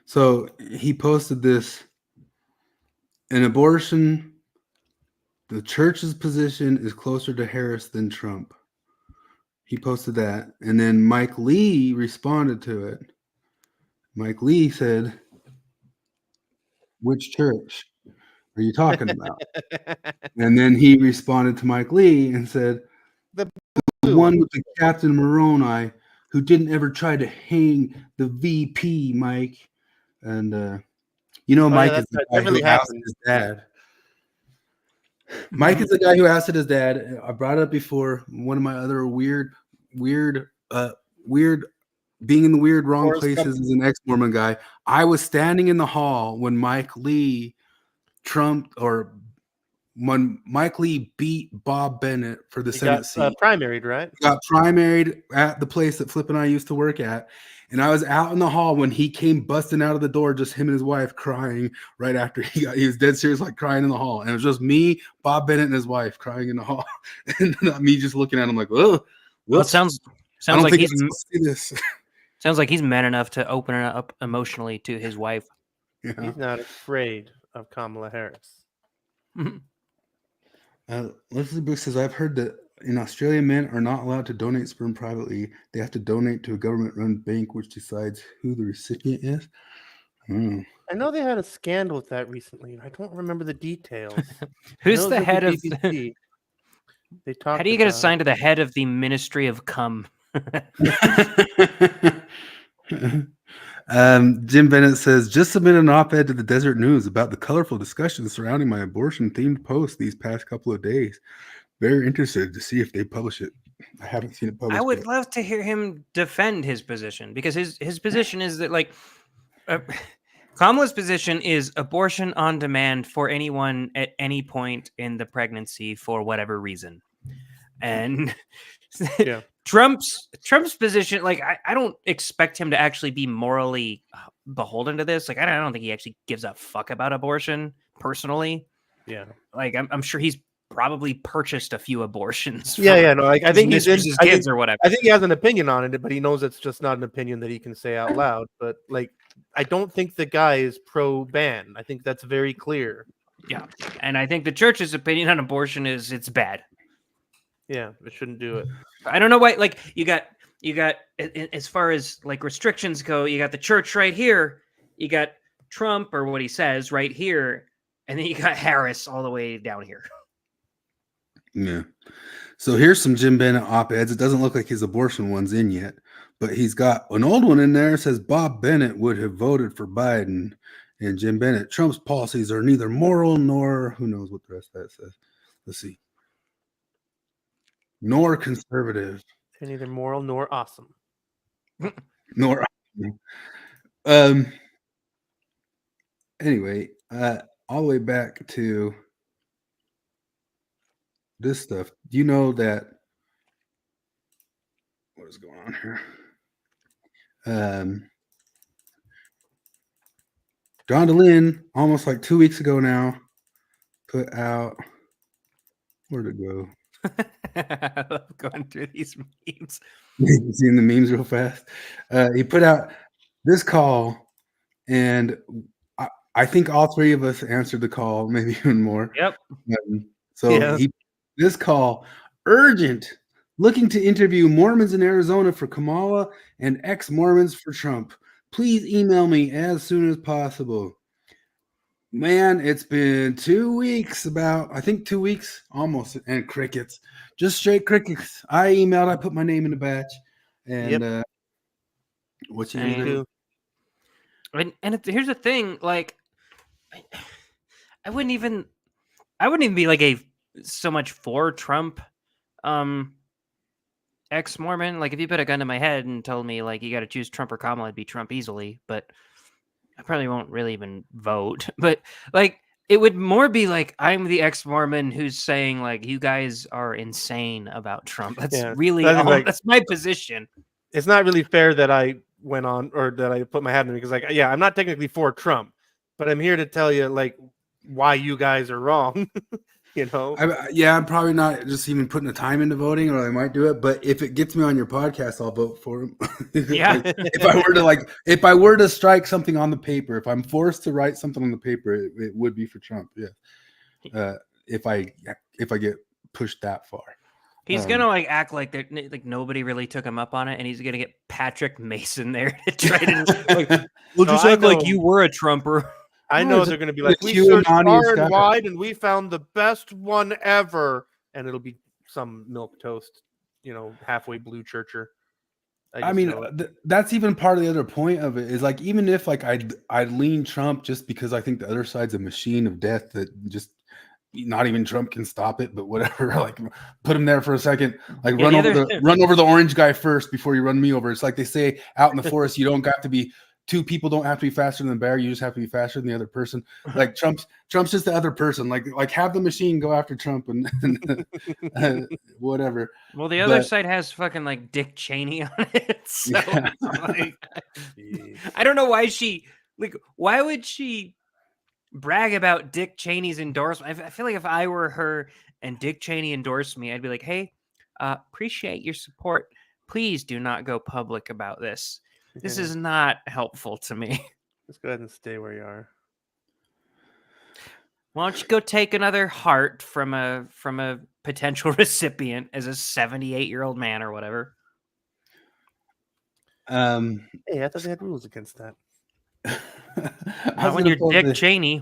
So he posted this. An abortion, the church's position is closer to Harris than Trump. He posted that. And then Mike Lee responded to it. Mike Lee said, which church are you talking about? And then he responded to Mike Lee and said, the one with the Captain Moroni who didn't ever try to hang the VP, Mike. And, Mike is the guy who ousted his dad. Mike is the guy who ousted his dad. I brought it up before. One of my other weird being in the weird wrong places as an ex-Mormon guy. I was standing in the hall when Mike Lee beat Bob Bennett for the Senate seat. Primaried, right? Got primaried at the place that Flip and I used to work at. And I was out in the hall when he came busting out of the door, just him and his wife crying right after he was dead serious, like crying in the hall. And it was just me, Bob Bennett, and his wife crying in the hall. And not me just looking at him like, oh, Well, it sounds like he's this. sounds like he's man enough to open it up emotionally to his wife. Yeah. He's not afraid of Kamala Harris. Leslie Brooks says, I've heard that in Australia, men are not allowed to donate sperm privately. They have to donate to a government-run bank, which decides who the recipient is. I know they had a scandal with that recently. I don't remember the details. Who's the head of? BBC. They talked. How do you get about assigned to the head of the Ministry of Cum? Jim Bennett says, just submit an op-ed to the Desert News about the colorful discussions surrounding my abortion-themed post these past couple of days. Very interested to see if they publish it. I haven't seen it published. I would yet. love to hear him defend his position, because his position is that, like, Kamala's position is abortion on demand for anyone at any point in the pregnancy for whatever reason. And Yeah. Trump's position, like, I don't expect him to actually be morally beholden to this. Like, I don't think he actually gives a fuck about abortion personally. Yeah. Like, I'm sure he's probably purchased a few abortions. Yeah. No, like, I think he's in, his kids or whatever. I think he has an opinion on it, but he knows it's just not an opinion that he can say out loud. But like, I don't think the guy is pro-ban. I think that's very clear. Yeah, and I think the church's opinion on abortion is it's bad. Yeah, it shouldn't do it. I don't know why. Like, you got as far as like restrictions go, you got the church right here, you got Trump or what he says right here, and then you got Harris all the way down here. Yeah. So here's some Jim Bennett op-eds. It doesn't look like his abortion one's in yet, but he's got an old one in there. It says Bob Bennett would have voted for Biden. And Jim Bennett, Trump's policies are neither moral nor, who knows what the rest of that says. Let's see. Nor conservative. And neither moral nor awesome. Nor awesome. Anyway, all the way back to this stuff. Do you know that? What is going on here? John DeLynn, almost like 2 weeks ago now, put out. Where'd it go? I love going through these memes. Seeing the memes real fast. He put out this call, and I think all three of us answered the call, maybe even more. Yep. This call, urgent, looking to interview Mormons in Arizona for Kamala and ex-Mormons for Trump. Please email me as soon as possible. Man, it's been 2 weeks, I think 2 weeks almost, and crickets, just straight crickets. I emailed, I put my name in the batch, and what's your name? And here's the thing, like, I wouldn't even be like so much for Trump, ex-Mormon. Like, if you put a gun to my head and told me like you got to choose Trump or Kamala, I'd be Trump easily. But I probably won't really even vote. But like, it would more be like I'm the ex-Mormon who's saying like you guys are insane about Trump. That's really that's my position. It's not really fair that I went on or that I put my hat in because like I'm not technically for Trump, but I'm here to tell you like why you guys are wrong. You know? I'm probably not just even putting the time into voting, or I might do it. But if it gets me on your podcast, I'll vote for him. Yeah. If I were to strike something on the paper, if I'm forced to write something on the paper, it would be for Trump. Yeah. If I get pushed that far. He's gonna like act like nobody really took him up on it, and he's gonna get Patrick Mason there to try to like, we'll just act like you were a Trumper. I know they're going to be like, we searched far and wide and we found the best one ever. And it'll be some milquetoast, halfway blue churcher. I mean, that's even part of the other point of it is like, even if like I'd lean Trump just because I think the other side's a machine of death that just not even Trump can stop it, but whatever, like put him there for a second, like run over the orange guy first before you run me over. It's like they say out in the forest, you don't got to be two people don't have to be faster than the bear. You just have to be faster than the other person. Like Trump's just the other person. Like have the machine go after Trump and whatever. Well, the other But- side has fucking like Dick Cheney on it. So Yeah. like, I don't know why why would she brag about Dick Cheney's endorsement? I feel like if I were her and Dick Cheney endorsed me, I'd be like, hey, appreciate your support. Please do not go public about this. This Yeah. is not helpful to me. Just go ahead and stay where you are. Why don't you go take another heart from a potential recipient as a 78-year-old man or whatever? Hey, I thought they had rules against that. Not when you're Dick Cheney.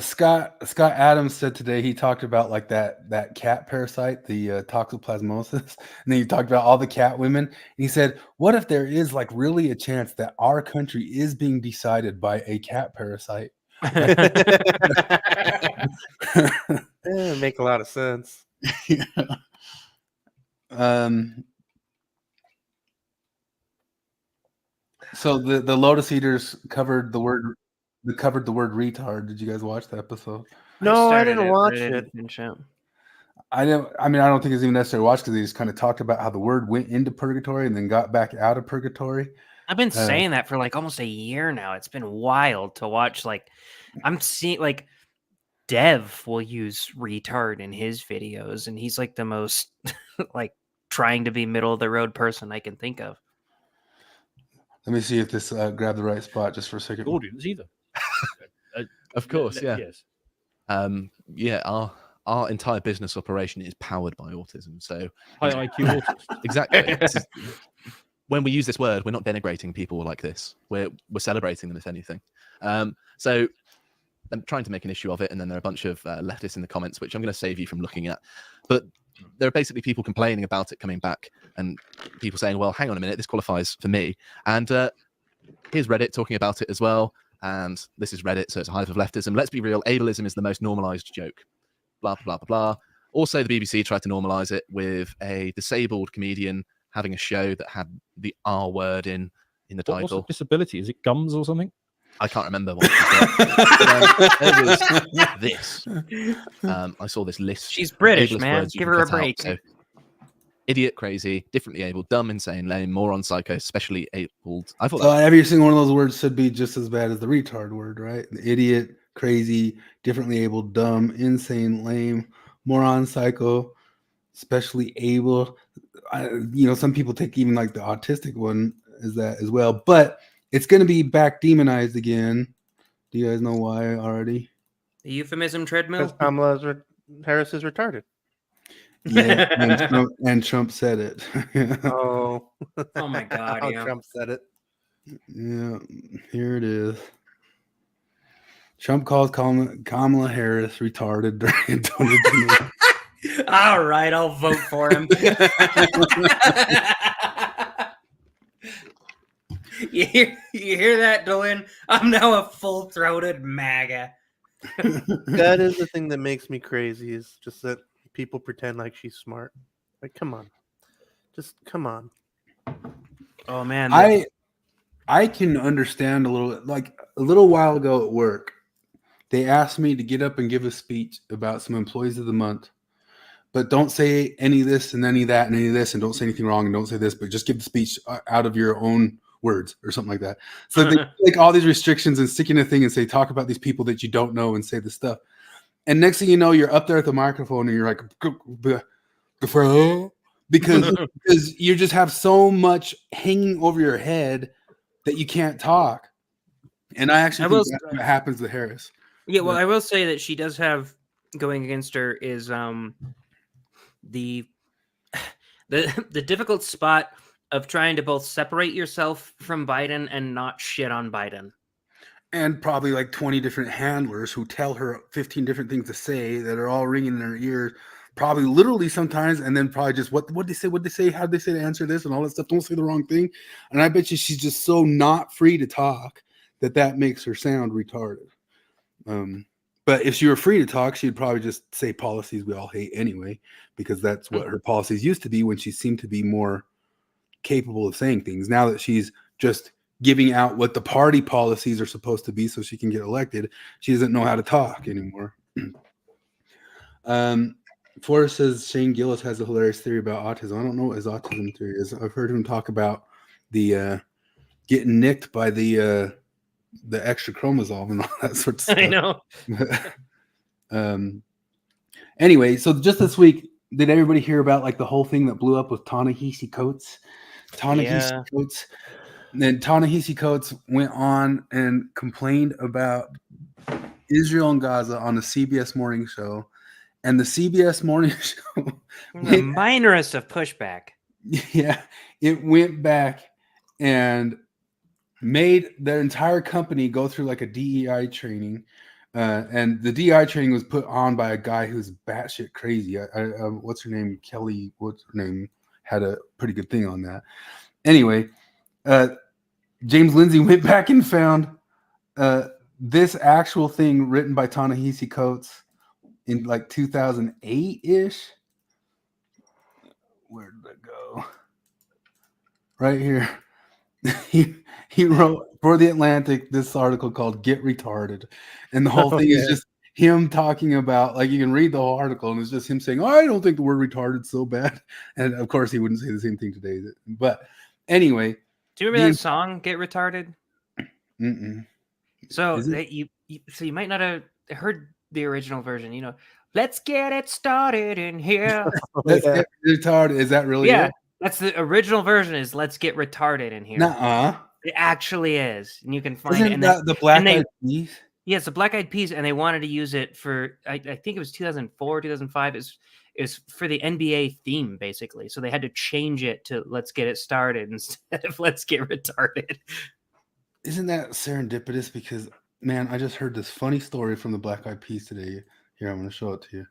Scott Adams said today, he talked about like that cat parasite, the toxoplasmosis, and then he talked about all the cat women. And he said, what if there is like really a chance that our country is being decided by a cat parasite? Yeah, make a lot of sense. Yeah. So the Lotus Eaters covered the word retard. Did you guys watch the episode? No, I didn't watch it. I don't think it's even necessary to watch because they just kind of talked about how the word went into purgatory and then got back out of purgatory. I've been saying that for like almost a year now. It's been wild to watch. Like, I'm seeing like Dev will use retard in his videos, and he's like the most like trying to be middle of the road person I can think of. Let me see if this grabbed the right spot just for a second. Audience either. Of course, yeah. Yes. Yeah, our entire business operation is powered by autism. So High IQ autist. Exactly. When we use this word, we're not denigrating people like this. We're celebrating them, if anything. So I'm trying to make an issue of it, and then there are a bunch of leftists in the comments, which I'm going to save you from looking at. But there are basically people complaining about it coming back, and people saying, well, hang on a minute, this qualifies for me. And here's Reddit talking about it as well. And this is Reddit, so it's a hive of leftism. Let's be real, ableism is the most normalized joke. Blah, blah, blah, blah, blah. Also, the BBC tried to normalize it with a disabled comedian having a show that had the R word in the title. What's the disability? Is it gums or something? I can't remember what it was this. I saw this list. She's British, ableist man. words you Give can her a cut out. break. So, idiot, crazy, differently abled, dumb, insane, lame, moron, psycho, specially abled. I thought So every single one of those words should be just as bad as the retard word, right? The idiot, crazy, differently abled, dumb, insane, lame, moron, psycho, specially able. Some people take even like the autistic one as that as well, but it's going to be back demonized again. Do you guys know why already? The euphemism treadmill. Because Kamala Harris is retarded. Yeah, and Trump said it. Oh. Oh my God! Yeah. Trump said it. Yeah, here it is. Trump calls Kamala Harris retarded during 2020. All right, I'll vote for him. You hear that, Dylan? I'm now a full-throated MAGA. That is the thing that makes me crazy, is just that people pretend like she's smart. Like, come on. Just come on. Oh, man. I can understand a little while ago at work, they asked me to get up and give a speech about some employees of the month, but don't say any of this and any of that and any of this, and don't say anything wrong and don't say this, but just give the speech out of your own words or something like that. So they take all these restrictions and stick in a thing and say, talk about these people that you don't know and say this stuff. And next thing you know, you're up there at the microphone and you're like, because you just have so much hanging over your head that you can't talk. And I actually think that's what happens to Harris. Yeah, well, I will say that she does have going against her is the difficult spot of trying to both separate yourself from Biden and not shit on Biden. And probably like 20 different handlers who tell her 15 different things to say that are all ringing in her ears, probably literally sometimes, and then probably just what'd they say, how'd they say to answer this and all that stuff. Don't say the wrong thing. And I bet you she's just so not free to talk that makes her sound retarded. But if she were free to talk, she'd probably just say policies we all hate anyway, because that's what her policies used to be when she seemed to be more capable of saying things. Now that she's just giving out what the party policies are supposed to be so she can get elected. She doesn't know how to talk anymore. Forrest says Shane Gillis has a hilarious theory about autism. I don't know what his autism theory is. I've heard him talk about the getting nicked by the extra chromosome and all that sort of stuff. I know. Anyway, so just this week, did everybody hear about like the whole thing that blew up with Ta-Nehisi Coates? Yeah. Coates. And then Ta-Nehisi Coates went on and complained about Israel and Gaza on the CBS morning show. And the CBS morning show, The minorest of pushback. yeah, it went back and made their entire company go through like a DEI training. And the DEI training was put on by a guy who's batshit crazy. What's her name? Kelly, what's her name? Had a pretty good thing on that. Anyway, James Lindsay went back and found this actual thing written by Ta-Nehisi Coates in like 2008-ish. Where did it go? Right here. He wrote for The Atlantic this article called Get Retarded. And the whole thing is just him talking about, like, you can read the whole article and it's just him saying, I don't think the word retarded is so bad. And of course he wouldn't say the same thing today. But anyway. Do you remember that song, Get Retarded? Mm-mm. So you might not have heard the original version, you know. Let's get it started in here. Let's get retarded. Is that really it? That's the original version is Let's Get Retarded in here. Nuh-uh. It actually is. And you can find Isn't it. And that the Black Eyed Peas? Yeah, it's the Black Eyed Peas, and they wanted to use it for I think it was 2004, 2005. Is for the NBA theme, basically. So they had to change it to Let's Get It Started instead of Let's Get Retarded. Isn't that serendipitous? Because, man, I just heard this funny story from the Black Eyed Peas today. Here, I'm going to show it to you.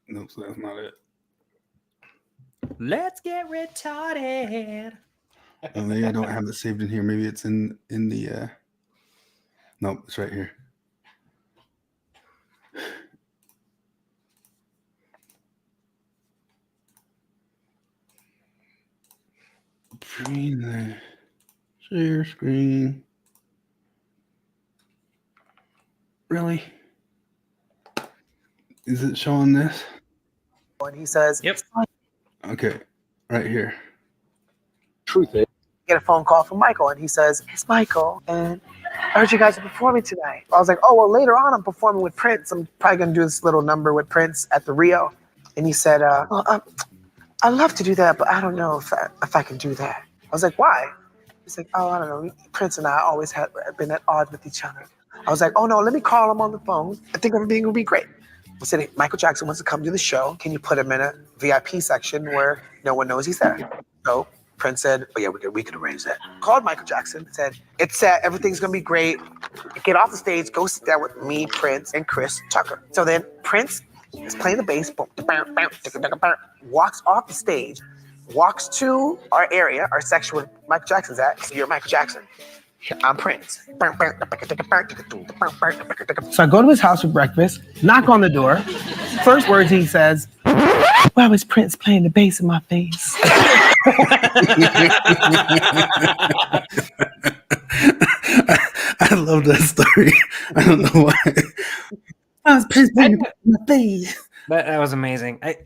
Nope, so that's not it. Let's get retarded. Oh, maybe I don't have it saved in here. Maybe it's in the nope, it's right here. Share screen. Really? Is it showing this? And he says, "Yep." Okay, right here. Truth is, get a phone call from Michael, and he says, "It's Michael, and I heard you guys are performing tonight." I was like, "Oh well, later on I'm performing with Prince. I'm probably gonna do this little number with Prince at the Rio." And he said, "I'd love to do that, but I don't know if I can do that." I was like, "Why?" He's like, "Oh, I don't know. Prince and I always have been at odds with each other." I was like, "Oh no, let me call him on the phone. I think everything will be great." I said, "Hey, Michael Jackson wants to come to the show. Can you put him in a VIP section where no one knows he's there?" So Prince said, "Oh yeah, we could arrange that." Called Michael Jackson, said, "It's set, everything's gonna be great. Get off the stage, go sit down with me, Prince, and Chris Tucker." So then Prince is playing the bass, walks off the stage, walks to our area, our section where Michael Jackson's at. "You're Michael Jackson. I'm Prince." So I go to his house for breakfast, knock on the door. First words he says, "Why was Prince playing the bass in my face?" I love that story. I don't know why. I was Prince playing in my face. That was amazing. I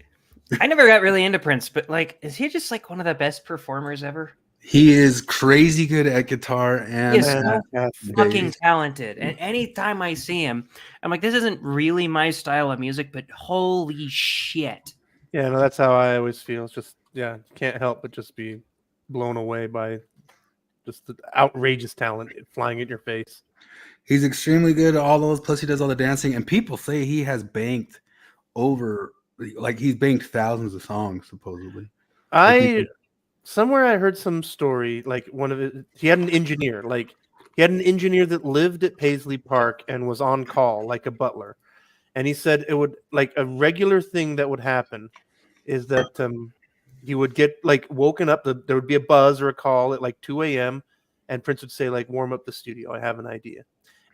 never got really into Prince, but like, is he just like one of the best performers ever? He is crazy good at guitar and He's so fucking talented. And anytime I see him, I'm like, this isn't really my style of music, but holy shit. Yeah, no, that's how I always feel. It's just, yeah, can't help but just be blown away by just the outrageous talent flying at your face. He's extremely good at all those. Plus, he does all the dancing. And people say he has banked over, like, he's banked thousands of songs, supposedly. Somewhere I heard some story, like he had an engineer, that lived at Paisley Park and was on call, like a butler. And he said it would, like, a regular thing that would happen is that he would get, like, woken up, there would be a buzz or a call at like 2 a.m. and Prince would say, like, "Warm up the studio, I have an idea."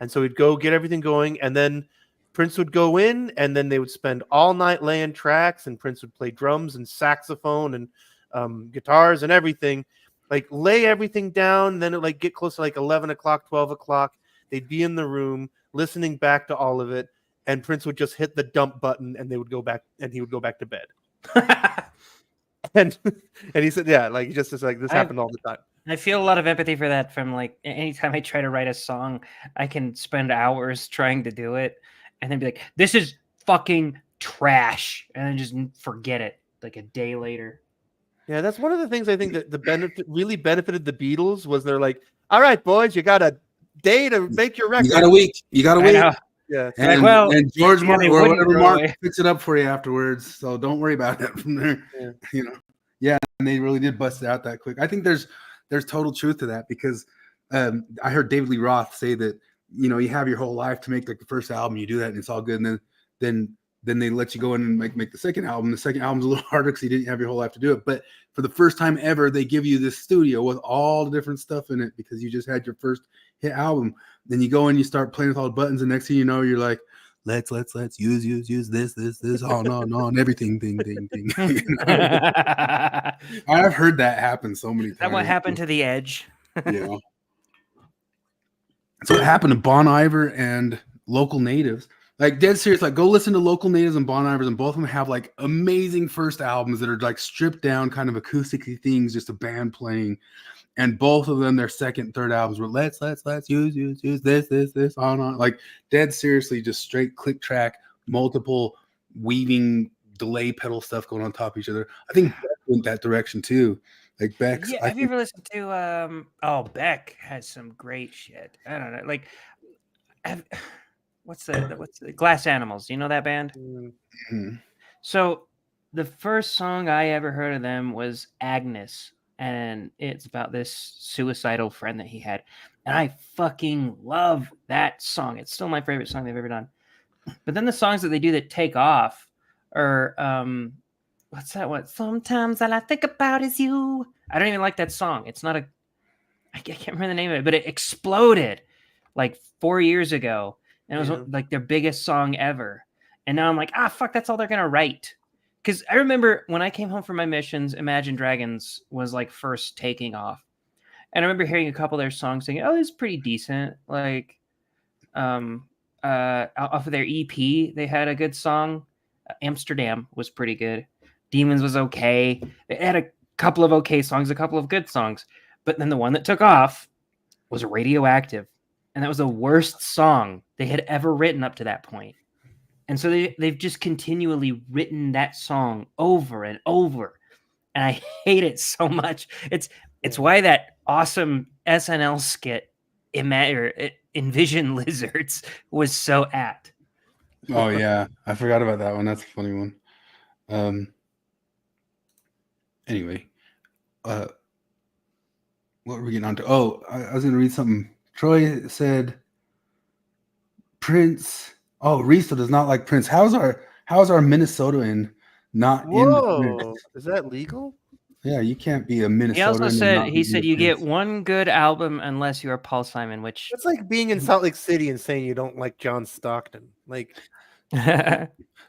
And so he'd go get everything going, and then Prince would go in, and then they would spend all night laying tracks, and Prince would play drums and saxophone and guitars and everything. like lay everything down. Then it like get close to like 11 o'clock, 12 o'clock. They'd be in the room listening back to all of it, and Prince would just hit the dump button, and they would go back, and he would go back to bed. and he said, yeah, like just like this happened all the time. I feel a lot of empathy for that. From like anytime I try to write a song, I can spend hours trying to do it, and then be like, "This is fucking trash," and then just forget it like a day later. Yeah, that's one of the things I think that the benefit really benefited the Beatles was they're like, all right, boys, you got a day to make your record. You got a week. You got a week. Yeah. And, well, and George yeah, Martin they or wouldn't, whatever Roy. Mark picks it up for you afterwards. So don't worry about it from there. Yeah. You know. Yeah, and they really did bust it out that quick. I think there's total truth to that because I heard David Lee Roth say that, you know, you have your whole life to make like the first album, you do that and it's all good, and then they let you go in and make the second album. The second album's a little harder because you didn't have your whole life to do it. But for the first time ever, they give you this studio with all the different stuff in it because you just had your first hit album. Then you go and you start playing with all the buttons, and next thing you know, you're like, let's use this, oh no, and everything, ding. You know? I've heard that happen so many times. Is that what happened to The Edge? Yeah. So it happened to Bon Iver and Local Natives. Like dead serious, like go listen to Local Natives and Bon Ivers, and both of them have like amazing first albums that are like stripped down kind of acoustic things, just a band playing. And both of them, their second, third albums were let's use this on like dead seriously, just straight click track, multiple weaving delay pedal stuff going on top of each other. I think Beck went that direction too. Like Beck's. Yeah, have you ever listened to Beck has some great shit. I don't know, like what's the Glass Animals? Do you know that band? Mm-hmm. So the first song I ever heard of them was Agnes, and it's about this suicidal friend that he had, and I fucking love that song. It's still my favorite song they've ever done. But then the songs that they do that take off are what's that one? Sometimes all I think about is you. I don't even like that song. It's not I can't remember the name of it, but it exploded like 4 years ago. And it was like their biggest song ever. And now I'm like, fuck, that's all they're going to write. Because I remember when I came home from my missions, Imagine Dragons was like first taking off. And I remember hearing a couple of their songs saying, oh, it's pretty decent. Like off of their EP, they had a good song. Amsterdam was pretty good. Demons was okay. They had a couple of okay songs, a couple of good songs. But then the one that took off was Radioactive. And that was the worst song they had ever written up to that point. And so they've just continually written that song over and over. And I hate it so much. It's why that awesome SNL skit, Envision Lizards, was so apt. Oh, yeah. I forgot about that one. That's a funny one. Anyway, what were we getting on to? Oh, I was going to read something. Troy said Prince. Oh, Risto does not like Prince. How's our Minnesotan not Whoa, in Prince? is that legal? Yeah, you can't be a Minnesotan. He also said you Prince. get one good album unless you're Paul Simon, which it's like being in Salt Lake City and saying you don't like John Stockton. Like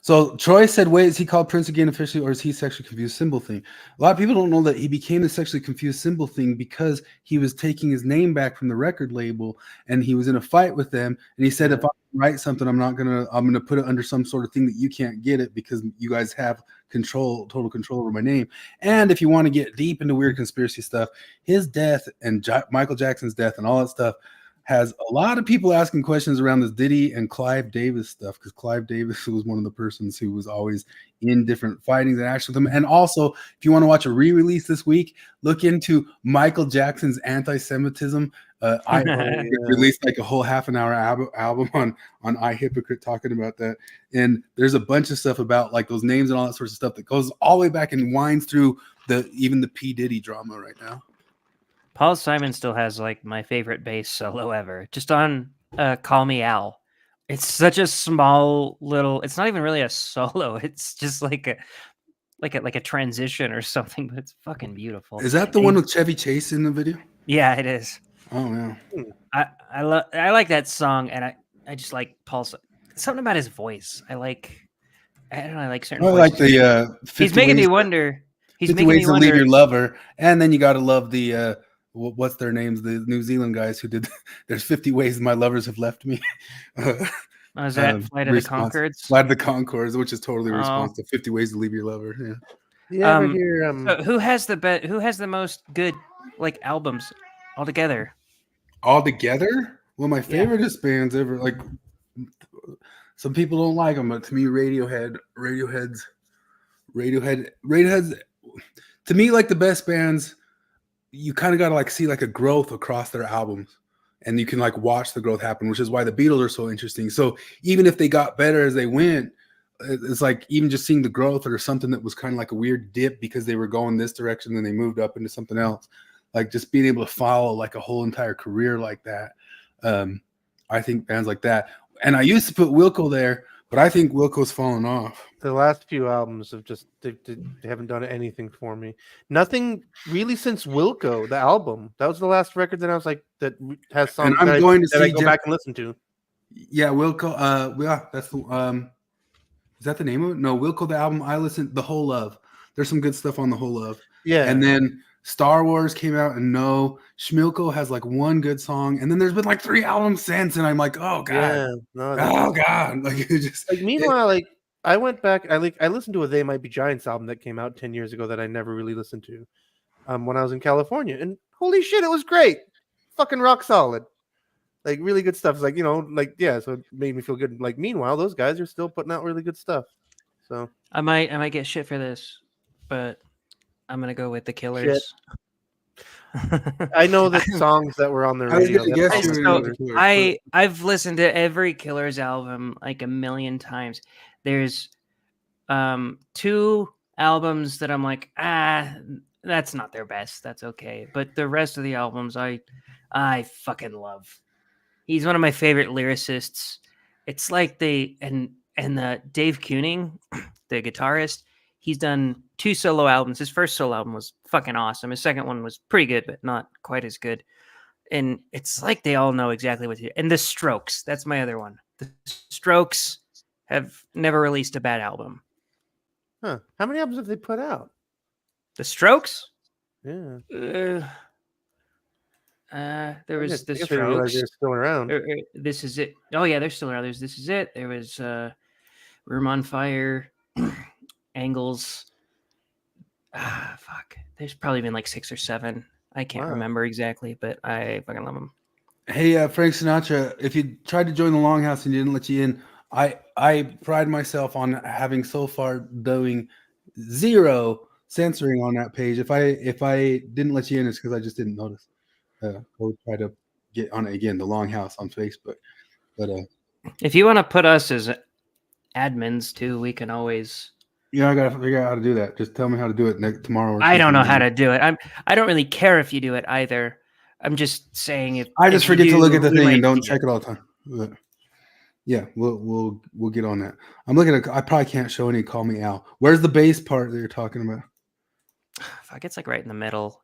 So Troy said, wait, is he called Prince again officially, or is he sexually confused symbol thing? A lot of people don't know that he became the sexually confused symbol thing because he was taking his name back from the record label, and he was in a fight with them, and he said, if I write something, I'm gonna put it under some sort of thing that you can't get it because you guys have total control over my name. And if you want to get deep into weird conspiracy stuff, his death and Michael Jackson's death and all that stuff has a lot of people asking questions around this Diddy and Clive Davis stuff, because Clive Davis was one of the persons who was always in different fightings and actions with them. And also, if you want to watch a re-release this week, look into Michael Jackson's anti-Semitism. I released like a whole half an hour album on iHypocrite talking about that. And there's a bunch of stuff about like those names and all that sorts of stuff that goes all the way back and winds through even the P. Diddy drama right now. Paul Simon still has like my favorite bass solo ever, just on Call Me Al. It's such a small little, it's not even really a solo. It's just like a transition or something, but it's fucking beautiful. Is that the one with Chevy Chase in the video? Yeah, it is. Oh yeah. I like that song, and I just like Paul. Something about his voice. I don't know. I like certain. I like the. He's making me wonder. He's 50 making Ways me to Leave wonder. Your Lover, and then you got to love the what's their names, the New Zealand guys who did. There's 50 ways my lovers have left me. Was that Flight of the Conchords? Flight of the Conchords, which is totally a Oh. response to 50 Ways to Leave Your Lover. Yeah. You ever hear So who has the most good like albums altogether? All together? Well, my favoriteest bands ever, like some people don't like them, but to me, Radiohead's to me, like the best bands, you kind of got to like see like a growth across their albums, and you can like watch the growth happen, which is why the Beatles are so interesting. So even if they got better as they went, it's like even just seeing the growth or something that was kind of like a weird dip because they were going this direction, then they moved up into something else. Like just being able to follow like a whole entire career like that. I think bands like that, and I used to put Wilco there, but I think Wilco's fallen off. The last few albums have just they haven't done anything for me. Nothing really since Wilco, the album. That was the last record that I was like that has songs And I'm that, going to that I see go back and listen to. Yeah, Wilco. Yeah, that's the is that the name of it? No, Wilco, the album. I listened the Whole Love. There's some good stuff on the Whole Love. Yeah. And then Star Wars came out, and no, Schmilko has like one good song, and then there's been like 3 albums since, and I'm like, oh god, Yeah, no, oh god, like it just like meanwhile, like I went back, I listened to a They Might Be Giants album that came out 10 years ago that I never really listened to when I was in California, and holy shit, it was great, fucking rock solid, like really good stuff. It's like, you know, like yeah, so it made me feel good. Like meanwhile, those guys are still putting out really good stuff. So I might get shit for this, but I'm gonna go with the Killers. I know the songs that were on the radio. I've listened to every Killers album like a million times. There's 2 albums that I'm like, that's not their best. That's okay. But the rest of the albums I fucking love. He's one of my favorite lyricists. It's like and the Dave Kooning, the guitarist, he's done 2 solo albums. His first solo album was fucking awesome. His second one was pretty good, but not quite as good. And it's like they all know exactly what to do. And the Strokes, that's my other one. The Strokes have never released a bad album. Huh. How many albums have they put out? The Strokes? Yeah. There was the I guess I didn't realize Strokes. they're still around. This Is It. Oh yeah, they're still around. There's This Is It. There was Room on Fire, Angles. Fuck. There's probably been like 6 or 7. I can't remember exactly, but I fucking love them. Hey, Frank Sinatra, if you tried to join the Longhouse and didn't let you in, I pride myself on having so far doing 0 censoring on that page. If I didn't let you in, it's because I just didn't notice. We'll try to get on it again, the Longhouse on Facebook. But if you want to put us as admins too, we can always. Yeah, I gotta figure out how to do that. Just tell me how to do it tomorrow. Or I don't know how to do it. I don't really care if you do it either. I'm just saying if I just if you forget to look do, at the we thing might and don't see check it all the time. But yeah, we'll get on that. I'm looking at. I probably can't show any. Call Me Al. Where's the bass part that you're talking about? Fuck, it's like right in the middle.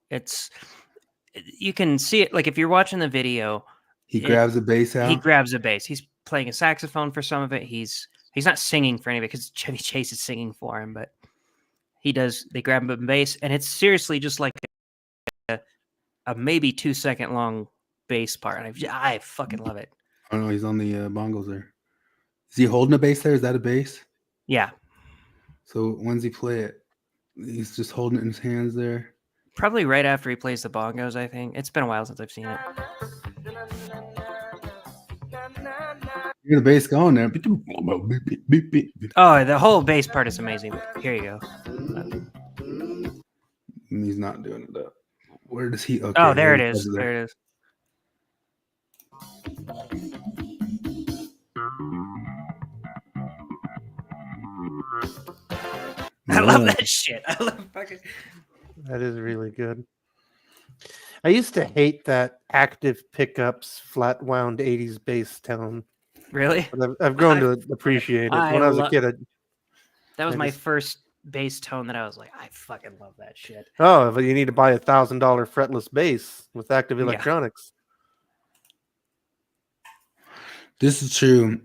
You can see it. Like if you're watching the video, He grabs the bass out. He grabs a bass. He's playing a saxophone for some of it. He's not singing for any of it because Chevy Chase is singing for him, but he does. They grab him a bass, and it's seriously just like a maybe 2-second long bass part. And I fucking love it. Oh no, he's on the bongos there. Is he holding a bass there? Is that a bass? Yeah. So when's he play it? He's just holding it in his hands there. Probably right after he plays the bongos, I think. It's been a while since I've seen it. Hear the bass going there. Oh, the whole bass part is amazing. Here you go. He's not doing it up. Where does he? Okay, Oh, there it is. There it is. I love that shit. I love fucking. That is really good. I used to hate that active pickups, flat wound 80s bass tone. Really? But I've grown to appreciate it. When I was a kid, that was my first bass tone that I was like, I fucking love that shit. Oh, but you need to buy $1,000 fretless bass with active electronics. This is true.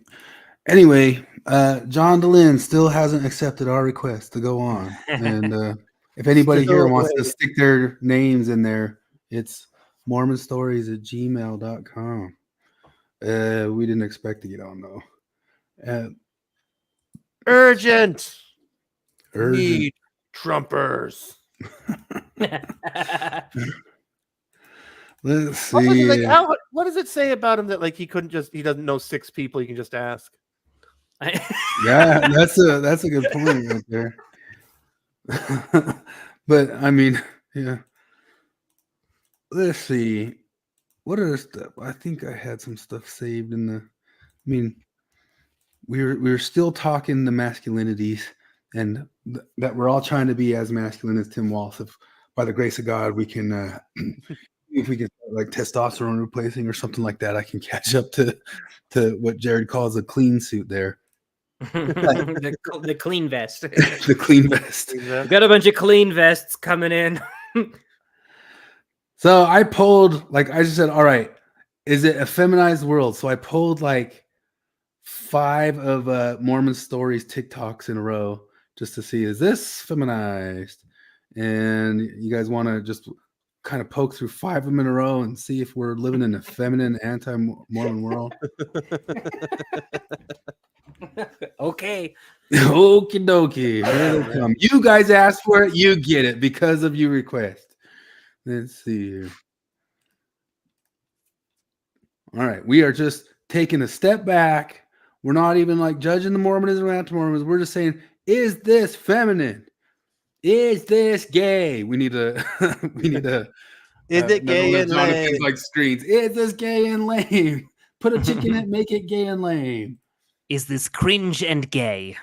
Anyway, John DeLynn still hasn't accepted our request to go on, and If anybody here Still wants to waiting. stick their names in there, it's mormonstories@gmail.com. We didn't expect to get on though. Urgent. Urgent. Need Trumpers. Let's Also, see. like, what does it say about him that like he doesn't know 6 people he can just ask? Yeah, that's a good point right there. But I mean, yeah. Let's see. What other stuff? I think I had some stuff saved in the. I mean, we were still talking the masculinities, and that we're all trying to be as masculine as Tim Walsh. If by the grace of God we can, if we can like testosterone replacing or something like that, I can catch up to what Jared calls a clean suit there. the clean vest. The clean vest. We got a bunch of clean vests coming in. So I polled, like I just said, all right, is it a feminized world? So I polled like 5 of Mormon Stories TikToks in a row just to see, is this feminized? And you guys want to just kind of poke through 5 of them in a row and see if we're living in a feminine, anti-Mormon world? Okay. Okie dokie. Here they come. You guys asked for it, you get it because of your request. Let's see here. All right, we are just taking a step back. We're not even like judging the Mormonism or anti-Mormonism. We're just saying, is this feminine? Is this gay? We need to Is it gay and lame? Like screens. Is this gay and lame? Put a chicken in it, make it gay and lame. Is this cringe and gay?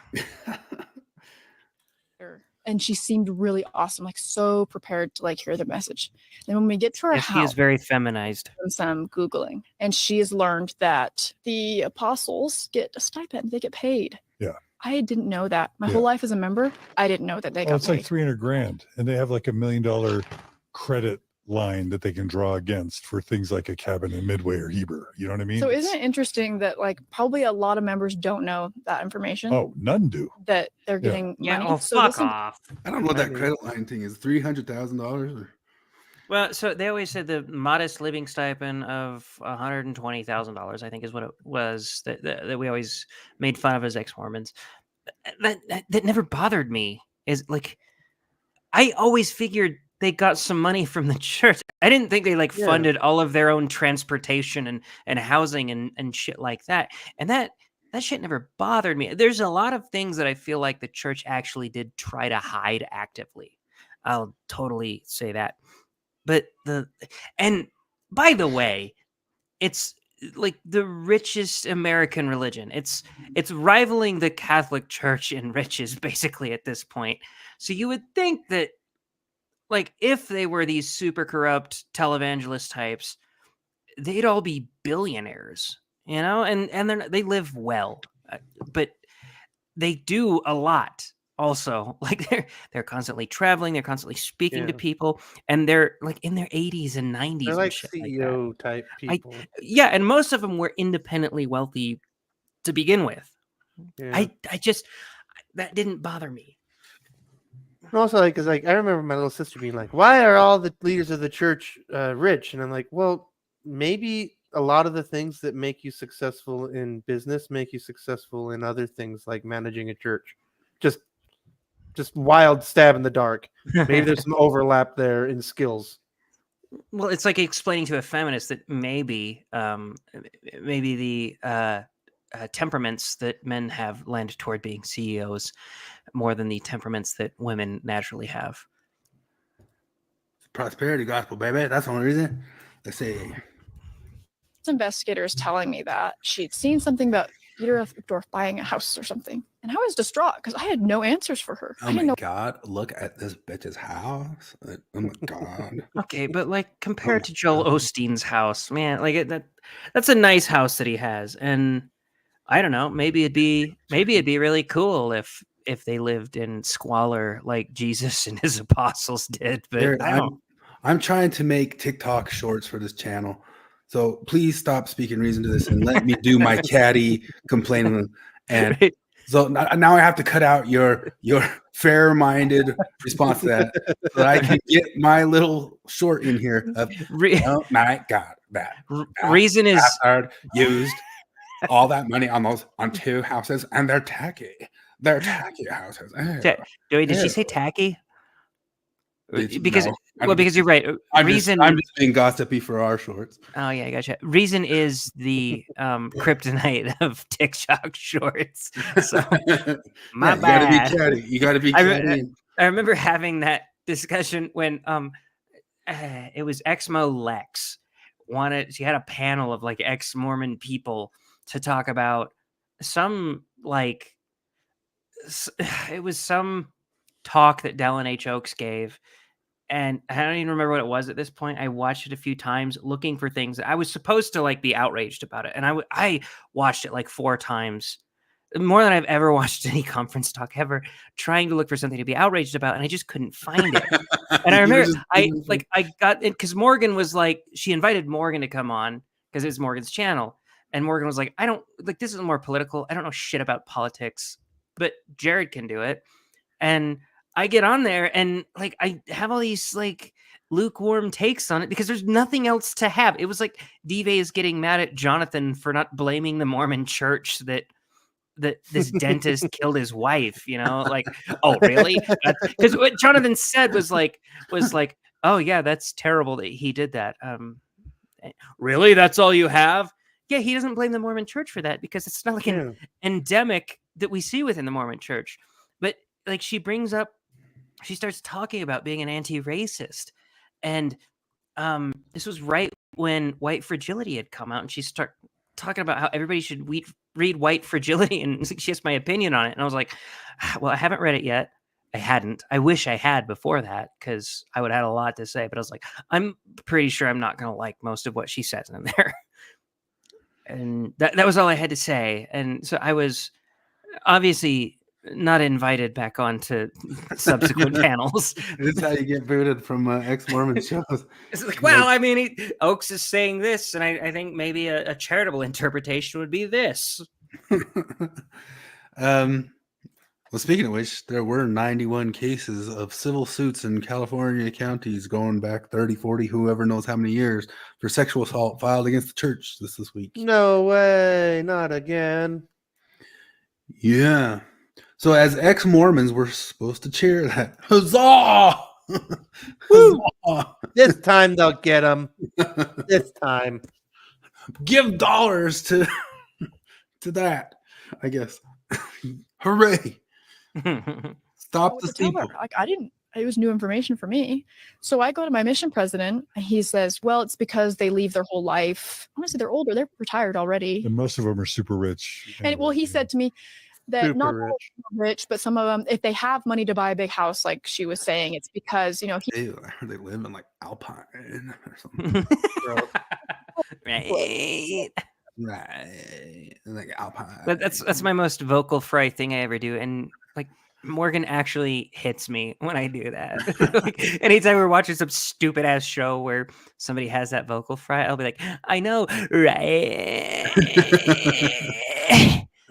And she seemed really awesome, like so prepared to like hear the message. Then when we get to her Yeah, house, she is very feminized. done some Googling, and she has learned that the apostles get a stipend, they get paid. Yeah. I didn't know that. My Yeah. whole life as a member, I didn't know that they Oh, got it's paid. like $300,000, and they have like $1 million credit line that they can draw against for things like a cabin in Midway or Heber. You know what I mean? So isn't it interesting that like probably a lot of members don't know that information? Oh, none do. That they're Yeah. getting Yeah, money. well, So fuck this off. I don't know what that credit line thing is. $300,000. Well, so they always said the modest living stipend of $120,000, I think, is what it was that we always made fun of as ex-Mormons. That never bothered me. Is like, I always figured they got some money from the church. I didn't think they like Yeah. funded all of their own transportation and housing and shit like that. And that shit never bothered me. There's a lot of things that I feel like the church actually did try to hide actively. I'll totally say that. But and by the way, it's like the richest American religion. It's rivaling the Catholic Church in riches basically at this point. So you would think that like if they were these super corrupt televangelist types, they'd all be billionaires, you know, and they live well, but they do a lot. Also, like they're constantly traveling, they're constantly speaking to Yeah. people, and they're like in their 80s and 90s. They're and like shit like that. CEO type people. Yeah, and most of them were independently wealthy to begin with. Yeah. I just that didn't bother me. And also, like, cause like I remember my little sister being like, "Why are all the leaders of the church rich?" And I'm like, "Well, maybe a lot of the things that make you successful in business make you successful in other things, like managing a church." Just wild stab in the dark. Maybe there's some overlap there in skills. Well, it's like explaining to a feminist that maybe the temperaments that men have lend toward being CEOs more than the temperaments that women naturally have. Prosperity gospel, baby. That's the only reason. Let's see. This investigator is telling me that she'd seen something about Peter Dorf buying a house or something. And I was distraught because I had no answers for her. I Oh didn't my know. God, look at this bitch's house. Oh my God. Okay, but like compared to Joel Osteen's house, man, like that's a nice house that he has, and I don't know, maybe it'd be really cool if they lived in squalor like Jesus and his apostles did. But Jared, I don't. I'm trying to make TikTok shorts for this channel. So please stop speaking reason to this and let me do my catty complaining. And So now I have to cut out your fair-minded response to that, so that I can get my little short in here. Oh my God, that reason is bastard used all that money on 2 houses, and they're tacky. They're tacky houses. Joey, did she say tacky? Because because you're right. I'm just being gossipy for our shorts. Oh yeah, I gotcha. Reason is the kryptonite of TikTok shorts. So my bad. You gotta be catty. I remember having that discussion when it was Exmo Lex she had a panel of like ex-Mormon people to talk about some it was some talk that Dallin H. Oaks gave. And I don't even remember what it was at this point. I watched it a few times looking for things that I was supposed to like be outraged about it. And I watched it like 4 times, more than I've ever watched any conference talk ever, trying to look for something to be outraged about. And I just couldn't find it. And I remember I got it because Morgan was like, she invited Morgan to come on because it was Morgan's channel. And Morgan was like, I don't like, this is more political. I don't know shit about politics, but Jared can do it. And I get on there and like I have all these like lukewarm takes on it because there's nothing else to have. It was like Dive is getting mad at Jonathan for not blaming the Mormon church that this dentist killed his wife, you know, like, oh really? Because what Jonathan said was like, oh yeah, that's terrible that he did that. Really? That's all you have? Yeah, he doesn't blame the Mormon church for that because it's not like an endemic that we see within the Mormon church. But like she starts talking about being an anti-racist. And this was right when White Fragility had come out, and she started talking about how everybody should read White Fragility, and she has my opinion on it. And I was like, well, I haven't read it yet. I hadn't. I wish I had before that because I would have had a lot to say. But I was like, I'm pretty sure I'm not going to like most of what she says in there. And that was all I had to say. And so I was obviously not invited back on to subsequent panels. This is how you get booted from ex-Mormon shows. It's like, well, I mean, Oaks is saying this, and I think maybe a charitable interpretation would be this. Well, speaking of which, there were 91 cases of civil suits in California counties going back 30, 40, whoever knows how many years, for sexual assault filed against the church this week. No way, not again. Yeah. So as ex-Mormons, we're supposed to cheer that. Huzzah! Huzzah! This time they'll get them. This time. Give dollars to that, I guess. Hooray. Stop the steeple. Like it was new information for me. So I go to my mission president and he says, well, it's because they leave their whole life. Honestly, they're older. They're retired already. And most of them are super rich. And well, he said to me that Super not all rich, but some of them, if they have money to buy a big house, like she was saying, it's because, you know, they live in like Alpine or something. Right. Like Alpine. But that's my most vocal fry thing I ever do. And like Morgan actually hits me when I do that. Like, anytime we're watching some stupid ass show where somebody has that vocal fry, I'll be like, I know, right?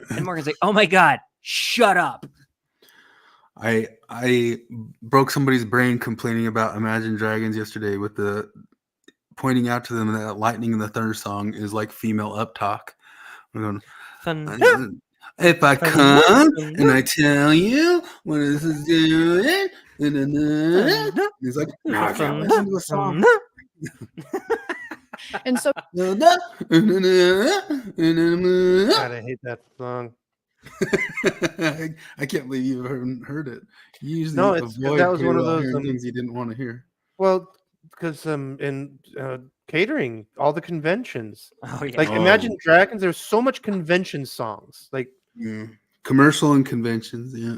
And Morgan's like, oh my God, shut up. I broke somebody's brain complaining about Imagine Dragons yesterday with the pointing out to them that Lightning in the Thunder song is like female uptalk. I'm going, if I come and I tell you what this is doing, he's like, no, I can't listen to the song. And so God, I hate that song. I can't believe you haven't heard it. You usually No, avoid that was one of those things you didn't want to hear. Well, because in catering, all the conventions, yeah. like Imagine Dragons, there's so much convention songs, like commercial and conventions. Yeah.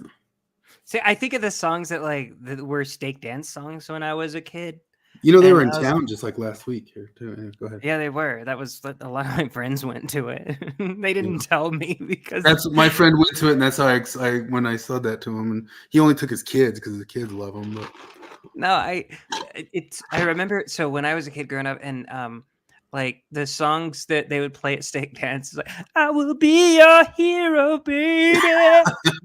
See, I think of the songs that that were steak dance songs when I was a kid. You know, they were in town just like last week here too. Yeah, go ahead. Yeah, they were. That was a lot of my friends went to it. They didn't tell me because that's my friend went to it, and that's how I when I said that to him, and he only took his kids because the kids love him. But no, I remember. So when I was a kid growing up, and like the songs that they would play at stake dances, like "I will be your hero, baby,"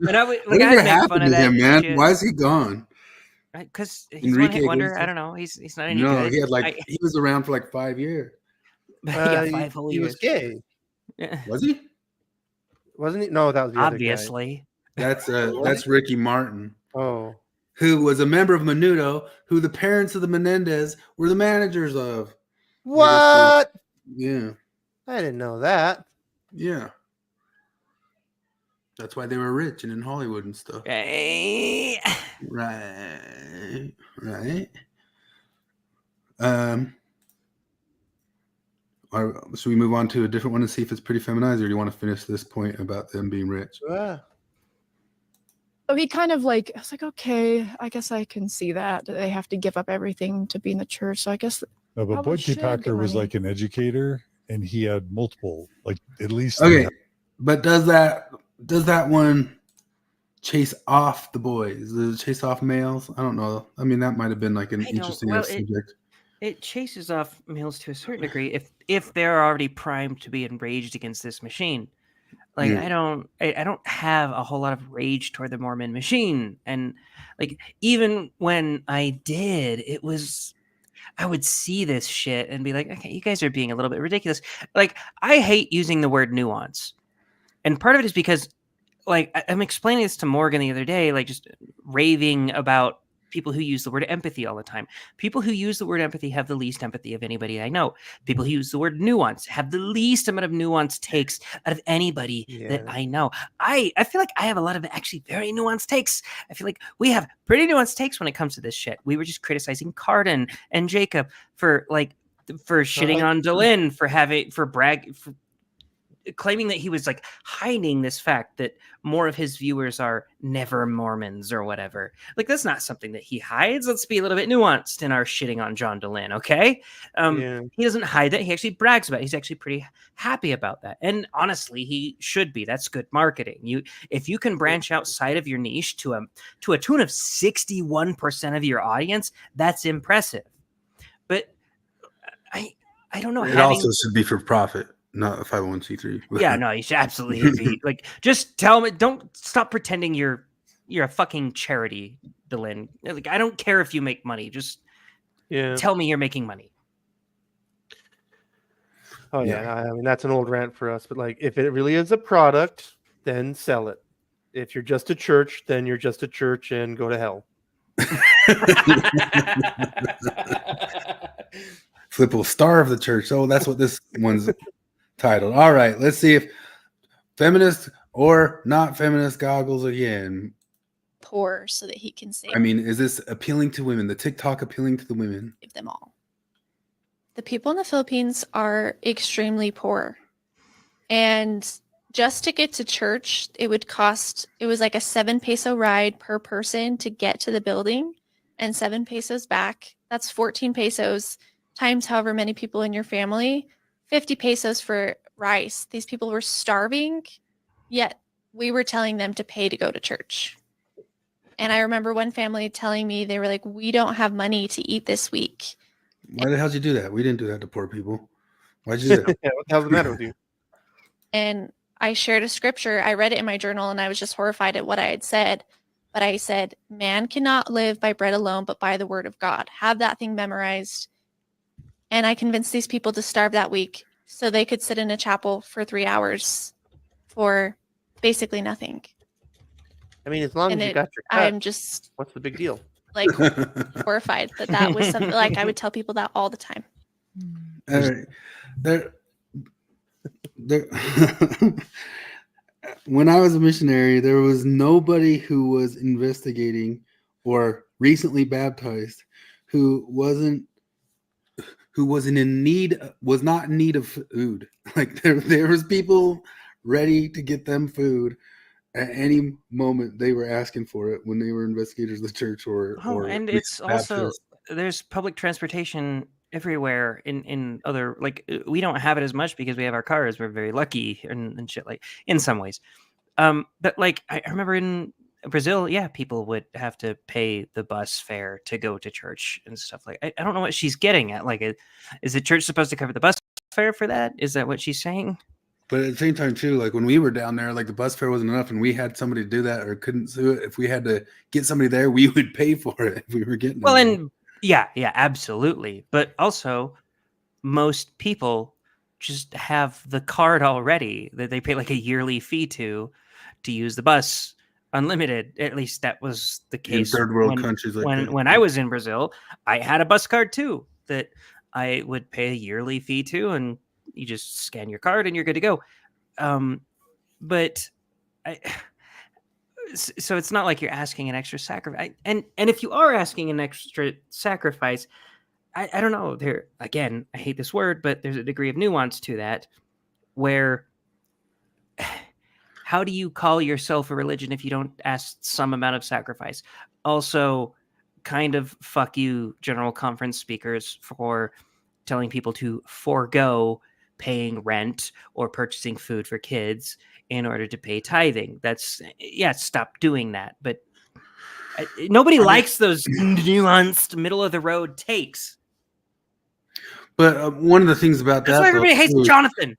and I would like Whatever I'd make happened fun to of that him, man? shit. Why is he gone? Because he's one Enrique hit wonder. I Iglesias? don't know. He's not any No, good. he had he was around for like 5 years. Yeah, 5 whole he was years. gay, Yeah. Was he? wasn't he? No, that was the Obviously. That's Ricky Martin, other guy. Oh, who was a member of Menudo, who the parents of the Menendez were the managers of. what? Yeah, I didn't know that. yeah. That's why they were rich and in Hollywood and stuff. Hey. Right. Should we move on to a different one and see if it's pretty feminized, or do you want to finish this point about them being rich? Ah. So he kind of like, I was like, okay, I guess I can see that they have to give up everything to be in the church. So I guess. No, but probably Boyd T. should get Packer was money. like an educator, and he had multiple, like at least. Okay, but does that one chase off the boys? Does it chase off males? I don't know. I mean, that might have been like an interesting subject. It chases off males to a certain degree if they're already primed to be enraged against this machine. Like Yeah. I don't have a whole lot of rage toward the Mormon machine, and like even when I did, it was I would see this shit and be like, okay, you guys are being a little bit ridiculous. Like I hate using the word nuance, and part of it is because like I'm explaining this to Morgan the other day, like just raving about people who use the word empathy all the time. People who use the word empathy have the least empathy of anybody I know. People who use the word nuance have the least amount of nuance takes out of anybody that I know. I feel like I have a lot of actually very nuanced takes. I feel like we have pretty nuanced takes when it comes to this shit. We were just criticizing Cardin and Jacob for shitting on Delin for claiming that he was like hiding this fact that more of his viewers are never Mormons or whatever. Like that's not something that he hides. Let's be a little bit nuanced in our shitting on John Delin, okay? He doesn't hide that. He actually brags about it. He's actually pretty happy about that. And honestly, he should be. That's good marketing. If you can branch outside of your niche to a tune of 61% of your audience, that's impressive. But I don't know. It also should be for profit, not a 501c3. Yeah, no, you should absolutely be like, just tell me, don't stop pretending you're a fucking charity, Delin. Like, I don't care if you make money. Just tell me you're making money. Oh yeah, I mean that's an old rant for us. But like, if it really is a product, then sell it. If you're just a church, then you're just a church and go to hell. Flip will starve the church. Oh, that's what this one's titled. All right, let's see if feminist or not feminist goggles again. Poor so that he can save I mean, is this appealing to women? The TikTok appealing to the women? them all. The people in the Philippines are extremely poor. And just to get to church, it was like a 7 peso ride per person to get to the building and 7 pesos back. That's 14 pesos times however many people in your family, 50 pesos for rice. These people were starving, yet we were telling them to pay to go to church. And I remember one family telling me, they were like, we don't have money to eat this week. Why the hell did you do that? We didn't do that to poor people. Why'd you do that? Yeah, what the hell's the matter with you? And I shared a scripture. I read it in my journal and I was just horrified at what I had said. But I said, man cannot live by bread alone, but by the word of God. Have that thing memorized. And I convinced these people to starve that week so they could sit in a chapel for 3 hours for basically nothing. I mean, as long as you got your cut, I'm just what's the big deal? like horrified that was something like I would tell people that all the time. All right. There when I was a missionary, there was nobody who was investigating or recently baptized who was not in need of food. Like there was people ready to get them food at any moment they were asking for it when they were investigators of the church or And it's also there's public transportation everywhere in other, like, we don't have it as much because we have our cars. We're very lucky and shit, like, in some ways. But like I remember in Brazil, yeah, people would have to pay the bus fare to go to church and stuff. Like I don't know what she's getting at. Like, is the church supposed to cover the bus fare for that? Is that what she's saying? But at the same time, too, like when we were down there, like the bus fare wasn't enough, and we had somebody to do that or couldn't do it. If we had to get somebody there, we would pay for it if we were getting. Well, them. and yeah, absolutely. But also, most people just have the card already that they pay like a yearly fee to use the bus unlimited. At least that was the case in third world countries. Like when I was in Brazil. I had a bus card too that I would pay a yearly fee to, and you just scan your card and you're good to go. But so it's not like you're asking an extra sacrifice. And if you are asking an extra sacrifice, I don't know. There again, I hate this word, but there's a degree of nuance to that. Where how do you call yourself a religion if you don't ask some amount of sacrifice? Also, kind of fuck you, General Conference speakers, for telling people to forego paying rent or purchasing food for kids in order to pay tithing. That's stop doing that. But nobody likes those nuanced middle of the road takes. But one of the things about that's that, why everybody hates Jonathan.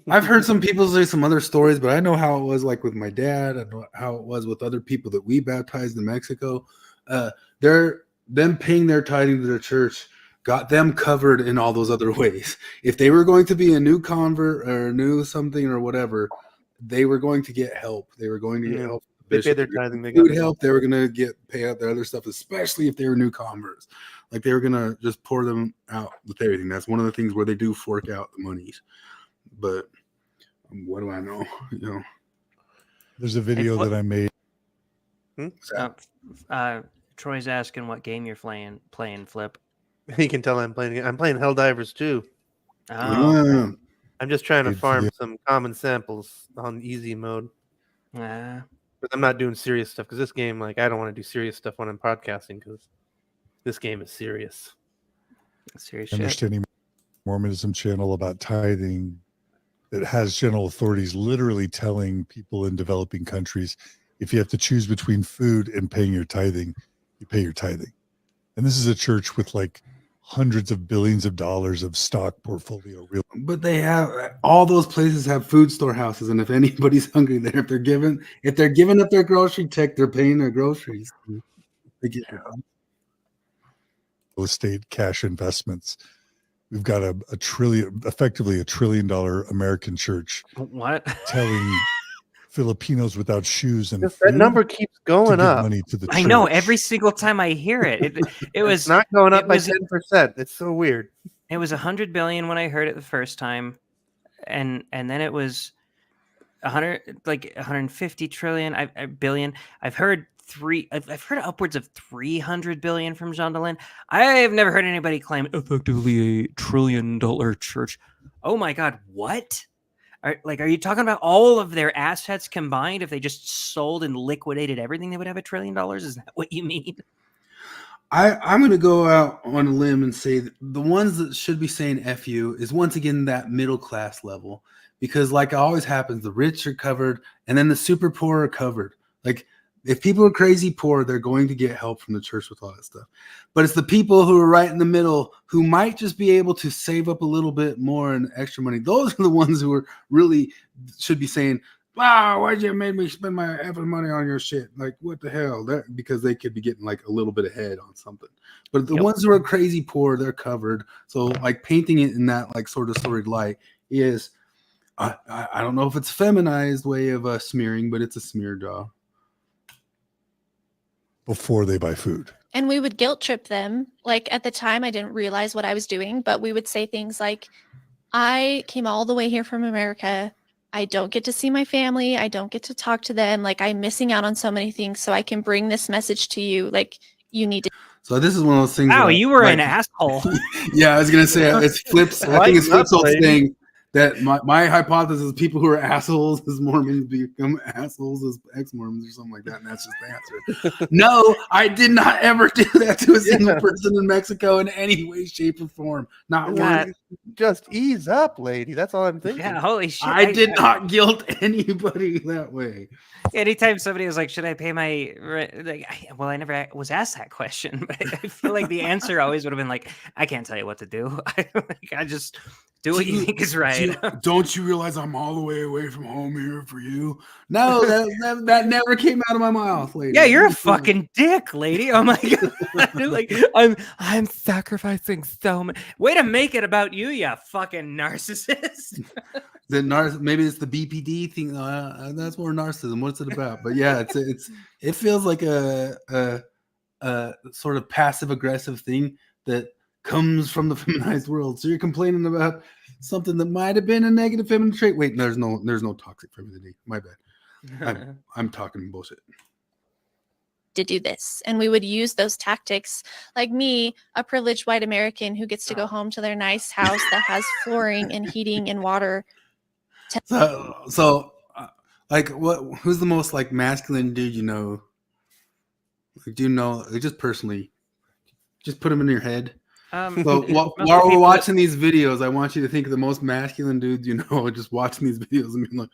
I've heard some people say some other stories, but I know how it was like with my dad. I know how it was with other people that we baptized in Mexico. Them paying their tithing to their church got them covered in all those other ways. If they were going to be a new convert or a new something or whatever, they were going to get help. They were going to get help. They paid their tithing. They got help. They were going to pay out their other stuff, especially if they were new converts. Like they were going to just pour them out with everything. That's one of the things where they do fork out the monies. But what do I know? You know, there's a video that I made. Troy's asking what game you're playing, Flip. You can tell I'm playing Helldivers too. Oh. I'm just trying to farm some common samples on easy mode. But I'm not doing serious stuff because this game, like, I don't want to do serious stuff when I'm podcasting because this game is serious. Serious shit. Understanding Mormonism channel about tithing that has general authorities literally telling people in developing countries, if you have to choose between food and paying your tithing, you pay your tithing. And this is a church with like hundreds of billions of dollars of stock portfolio. But they have all those places have food storehouses, and if anybody's hungry there, if they're giving up their grocery check, they're paying their groceries. They get real estate cash investments. We've got effectively $1 trillion American church. What? Telling Filipinos without shoes and that number keeps going up. Money to the I know every single time I hear it. It was it's not going up by 10%. It's so weird. It was 100 billion when I heard it the first time, and then it was 150 trillion. Billion. I've heard upwards of 300 billion from Jean Delin. I have never heard anybody claim effectively $1 trillion church. Oh my God, what? Are you talking about all of their assets combined? If they just sold and liquidated everything, they would have $1 trillion? Is that what you mean? I'm going to go out on a limb and say that the ones that should be saying F you is once again that middle class level. Because like always happens, the rich are covered and then the super poor are covered. Like if people are crazy poor, they're going to get help from the church with all that stuff. But it's the people who are right in the middle who might just be able to save up a little bit more and extra money. Those are the ones who are really should be saying, wow, why'd you make me spend my effing money on your shit? Like, what the hell? Because they could be getting like a little bit ahead on something. But the ones who are crazy poor, they're covered. So like painting it in that like sort of storied light is, I don't know if it's a feminized way of smearing, but it's a smear job. Before they buy food. And we would guilt trip them. Like at the time, I didn't realize what I was doing, but we would say things like, I came all the way here from America. I don't get to see my family. I don't get to talk to them. Like I'm missing out on so many things. So I can bring this message to you. Like you need to. So this is one of those things. Wow, you were an asshole. Yeah, I was going to say it's Flip's. I think it's Flip's old thing. that my hypothesis is people who are assholes as Mormons become assholes as ex-Mormons or something like that, and that's just the answer. No, I did not ever do that to a single person in Mexico in any way, shape, or form. Not one. Just ease up, lady. That's all I'm thinking. Yeah, holy shit. I did not guilt anybody that way. Anytime somebody was like, "Should I pay my rent?" Like, I never was asked that question, but I feel like the answer always would have been like, "I can't tell you what to do. I just do what you think is right." Don't you realize I'm all the way away from home here for you? No, that never came out of my mouth, lady. Yeah, you're a fucking dick, lady. Oh my god! Like I'm sacrificing so much. Way to make it about you, you fucking narcissist. Maybe it's the BPD thing. That's more narcissism. What's it about? But yeah, it feels like a sort of passive aggressive thing that comes from the feminized world. So you're complaining about something that might have been a negative feminine trait. Wait, there's no toxic femininity. My bad. I'm talking bullshit. To do this, and we would use those tactics. Like me, a privileged white American who gets to go home to their nice house that has flooring and heating and water. So like, who's the most like masculine dude you know? Like, do you know, like, just personally, just put them in your head. So while we're watching these videos, I want you to think of the most masculine dudes you know, just watching these videos and being like,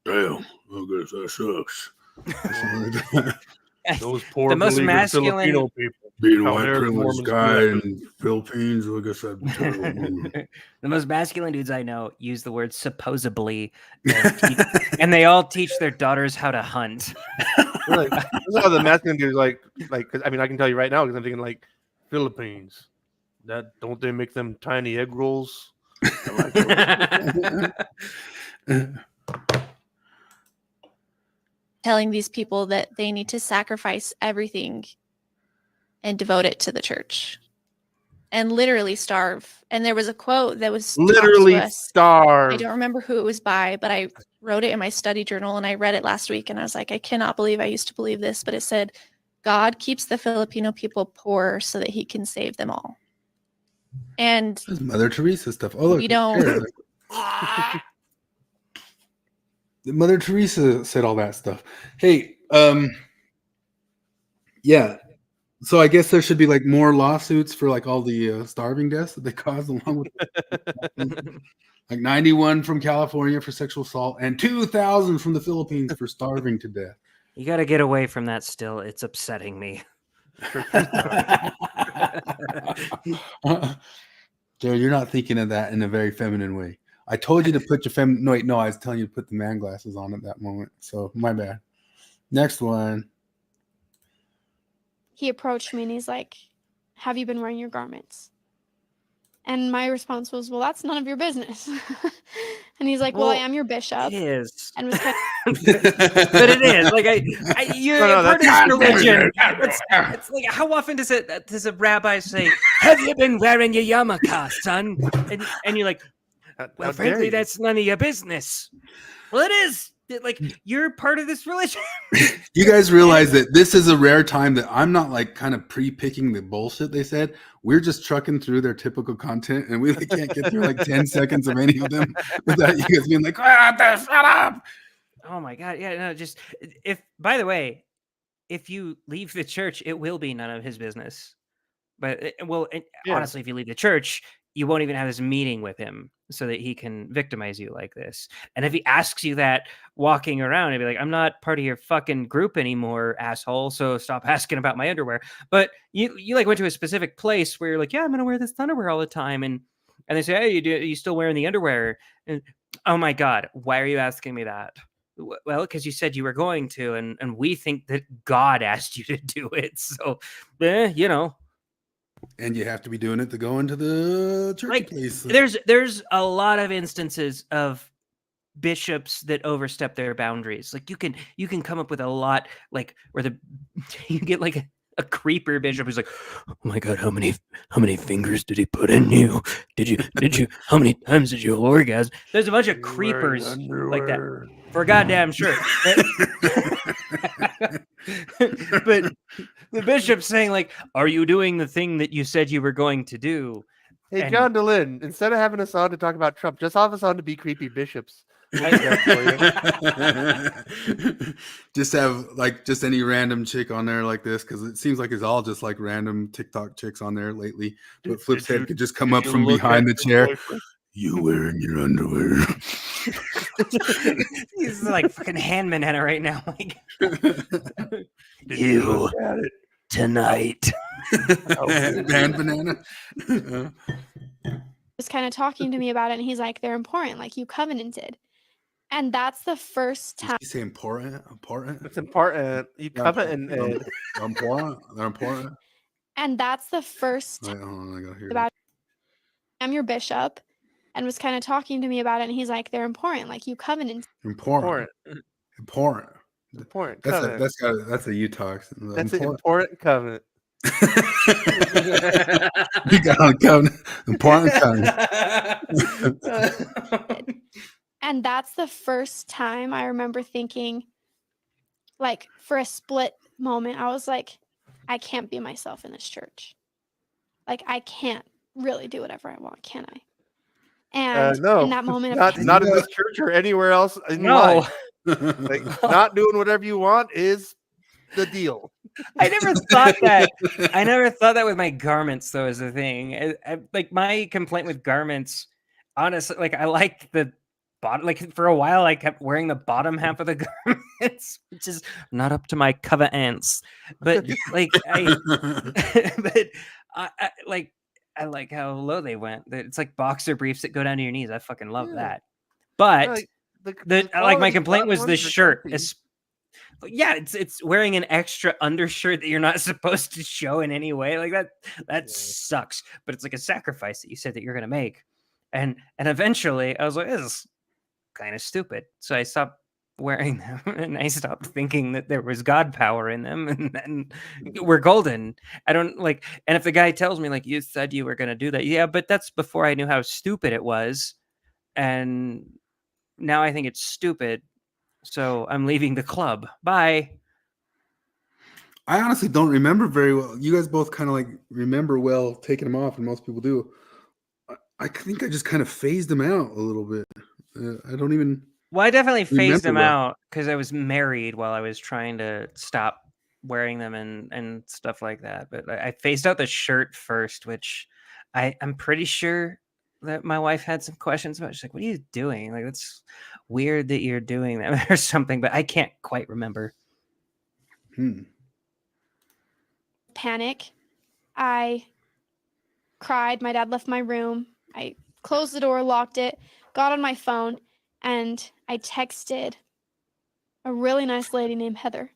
"Damn, I guess that sucks." Those poor the most masculine Filipino people. Being a white privileged guy in Philippines, I guess that'd be terrible. The most masculine dudes I know use the word supposedly, and they all teach their daughters how to hunt. Like, that's how the masculine dudes like. Cause, I mean, I can tell you right now because I'm thinking like Philippines. That don't they make them tiny egg rolls? I like Telling these people that they need to sacrifice everything and devote it to the church and literally starve. And there was a quote that was literally starve. I don't remember who it was by, but I wrote it in my study journal and I read it last week and I was like, I cannot believe I used to believe this, but it said, God keeps the Filipino people poor so that he can save them all. And Mother Teresa stuff. Oh, look, we don't. Mother Teresa said all that stuff. Hey, yeah. So I guess there should be like more lawsuits for like all the starving deaths that they caused along with like 91 from California for sexual assault and 2,000 from the Philippines for starving to death. You got to get away from that still. It's upsetting me. Jared, you're not thinking of that in a very feminine way. I told you to put your no, I was telling you to put the man glasses on at that moment. So my bad. Next one. He approached me and he's like, "Have you been wearing your garments?" And my response was, "Well, that's none of your business." And he's like, "Well, I am your bishop." It is. And was kind but it is like you're part of this religion. It's like, how often does a rabbi say, "Have you been wearing your yarmulke, son?" And you're like, "Well, frankly, that's none of your business." Well, it is. Like, you're part of this religion. You guys realize that this is a rare time that I'm not like kind of pre-picking the bullshit they said. We're just trucking through their typical content, and we like, can't get through like 10 seconds of any of them without you guys being like, shut up. Oh my God. Yeah, no, just by the way, if you leave the church, it will be none of his business. But honestly, if you leave the church, you won't even have this meeting with him so that he can victimize you like this. And if he asks you that walking around, he'd be like, "I'm not part of your fucking group anymore, asshole. So stop asking about my underwear." But you like went to a specific place where you're like, "Yeah, I'm going to wear this underwear all the time." And they say, "Hey, are you still wearing the underwear?" And, oh my God, why are you asking me that? Well, because you said you were going to, and we think that God asked you to do it. So, you know. And you have to be doing it to go into the church place. There's a lot of instances of bishops that overstep their boundaries. Like you can come up with a lot, like where you get like a creeper bishop who's like, "Oh my God, how many fingers did he put in you? Did you how many times did you orgasm?" There's a bunch of creepers like that for goddamn sure. But the bishop's saying like, "Are you doing the thing that you said you were going to do?" Hey, And- John DeLynn, instead of having us on to talk about Trump, just have us on to be creepy bishops. We'll do that for you. Just have like just any random chick on there like this, because it seems like it's all just like random TikTok chicks on there lately. But Flip's head could just come up from behind the chair. You wearing your underwear? He's like fucking hand banana right now. Like, you tonight. Hand banana. Was kind of talking to me about it, and he's like, they're important, like you covenanted. And that's the first time. You say important? Important? It's important. You They're covenanted. They're important. They're important. And that's the first Wait, hold on, I gotta hear about I'm your bishop, and was kind of talking to me about it, and he's like, they're important, like you covenanted. Important. Important. Important. That's Covenant. that's a Utah accent. That's an important covenant. You got on covenant. Important covenant. And that's the first time I remember thinking, like, for a split moment, I was like, I can't be myself in this church. Like, I can't really do whatever I want, can I? And No, in that moment of not in this church or anywhere else in life. Like, not doing whatever you want is the deal. I never thought that. I never thought that with my garments, though, is the thing. Like my complaint with garments, honestly, like I liked the bottom. Like for a while, I kept wearing the bottom half of the garments, which is not up to my cover ants. But like but I like how low they went. It's like boxer briefs that go down to your knees. I fucking love that. But the like my quality complaint was the platforms are shirt. comfy. Yeah, it's wearing an extra undershirt that you're not supposed to show in any way. Like that sucks. But it's like a sacrifice that you said that you're gonna make. And eventually I was like, this is kind of stupid. So I stopped wearing them and I stopped thinking that there was God power in them, and then we're golden. I don't like, and if the guy tells me like, you said you were gonna do that, yeah, but that's before I knew how stupid it was. And now I think it's stupid. So I'm leaving the club. Bye. I honestly don't remember very well. You guys both kind of like remember well taking them off, and most people do. I think I just kind of phased them out a little bit. I don't even. Well, I definitely phased them well. out because I was married while I was trying to stop wearing them and stuff like that. But I phased out the shirt first, which I'm pretty sure that my wife had some questions about. She's like, "What are you doing? Like, that's weird that you're doing that or something." But I can't quite remember. Panic. I cried. My dad left my room. I closed the door, locked it, got on my phone, and I texted a really nice lady named Heather.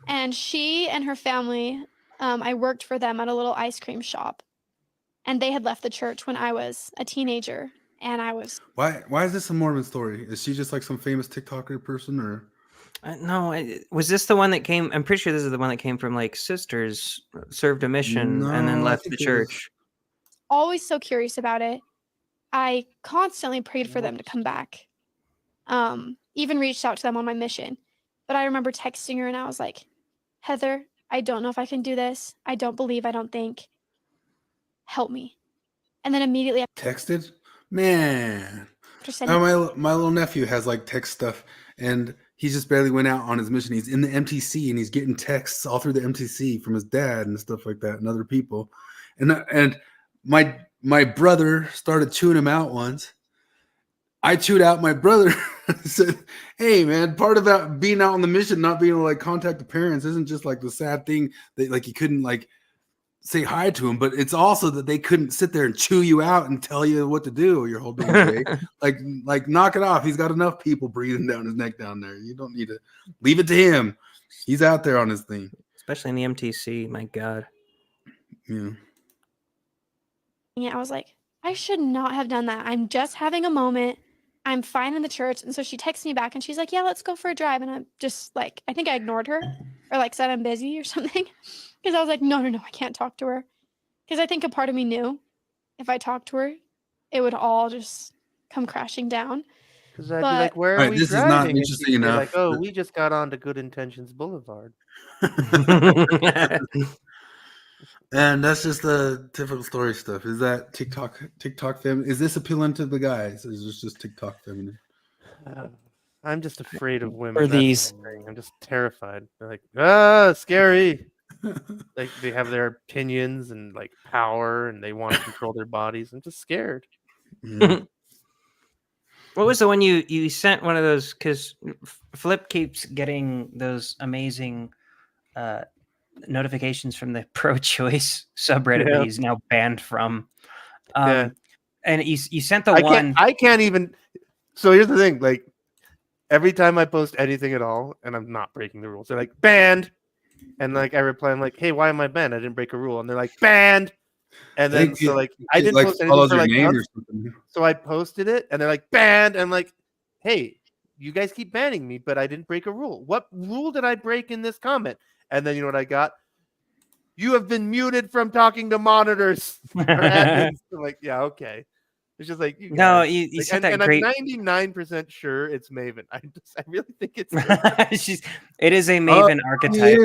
And she and her family, I worked for them at a little ice cream shop. And they had left the church when I was a teenager. And I was... Why is this a Mormon story? Is she just like some famous TikToker person, or? No, was this the one that came? I'm pretty sure this is the one that came from like sisters, served a mission, and then No, I left think the it was- church. always so curious about it. I constantly prayed for them to come back. Even reached out to them on my mission. But I remember texting her and I was like, Heather, I don't know if I can do this. I don't think. Help me. And then immediately Texted? Man. after sending My little nephew has like text stuff, and he just barely went out on his mission. He's in the MTC and he's getting texts all through the MTC from his dad and stuff like that and other people. And my brother started chewing him out once. I chewed out my brother. Said, "Hey man, part about being out on the mission, not being able to like contact the parents, isn't just like the sad thing that like you couldn't like say hi to him, but it's also that they couldn't sit there and chew you out and tell you what to do your whole day. like knock it off. He's got enough people breathing down his neck down there. You don't need to leave it to him. He's out there on his thing, especially in the MTC. My God. Yeah. I was like, I should not have done that. I'm just having a moment. I'm fine in the church. And so she texts me back and she's like, yeah, let's go for a drive. And I'm just like, I think I ignored her or like said I'm busy or something. Because I was like, no, I can't talk to her. Because I think a part of me knew if I talked to her, it would all just come crashing down. Because I'd be like, where are we this driving? is not And interesting she'd be enough. like, oh, we just got on to Good Intentions Boulevard. And that's just the typical story stuff. Is that TikTok feminine? Is this appealing to the guys? Or is this just TikTok feminine? I'm just afraid of women. For That's these- the thing. I'm just terrified. They're like, scary. Like they have their opinions and like power, and they want to control their bodies. I'm just scared. What was the one you sent? One of those, because Flip keeps getting those amazing notifications from the pro-choice subreddit that he's now banned from. Yeah. And you sent the I one. I can't even. So here's the thing: like every time I post anything at all, and I'm not breaking the rules, they're like banned, and like I reply, I'm like, hey, why am I banned? I didn't break a rule, and they're like banned. And then I didn't post anything for like months. So I posted it, and they're like banned. And I'm like, hey, you guys keep banning me, but I didn't break a rule. What rule did I break in this comment? And then you know what I got? You have been muted from talking to monitors or admins. I'm like, yeah, okay. It's just like you said and, that great. I'm 99% sure it's Maven. I really think it's her. It is a Maven archetype.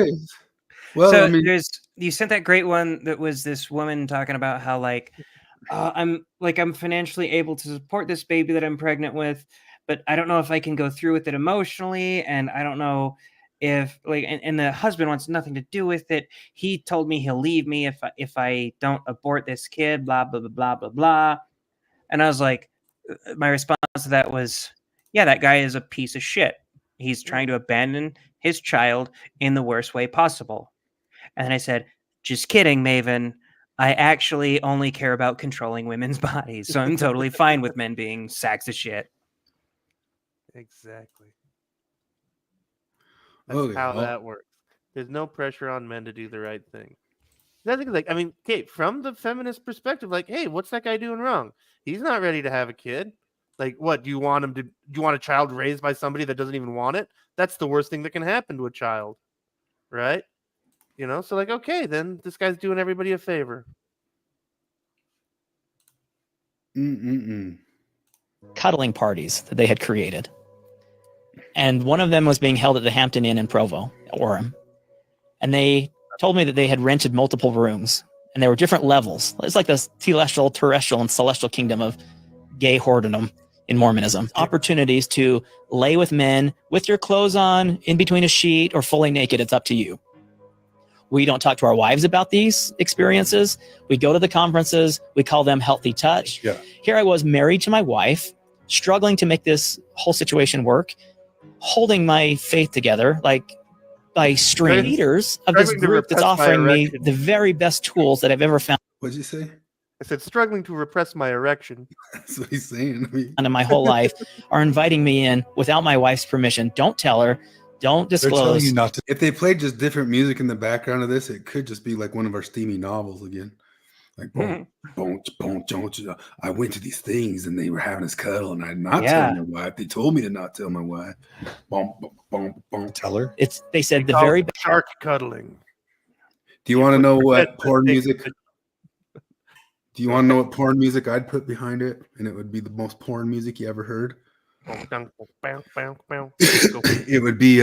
Well, so I mean, you sent that great one that was this woman talking about how like I'm financially able to support this baby that I'm pregnant with, but I don't know if I can go through with it emotionally, and I don't know if like and the husband wants nothing to do with it. He told me he'll leave me if I don't abort this kid, blah blah blah blah blah blah. And I was like, my response to that was, yeah, that guy is a piece of shit. He's trying to abandon his child in the worst way possible. And then I said, just kidding, Maven. I actually only care about controlling women's bodies. So I'm totally fine with men being sacks of shit. Exactly. That's how well, that works. There's no pressure on men to do the right thing. The thing is, like, I mean, Kate, from the feminist perspective, like, hey, what's that guy doing wrong? He's not ready to have a kid. Like, what do you want him to? Do you want a child raised by somebody that doesn't even want it? That's the worst thing that can happen to a child, right? You know, so like, okay, then this guy's doing everybody a favor. Cuddling parties that they had created. And one of them was being held at the Hampton Inn in Provo, Orem. And they told me that they had rented multiple rooms, and there were different levels. It's like the celestial, terrestrial, and celestial kingdom of gay whoredom in Mormonism. Opportunities to lay with men with your clothes on, in between a sheet, or fully naked. It's up to you. We don't talk to our wives about these experiences. We go to the conferences. We call them healthy touch. Yeah. Here I was married to my wife, struggling to make this whole situation work, holding my faith together, like by string leaders of this group that's offering me the very best tools that I've ever found. What'd you say? I said, struggling to repress my erection. That's what he's saying. I mean, In my whole life are inviting me in without my wife's permission. Don't tell her. Don't disclose. They're telling you not to. If they played just different music in the background of this, it could just be like one of our steamy novels again. Like, boom, boom, boom, boom. I went to these things and they were having us cuddle, and I did not tell my wife. They told me to not tell my wife. Boom, boom, boom, boom. Tell her. It's they said the very shark cuddling. Do you want to know what porn music? Do you want to know what porn music I'd put behind it, and it would be the most porn music you ever heard? It would be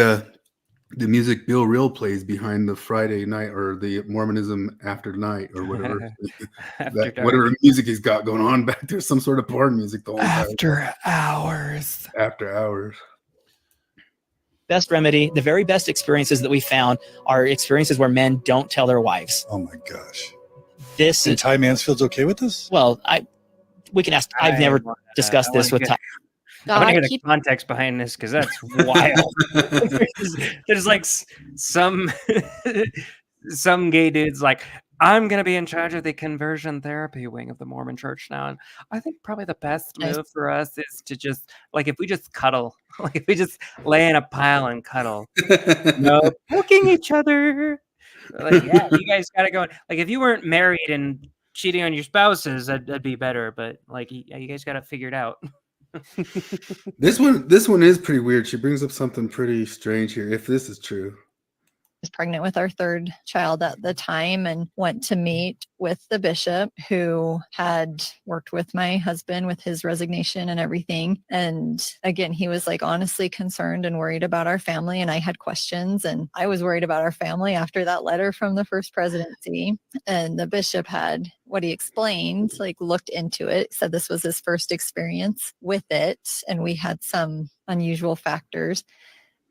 the music Bill Real plays behind the Friday night or the Mormonism After Night or whatever. Whatever music he's got going on back there, some sort of porn music the whole time. After hours. After hours. best remedy, the very best experiences that we found are experiences where men don't tell their wives. Oh my gosh. This is Ty Mansfield's okay with this? Well, we can ask. I've never discussed this with Ty. I want to hear the context behind this because that's wild. there's like some gay dudes like, I'm going to be in charge of the conversion therapy wing of the Mormon church now. And I think probably the best move for us is to just, like, if we just cuddle, like if we just lay in a pile and cuddle, no poking each other. Like, yeah, you guys got to go. Like, if you weren't married and cheating on your spouses, that'd be better. But like, you guys got to figure it out. This one is pretty weird. She brings up something pretty strange here. If this is true, was pregnant with our third child at the time and went to meet with the bishop who had worked with my husband with his resignation and everything. And again, he was like honestly concerned and worried about our family. And I had questions, and I was worried about our family after that letter from the first presidency. And the bishop had, what he explained, like looked into it, said this was his first experience with it. And we had some unusual factors,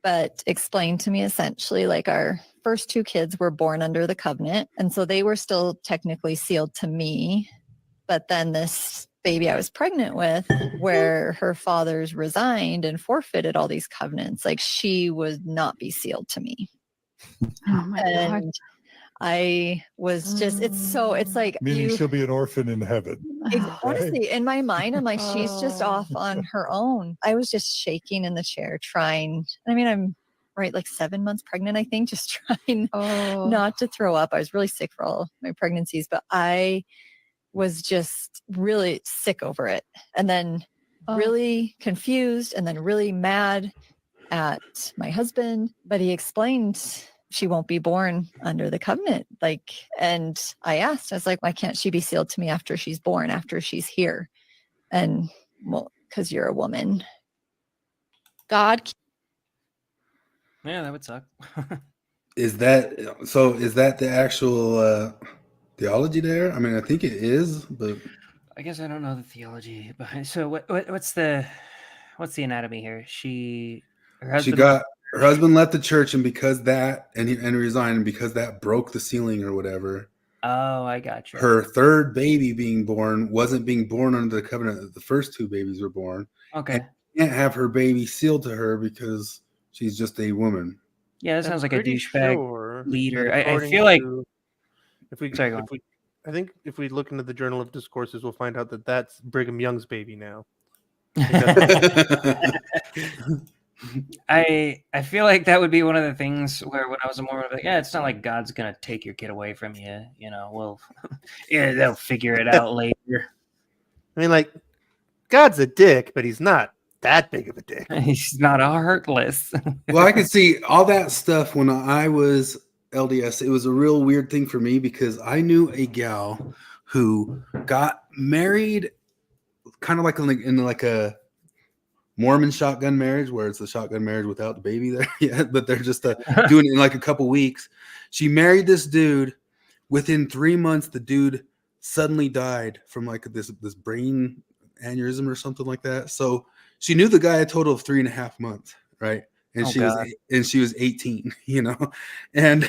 but explained to me essentially like our first two kids were born under the covenant. And so they were still technically sealed to me. But then this baby I was pregnant with, where her fathers resigned and forfeited all these covenants, like she would not be sealed to me. Oh my God. And I was just, it's like Meaning she'll be an orphan in heaven. honestly, in my mind, I'm like, she's just off on her own. I was just shaking in the chair trying. I mean, I'm right, like 7 months pregnant, I think, just trying not to throw up. I was really sick for all my pregnancies, but I was just really sick over it. And then really confused and then really mad at my husband. But he explained she won't be born under the covenant. Like, and I asked, I was like, why can't she be sealed to me after she's born, after she's here? And well, because you're a woman. God. Yeah, that would suck. Is that the actual theology there? I mean, I think it is, but I guess I don't know the theology behind. So what's the anatomy here? Her husband left the church, and because that and resigned, and because that broke the ceiling or whatever. Oh, I got you. Her third baby being born wasn't being born under the covenant that the first two babies were born. Okay. And can't have her baby sealed to her because she's just a woman. Yeah, that sounds like a douchebag leader. I according feel like to- if we, Sorry, go on. I think if we look into the Journal of Discourses, we'll find out that that's Brigham Young's baby now. I feel like that would be one of the things where when I was a Mormon, I'd be like, yeah, it's not like God's gonna take your kid away from you. You know, well, yeah, they'll figure it out later. I mean, like, God's a dick, but he's not that big of a dick. He's not heartless. Well, I can see all that stuff when I was LDS. It was a real weird thing for me because I knew a gal who got married kind of like in like a Mormon shotgun marriage, where it's a shotgun marriage without the baby there yet, but they're just doing it in like a couple weeks. She married this dude. Within 3 months, the dude suddenly died from like this brain aneurysm or something like that. So she knew the guy a total of 3.5 months, right? And she was 18, you know, and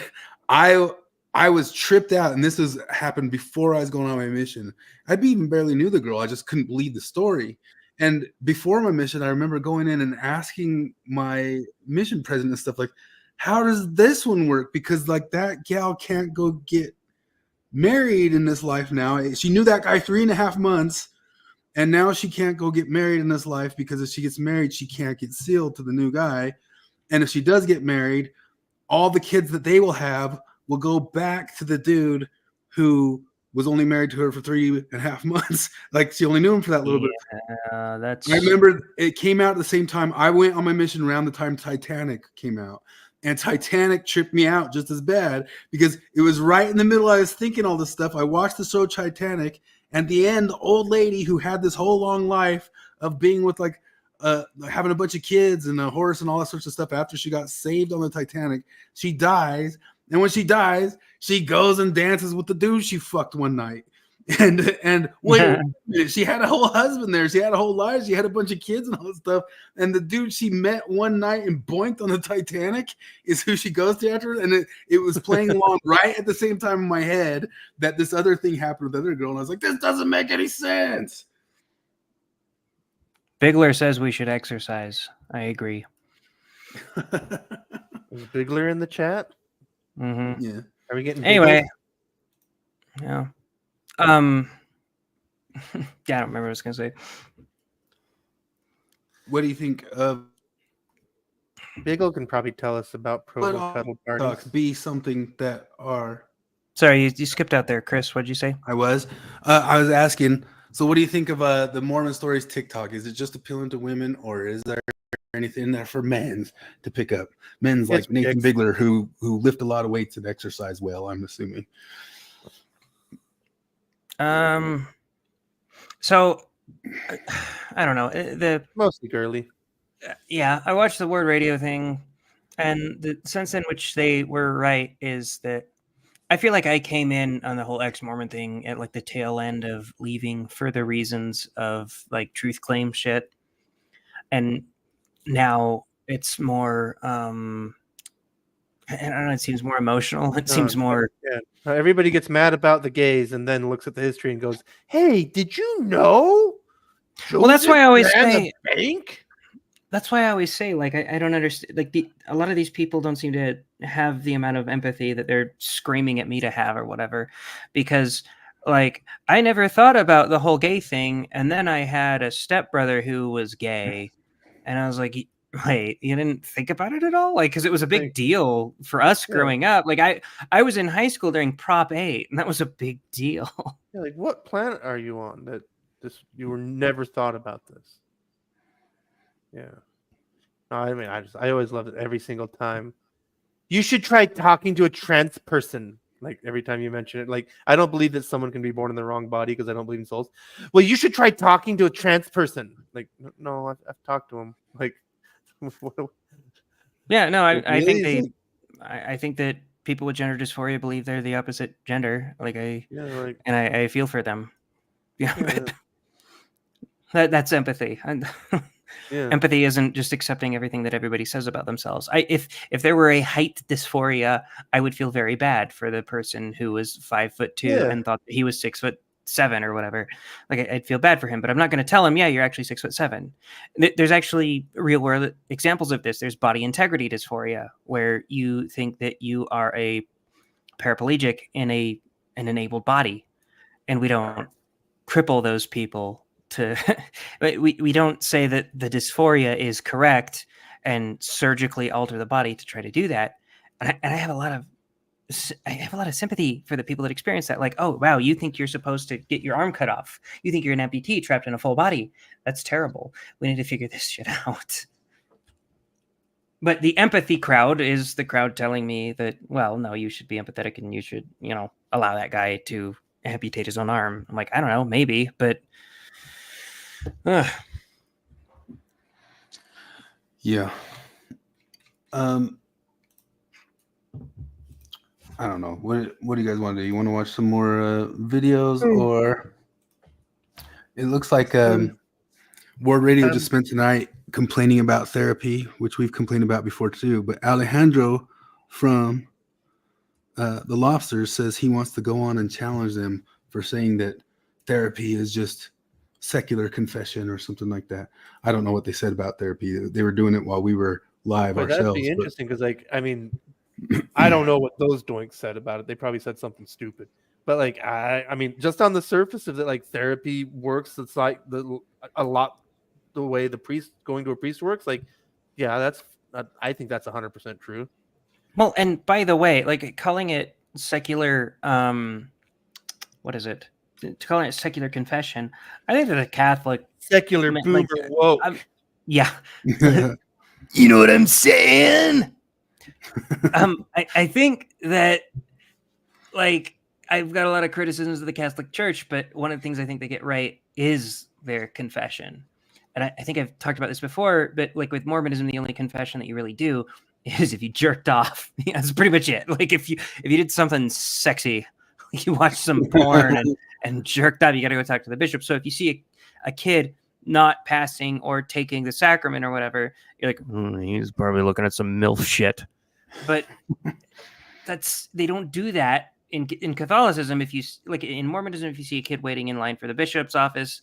I was tripped out, and this was happened before I was going on my mission. I even barely knew the girl. I just couldn't believe the story. And before my mission, I remember going in and asking my mission president and stuff like, how does this one work? Because like that gal can't go get married in this life now. She knew that guy 3.5 months, and now she can't go get married in this life because if she gets married, she can't get sealed to the new guy. And if she does get married, all the kids that they will have will go back to the dude who was only married to her for 3.5 months. Like she only knew him for that little bit. That's. I remember it came out at the same time. I went on my mission around the time Titanic came out, and Titanic tripped me out just as bad because it was right in the middle. I was thinking all this stuff. I watched the show Titanic, and at the end, the old lady who had this whole long life of being with like having a bunch of kids and a horse and all that sorts of stuff after she got saved on the Titanic, she dies. And when she dies, she goes and dances with the dude she fucked one night. And wait a minute, she had a whole husband there. She had a whole life. She had a bunch of kids and all this stuff. And the dude she met one night and boinked on the Titanic is who she goes to after. And it was playing along right at the same time in my head that this other thing happened with the other girl. And I was like, this doesn't make any sense. Bigler says we should exercise. I agree. Is Bigler in the chat? Mm-hmm. Yeah. Are we getting anyway? Yeah. Yeah, I don't remember what I was gonna say. What do you think of? Biggle can probably tell us about pedal parties. Be something that are. Sorry, you skipped out there, Chris. What'd you say? I was asking. So, what do you think of the Mormon Stories TikTok? Is it just appealing to women, or is there anything there for men's to pick up? Men's It's like Nathan chicks. Bigler, who lift a lot of weights and exercise well, I'm assuming. So I don't know. Mostly girly. Yeah, I watched the Word Radio thing, and the sense in which they were right is that I feel like I came in on the whole ex-Mormon thing at like the tail end of leaving for the reasons of like truth claim shit, and now it's more I don't know, it seems more emotional. It seems more Yeah. Everybody gets mad about the gays and then looks at the history and goes, "Hey, did you know?" Well, that's why I always ran say the bank. That's why I always say, like, I don't understand. Like, a lot of these people don't seem to have the amount of empathy that they're screaming at me to have, or whatever. Because, like, I never thought about the whole gay thing, and then I had a stepbrother who was gay, and I was like, wait, you didn't think about it at all? Like, because it was a big deal for us growing up. Like, I was in high school during Prop 8, and that was a big deal. Yeah, like, what planet are you on that you were never thought about this? Yeah. No, I mean, I always loved it every single time. You should try talking to a trans person. Like every time you mention it, like I don't believe that someone can be born in the wrong body because I don't believe in souls. Well, you should try talking to a trans person. Like, no, I've talked to him. Like, Yeah, no, It I really think isn't. I think that people with gender dysphoria believe they're the opposite gender. Like Yeah, like- and I feel for them. Yeah, Yeah. that's empathy. Yeah. Empathy isn't just accepting everything that everybody says about themselves. If there were a height dysphoria, I would feel very bad for the person who was 5'2" Yeah. and thought that he was 6'7" or whatever. Like I'd feel bad for him, but I'm not going to tell him, yeah, you're actually 6'7". There's actually real world examples of this. There's body integrity dysphoria, where you think that you are a paraplegic in an enabled body, and we don't cripple those people to we don't say that the dysphoria is correct and surgically alter the body to try to do that. And I have a lot of sympathy for the people that experience that. Like, oh wow, you think you're supposed to get your arm cut off, you think you're an amputee trapped in a full body. That's terrible. We need to figure this shit out. But the empathy crowd is the crowd telling me that, well, no, you should be empathetic and you should, allow that guy to amputate his own arm. I'm like, I don't know, maybe, but Yeah. I don't know. What do you guys want to do? You want to watch some more videos, or it looks like Ward Radio just spent tonight complaining about therapy, which we've complained about before too. But Alejandro from the Lobsters says he wants to go on and challenge them for saying that therapy is just secular confession or something like that. I don't know what they said about therapy. They were doing it while we were live But ourselves. that'd be interesting because, like, I mean, I don't know what those doinks said about it. They probably said something stupid. But like, I mean, just on the surface of it, like therapy works. It's like a lot the way the priest going to a priest works. Like, yeah, I think that's 100% true. well, and by the way, like calling it secular, what is it? Calling it secular confession. I think that a Catholic secular boomer woke. Yeah. You know what I'm saying? I think that, like, I've got a lot of criticisms of the Catholic Church, but one of the things I think they get right is their confession. And I think I've talked about this before, but like with Mormonism, the only confession that you really do is if you jerked off. Yeah, that's pretty much it. Like if you did something sexy, like you watched some porn and jerked off, you got to go talk to the bishop. So if you see a kid not passing or taking the sacrament or whatever, you're like, he's probably looking at some MILF shit. But they don't do that in Catholicism. If you like in Mormonism, if you see a kid waiting in line for the bishop's office,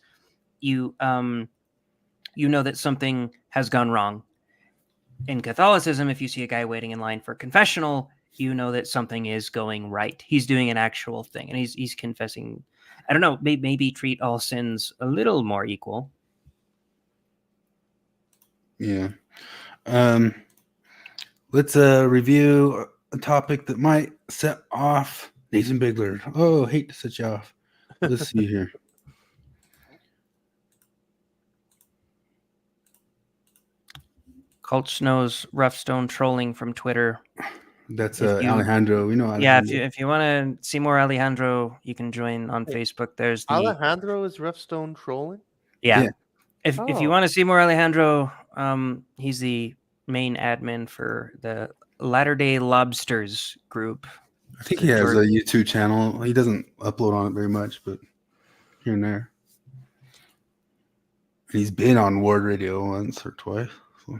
you know that something has gone wrong. In Catholicism, if you see a guy waiting in line for confessional, you know that something is going right. He's doing an actual thing, and he's confessing. I don't know, maybe treat all sins a little more equal. Yeah. Let's review a topic that might set off Nathan Bigler. Oh, hate to set you off. Let's see here. Culch knows Rough Stone trolling from Twitter. That's If you- Alejandro. We know Yeah, Alejandro. if you want to see more Alejandro, you can join on Facebook. There's the Alejandro is Rough Stone trolling. yeah. If you Oh. want to see more Alejandro, he's the main admin for the Latter Day Lobsters group. I think The he has a George- YouTube channel. He doesn't upload on it very much, but here and there. And he's been on Ward Radio once or twice. So.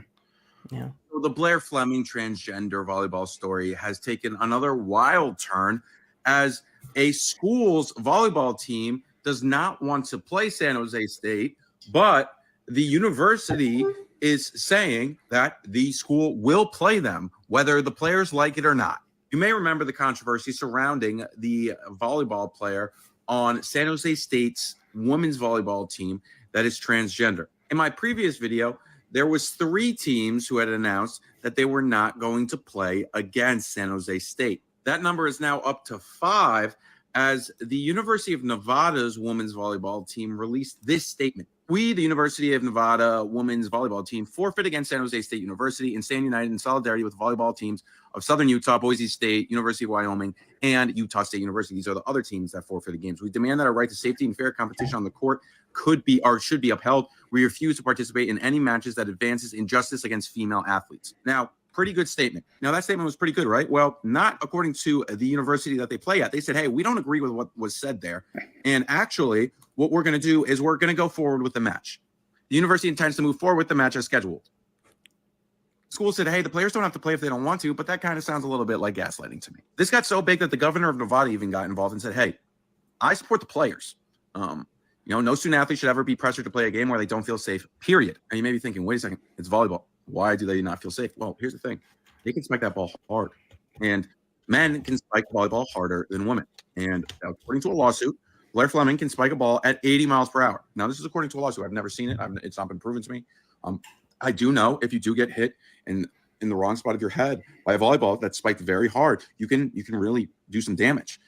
Yeah. So the Blair Fleming transgender volleyball story has taken another wild turn as a school's volleyball team does not want to play San Jose State, but the university is saying that the school will play them, whether the players like it or not. You may remember the controversy surrounding the volleyball player on San Jose State's women's volleyball team that is transgender. In my previous video, there was 3 teams who had announced that they were not going to play against San Jose State. That number is now up to 5 as the University of Nevada's women's volleyball team released this statement. We, the University of Nevada women's volleyball team, forfeit against San Jose State University and stand united in solidarity with volleyball teams of Southern Utah, Boise State, University of Wyoming, and Utah State University. These are the other teams that forfeited games. We demand that our right to safety and fair competition on the court could be or should be upheld. We refuse to participate in any matches that advances injustice against female athletes. Now, pretty good statement. Now, that statement was pretty good, right? Well, not according to the university that they play at. They said, hey, we don't agree with what was said there. And actually, what we're going to do is we're going to go forward with the match. The university intends to move forward with the match as scheduled. School said, hey, the players don't have to play if they don't want to, but that kind of sounds a little bit like gaslighting to me. This got so big that the governor of Nevada even got involved and said, hey, I support the players. No student athlete should ever be pressured to play a game where they don't feel safe, period. And you may be thinking, wait a second, it's volleyball. Why do they not feel safe? Well, here's the thing. They can spike that ball hard. And men can spike volleyball harder than women. And according to a lawsuit, Blair Fleming can spike a ball at 80 miles per hour. Now, this is according to a lawsuit. I've never seen it. It's not been proven to me. I do know if you do get hit in the wrong spot of your head by a volleyball that's spiked very hard, you can really do some damage.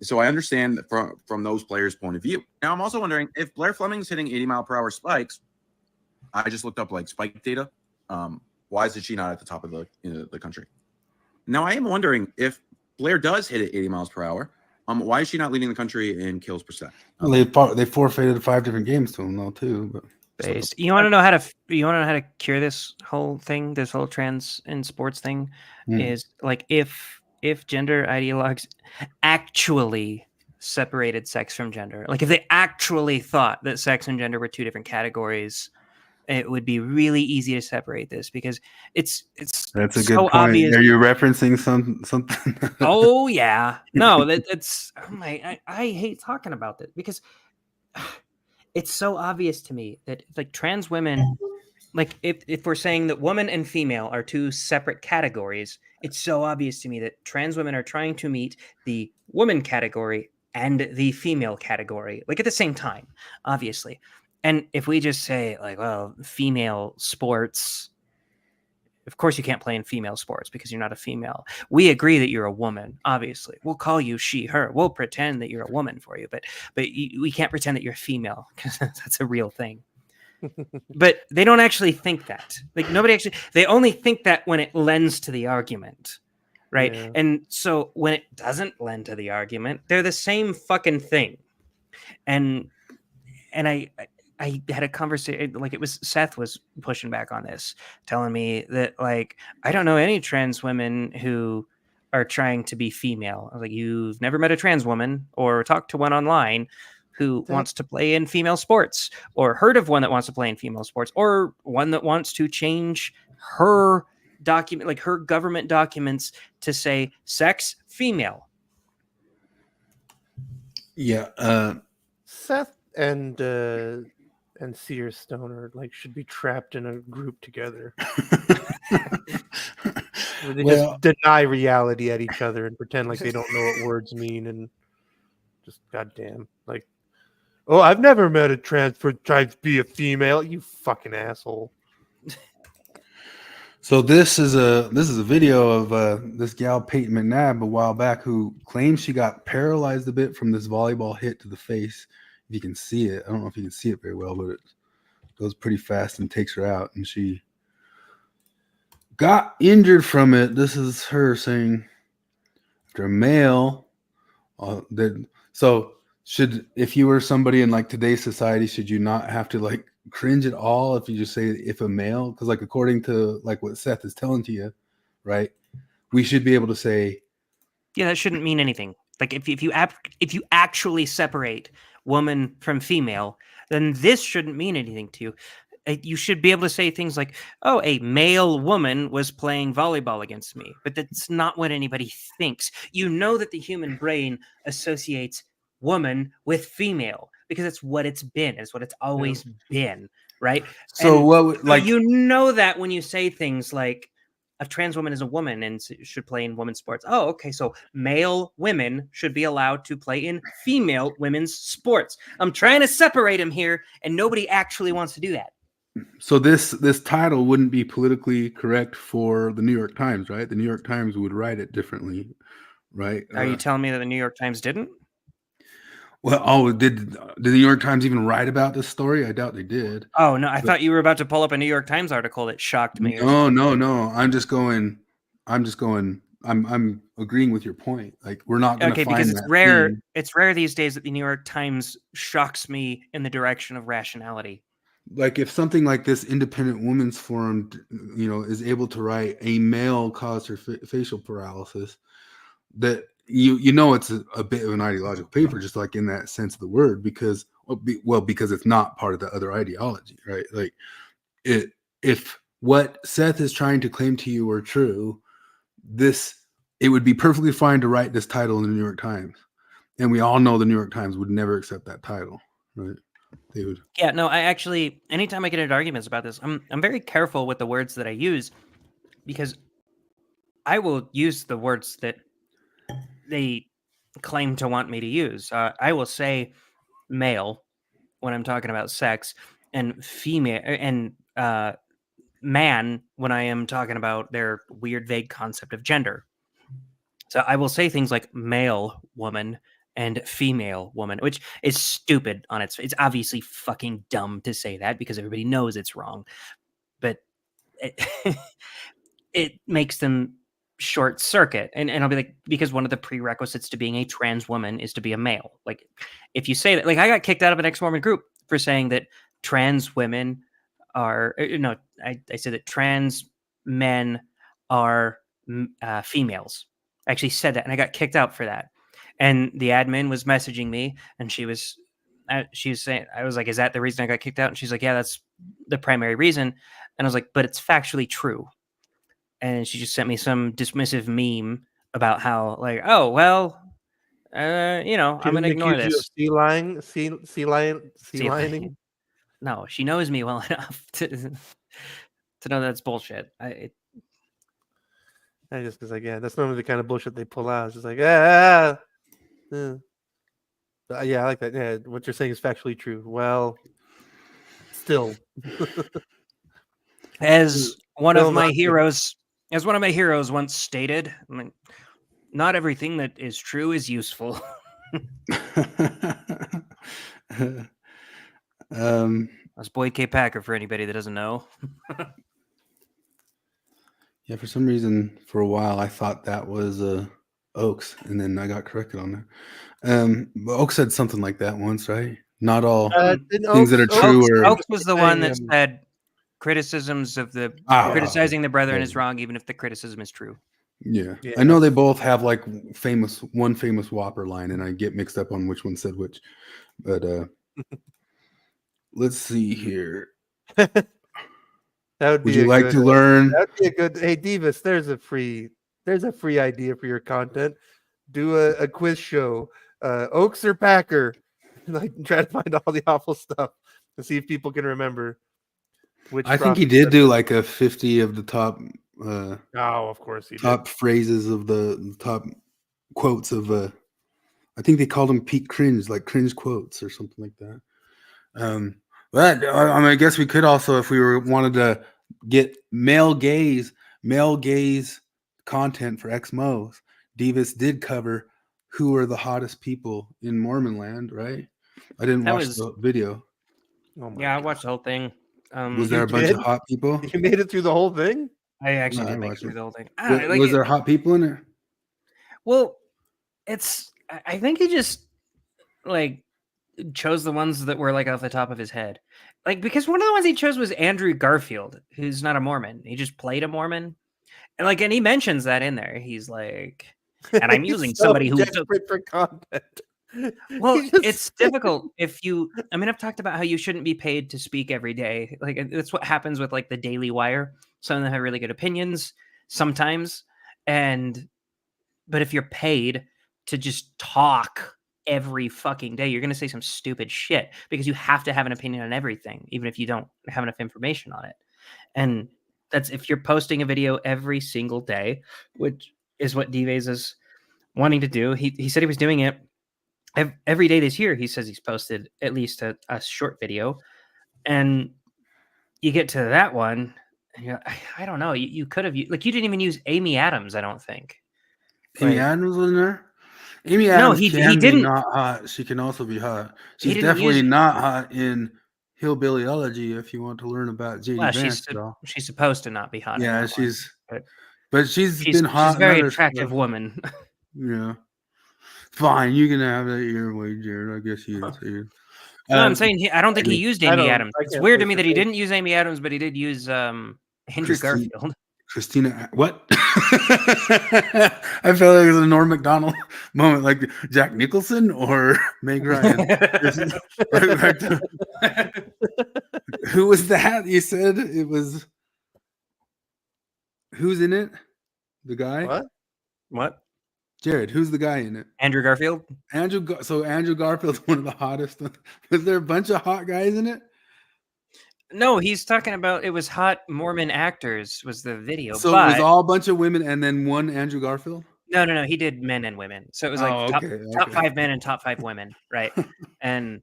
So I understand from those players' point of view. Now, I'm also wondering if Blair Fleming's hitting 80-mile-per-hour spikes. I just looked up like spike data. Why is she not at the top of the country? Now, I am wondering if Blair does hit at 80 miles per hour. Why is she not leading the country in kills percent? Well, they forfeited 5 different games to him though too. But based. You want to know how to cure this whole thing, this whole trans in sports thing, is like if gender ideologues actually separated sex from gender, like if they actually thought that sex and gender were 2 different categories, it would be really easy to separate this because it's that's a so good point. obvious. Are you referencing something? Oh yeah, no, that's I hate talking about this because it's so obvious to me that like trans women, like if we're saying that woman and female are 2 separate categories, it's so obvious to me that trans women are trying to meet the woman category and the female category like at the same time, obviously. And if we just say like, well, female sports, of course you can't play in female sports because you're not a female. We agree that you're a woman, obviously. We'll call you she, her. We'll pretend that you're a woman for you, but we can't pretend that you're female because that's a real thing. But they don't actually think that. Like they only think that when it lends to the argument, right? Yeah. And so when it doesn't lend to the argument, they're the same fucking thing. And I had a conversation, like it was Seth was pushing back on this, telling me that like, I don't know any trans women who are trying to be female. I was like, you've never met a trans woman or talked to one online who wants to play in female sports or heard of one that wants to play in female sports or one that wants to change her document, like her government documents to say sex female. Yeah. Seth and Sear Stoner should be trapped in a group together. Where they just deny reality at each other and pretend like they don't know what words mean and just goddamn oh, I've never met a trans for trying to be a female. You fucking asshole. So this is a video of this gal Peyton McNabb a while back who claims she got paralyzed a bit from this volleyball hit to the face. If you can see it, I don't know if you can see it very well, but it goes pretty fast and takes her out. And she got injured from it. This is her saying, after a male, so should, if you were somebody in like today's society, should you not have to like cringe at all if you just say if a male? Because like according to like what Seth is telling to you, right? We should be able to say, yeah, that shouldn't mean anything. Like if you actually separate woman from female, then this shouldn't mean anything to you. You should be able to say things like, "Oh, a male woman was playing volleyball against me," but that's not what anybody thinks. You know that the human brain associates woman with female because it's what it's been. It's what it's always been, right? So And what would, like, you know that when you say things like, "A trans woman is a woman and should play in women's sports." Oh, okay. So male women should be allowed to play in female women's sports. I'm trying to separate them here, and nobody actually wants to do that. so this title wouldn't be politically correct for the New York Times, right? The New York Times would write it differently, right? Are you telling me that the New York Times didn't? Well, oh, did the New York Times even write about this story? I doubt they did. Oh no, I But- thought you were about to pull up a New York Times article that shocked me. No. I'm just going. I'm agreeing with your point. Like we're not going to Okay, find because it's that rare. theme. It's rare these days that the New York Times shocks me in the direction of rationality. Like if something like this independent women's forum, is able to write a male caused her facial paralysis, that it's a bit of an ideological paper, just like in that sense of the word, because because it's not part of the other ideology, right? Like if what Seth is trying to claim to you were true, it would be perfectly fine to write this title in the New York Times, and we all know the New York Times would never accept that title, right? They would. Yeah, no, I actually, anytime I get into arguments about this, I'm very careful with the words that I use, because I will use the words that they claim to want me to use. I will say male when I'm talking about sex, and female and man when I am talking about their weird, vague concept of gender. So I will say things like male woman and female woman, which is stupid on it's obviously fucking dumb to say that because everybody knows it's wrong. But it, it makes them short circuit. And I'll be like, because one of the prerequisites to being a trans woman is to be a male. Like if you say that, like I got kicked out of an ex-Mormon group for saying that trans women are, no, I said that trans men are females. I actually said that and I got kicked out for that. And the admin was messaging me and she was saying, I was like, is that the reason I got kicked out? And she's like, yeah, that's the primary reason. And I was like, but it's factually true. And she just sent me some dismissive meme about how like, oh, well, I'm going to ignore this. Sea lining. No, she knows me well enough to know that's bullshit. I just because that's normally the kind of bullshit they pull out. It's just like yeah. Yeah, I like that. Yeah, what you're saying is factually true. Well, still, as one of my heroes once stated, I mean, not everything that is true is useful. That's Boyd K. Packer for anybody that doesn't know. Yeah, for some reason, for a while, I thought that was Oaks, and then I got corrected on that. But Oaks said something like that once, right? Not all things that are true. Oaks was the one that said criticisms of the criticizing the brethren is wrong, even if the criticism is true. Yeah. I know they both have like one famous Whopper line, and I get mixed up on which one said which. But let's see here. Would you like to learn? That'd be a good. Hey, Divas, there's a free idea for your content. Do a quiz show. Oaks or Packer? Like try to find all the awful stuff and see if people can remember. Which I think he did do like a 50 of the top. Of course he top did. phrases of the top quotes of. I think they called them peak cringe, like cringe quotes or something like that. But I guess we could also, if we wanted to get male gaze content for Exmos, Divas did cover who are the hottest people in Mormon land, right? I didn't watch the video. Yeah, I watched the whole thing. Was there a bunch of hot people? You made it through the whole thing? I actually No, I did make it watched through it. the whole thing. I don't know, like, Was there hot people in there? well, I think he just like chose the ones that were like off the top of his head. Like, because one of the ones he chose was Andrew Garfield, who's not a Mormon. He just played a Mormon. And he mentions that in there. He's like, and I'm He's using so somebody who desperate for content. well, He just- it's difficult if you. I mean, I've talked about how you shouldn't be paid to speak every day. Like that's what happens with like the Daily Wire. Some of them have really good opinions sometimes, but if you're paid to just talk every fucking day, you're gonna say some stupid shit because you have to have an opinion on everything, even if you don't have enough information on it. And that's if you're posting a video every single day, which is what D-Vase is wanting to do. He said he was doing it every day this year. He says he's posted at least a short video, and you get to that one, and you're like, I don't know. You could have like you didn't even use Amy Adams. I don't think. Amy Like, Adams was in there. Amy No, Adams he can be didn't. not hot. She can also be hot. He She's didn't definitely use- not hot in Hillbillyology. If you want to learn about JD Well, Vance, at all. she's supposed to not be hot. in Yeah, that one, but she's been hot. She's a very in other attractive stuff. woman. Yeah. Fine, you can have that your way, Jared. I guess you would say. No, I'm saying I don't think he used Amy Adams. I It's can't weird to place me her that he face. didn't use Amy Adams, but he did use Andrew Garfield. Christina, what? I felt like it was a Norm Macdonald moment, like Jack Nicholson or Meg Ryan. Who was that? You said it was. Who's in it? The guy? What? Jared, who's the guy in it? Andrew Garfield. So Andrew Garfield's one of the hottest. Was there a bunch of hot guys in it? No, he's talking about it was hot Mormon actors was the video. So but it was all a bunch of women and then one Andrew Garfield? no, he did men and women. So it was like Oh, top okay. 5 men and top 5 women, right? and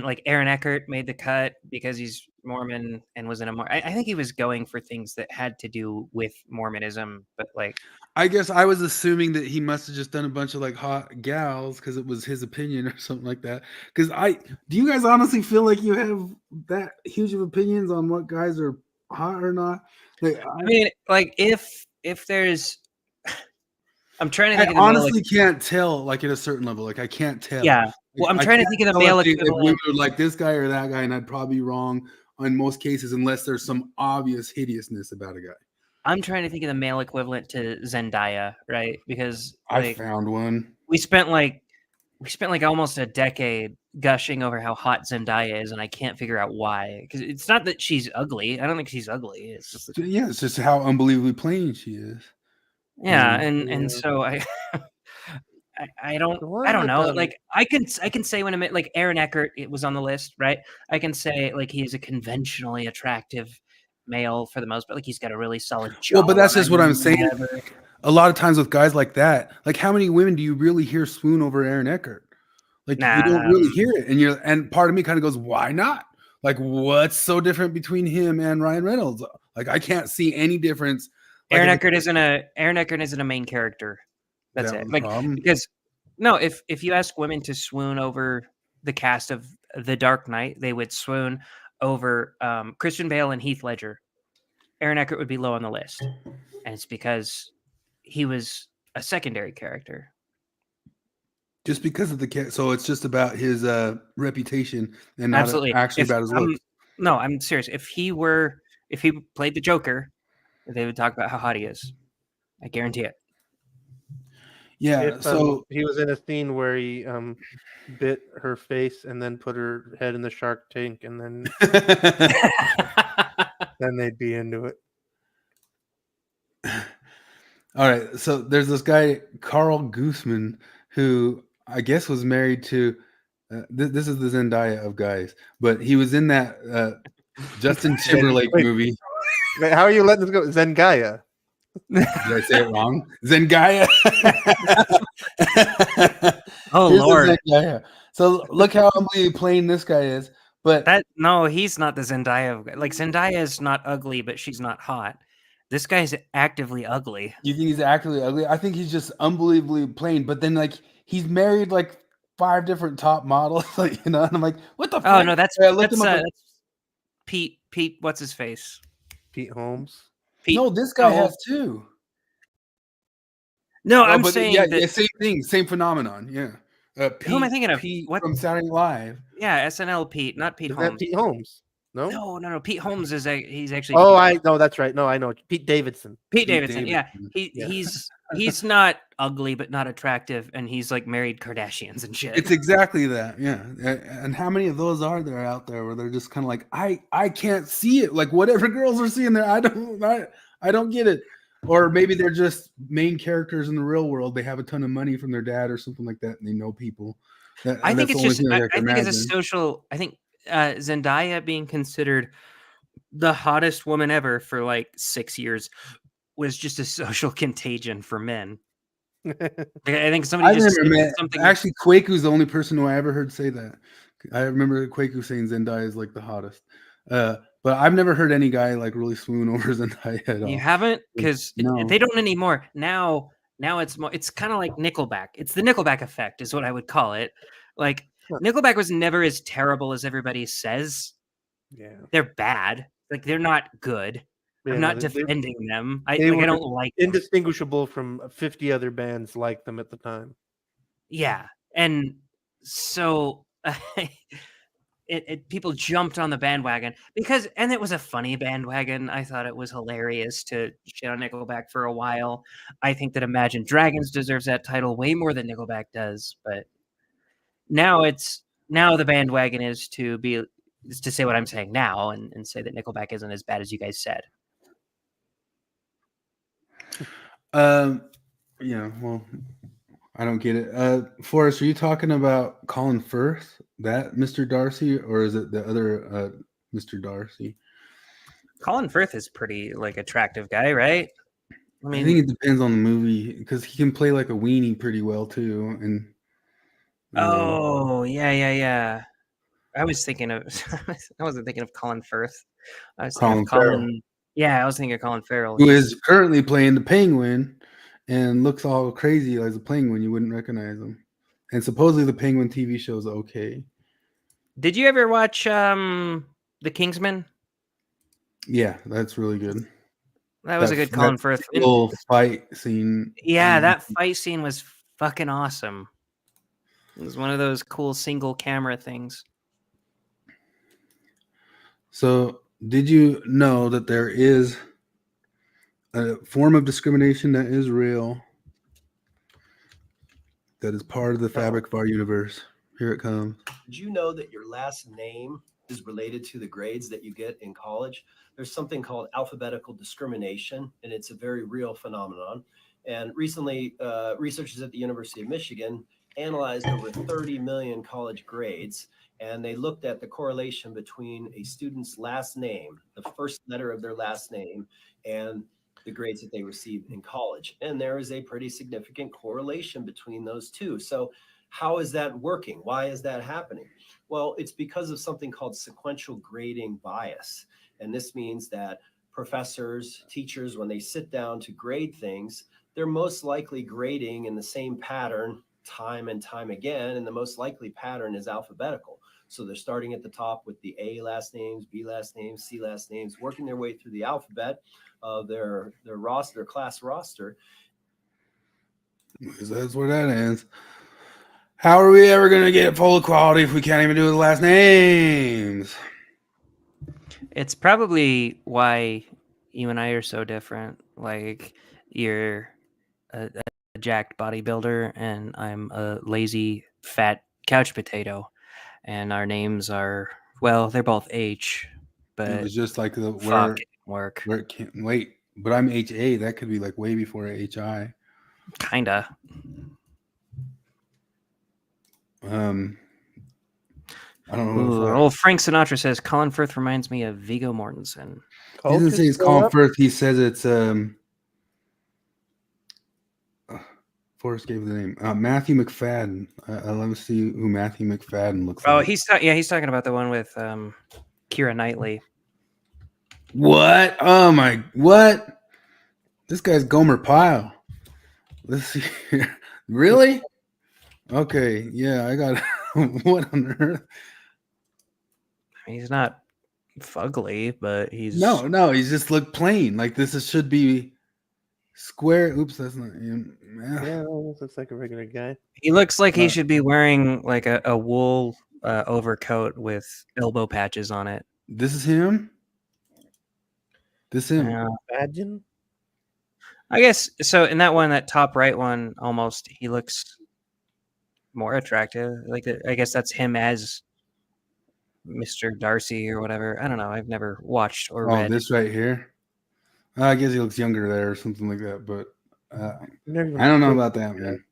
like Aaron Eckhart made the cut because he's Mormon and was in a I think he was going for things that had to do with Mormonism, but like I guess I was assuming that he must have just done a bunch of like hot gals because it was his opinion or something like that. Because do you guys honestly feel like you have that huge of opinions on what guys are hot or not? Like, I mean, like if there's, I'm trying to think I of the male honestly can't tell, like at a certain level. Like I can't tell. Yeah. Well, I'm I trying to can't think of the tell male if we equivalent. were like this guy or that guy, and I'd probably be wrong in most cases unless there's some obvious hideousness about a guy. I'm trying to think of the male equivalent to Zendaya, right? Because I found one. We spent like almost a decade gushing over how hot Zendaya is, and I can't figure out why. Because it's not that she's ugly. I don't think she's ugly. It's just Yeah, it's just how unbelievably plain she is. yeah, and so I don't know. Like I can say when like Aaron Eckhart, it was on the list, right? I can say like he's a conventionally attractive male for the most part. Like he's got a really solid jaw. Well, but that's just what I'm saying. whatever. A lot of times with guys like that, like how many women do you really hear swoon over Aaron Eckhart? Like you don't really hear it, and part of me kind of goes, why not? Like what's so different between him and Ryan Reynolds? Like I can't see any difference. Like, Aaron Eckhart isn't a main character. That's it. Like because no, if you ask women to swoon over the cast of The Dark Knight, they would swoon over Christian Bale and Heath Ledger. Aaron Eckhart would be low on the list, and it's because he was a secondary character. Just because of so it's just about his reputation and not Absolutely, actually about his looks. No, I'm serious. If he played the Joker, they would talk about how hot he is. I guarantee it. Yeah, if, so he was in a scene where he bit her face and then put her head in the shark tank, and then then they'd be into it. All right, so there's this guy Carl Guzman who I guess was married to. This is the Zendaya of guys, but he was in that Justin Timberlake movie. Wait, how are you letting this go? Zendaya. Did I say it wrong? Zendaya. Oh Here's the Lord! Zendaya. So look how unbelievably plain this guy is. But no, he's not the Zendaya. Like Zendaya is not ugly, but she's not hot. This guy's actively ugly. You think he's actively ugly? I think he's just unbelievably plain. But then like he's married like 5 different top models, like and I'm like, what the? Oh fuck? no, that's I looked him up, Pete. What's his face? Pete Holmes. No, this guy has too. No, Oh, I'm but saying yeah, that. yeah, same thing, same phenomenon. Yeah. Who am I Pete, thinking of? Pete What? from Saturday Night Live. Yeah, SNL Pete, not Pete Is Holmes. that Pete Holmes? No. No. Pete Holmes is he's actually. Oh, I know. That's right. No, I know. Pete Davidson. Pete Davidson. Yeah, Yeah. he's not ugly, but not attractive, and he's like married Kardashians and shit. It's exactly that. Yeah. And how many of those are there out there where they're just kind of like, I can't see it. Like whatever girls are seeing there, I don't get it. Or maybe they're just main characters in the real world. They have a ton of money from their dad or something like that, and they know people. I think That's it's the only just. thing I I can think it's a imagine. social. I think Zendaya being considered the hottest woman ever for like 6 years was just a social contagion for men. I think somebody I've just never said met. something. Actually, Quaku's the only person who I ever heard say that. I remember Quaku saying Zendaya is like the hottest. But I've never heard any guy like really swoon over Zendaya at all. You haven't, because No. they don't anymore. Now it's more. It's kind of like Nickelback. It's the Nickelback effect, is what I would call it. Like Nickelback was never as terrible as everybody says. Yeah, they're bad. Like they're not good. Yeah, I'm no, not defending them. I they like. I were don't like them. indistinguishable from 50 other bands like them at the time. Yeah, and so people jumped on the bandwagon and it was a funny bandwagon. I thought it was hilarious to shit on Nickelback for a while. I think that Imagine Dragons deserves that title way more than Nickelback does, but now the bandwagon is to say what I'm saying now and say that Nickelback isn't as bad as you guys said. Yeah, well, I don't get it. Forrest, are you talking about Colin Firth, that Mr. Darcy, or is it the other Mr. Darcy? Colin Firth is pretty like attractive guy, right? I think it depends on the movie because he can play like a weenie pretty well too. And oh yeah. I was thinking of. I wasn't thinking of Colin Firth. I was thinking of Farrell. Yeah, I was thinking of Colin Farrell. Who is currently playing the Penguin and looks all crazy as a penguin. You wouldn't recognize him. And supposedly the Penguin TV show is okay. Did you ever watch The Kingsman? Yeah, that's really good. That was a good Colin Firth little fight scene. Yeah, that fight scene was fucking awesome. It was one of those cool single camera things. So, did you know that there is a form of discrimination that is real, that is part of the fabric of our universe? Here it comes. Did you know that your last name is related to the grades that you get in college? There's something called alphabetical discrimination, and it's a very real phenomenon. And recently, researchers at the University of Michigan analyzed over 30 million college grades, and they looked at the correlation between a student's last name, the first letter of their last name, and the grades that they received in college. And there is a pretty significant correlation between those two. So how is that working? Why is that happening? Well, it's because of something called sequential grading bias. And this means that professors, teachers, when they sit down to grade things, they're most likely grading in the same pattern time and time again. And the most likely pattern is alphabetical. So they're starting at the top with the A last names, B last names, C last names, working their way through the alphabet of their roster, their class roster. That's where that ends. How are we ever going to get full equality if we can't even do the last names? It's probably why you and I are so different. Like, you're a jacked bodybuilder, and I'm a lazy, fat couch potato. And our names are, well, they're both H, but it was just like the fuck work. Where it can't wait, but I'm HA. That could be like way before HI. Kinda. I don't know. Ooh, old Frank Sinatra says Colin Firth reminds me of Viggo Mortensen. He doesn't say it's Colin Firth. He says it's Forrest gave the name Matthew McFadden. I love to see who Matthew McFadden looks like. Oh, he's talking about the one with Keira Knightley. What? Oh my! What? This guy's Gomer Pyle. Let's see here. Really? Okay. Yeah, I got. What on earth? He's not fugly, but he's No, he's just look plain. Like should be square. Oops, that's not him. Yeah, almost looks like a regular guy. He looks like he should be wearing like a wool overcoat with elbow patches on it. This is him. This him. Imagine. I guess so. In that one, that top right one, almost he looks more attractive. Like I guess that's him as Mr. Darcy or whatever. I don't know. I've never watched or Oh, read. this right here. I guess he looks younger there or something like that. But I don't know about that, man.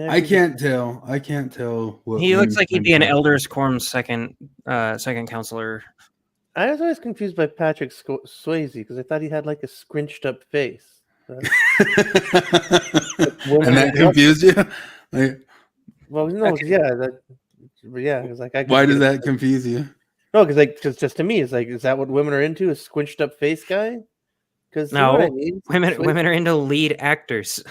I can't tell. I can't tell. What He looks women's like he'd be an time- Elders Quorum second counselor. I was always confused by Patrick Swayze because I thought he had like a scrunched up face. And that confused you? Like, Well, no, yeah, because like why does that confuse you? No, because just to me, it's like, is that what women are into? A squinched up face guy? Because No, Swayze- women are into lead actors.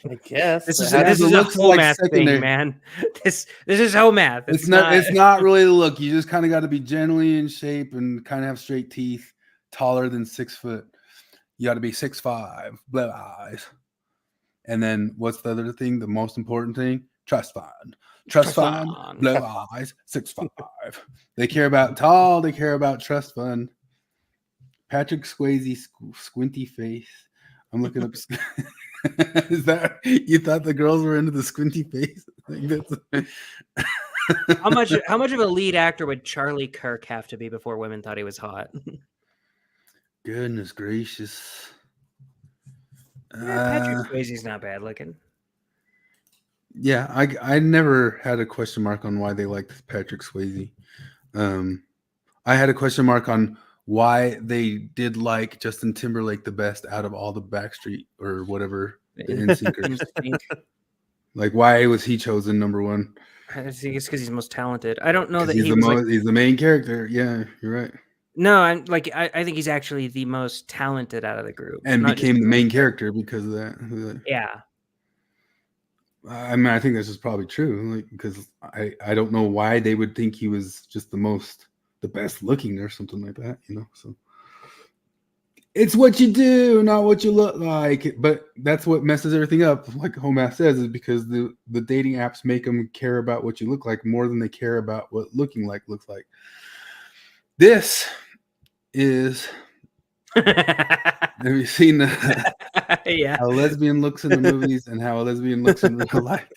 I guess This is How does a it look whole like math secondary? thing, man. This is whole math. It's not. It's not really the look. You just kind of got to be generally in shape and kind of have straight teeth, taller than 6 foot. You got to be 6'5", blue eyes. And then what's the other thing? The most important thing? Trust fund. Trust fund, blue eyes, 6'5". They care about tall. They care about trust fund. Patrick Swayze, squinty face. I'm looking up. Is that you thought the girls were into the squinty face? How much of a lead actor would Charlie Kirk have to be before women thought he was hot? Goodness gracious. Patrick Swayze's not bad looking. Yeah, I never had a question mark on why they liked Patrick Swayze. I had a question mark on why they did like Justin Timberlake the best out of all the Backstreet or whatever the NSYNCers. Like, why was he chosen number one? I think it's because he's most talented. I don't know that He's he's the main character. Yeah, you're right. No, I'm like I think he's actually the most talented out of the group, And not became just the main character because of that. Yeah. I mean, I think this is probably true, like, because I don't know why they would think he was just the best looking or something like that, you know. So it's what you do, not what you look like. But that's what messes everything up. Like Homath says, is because the dating apps make them care about what you look like more than they care about what looking like looks like. This is. Have you seen yeah. how a lesbian looks in the movies and how a lesbian looks in real life?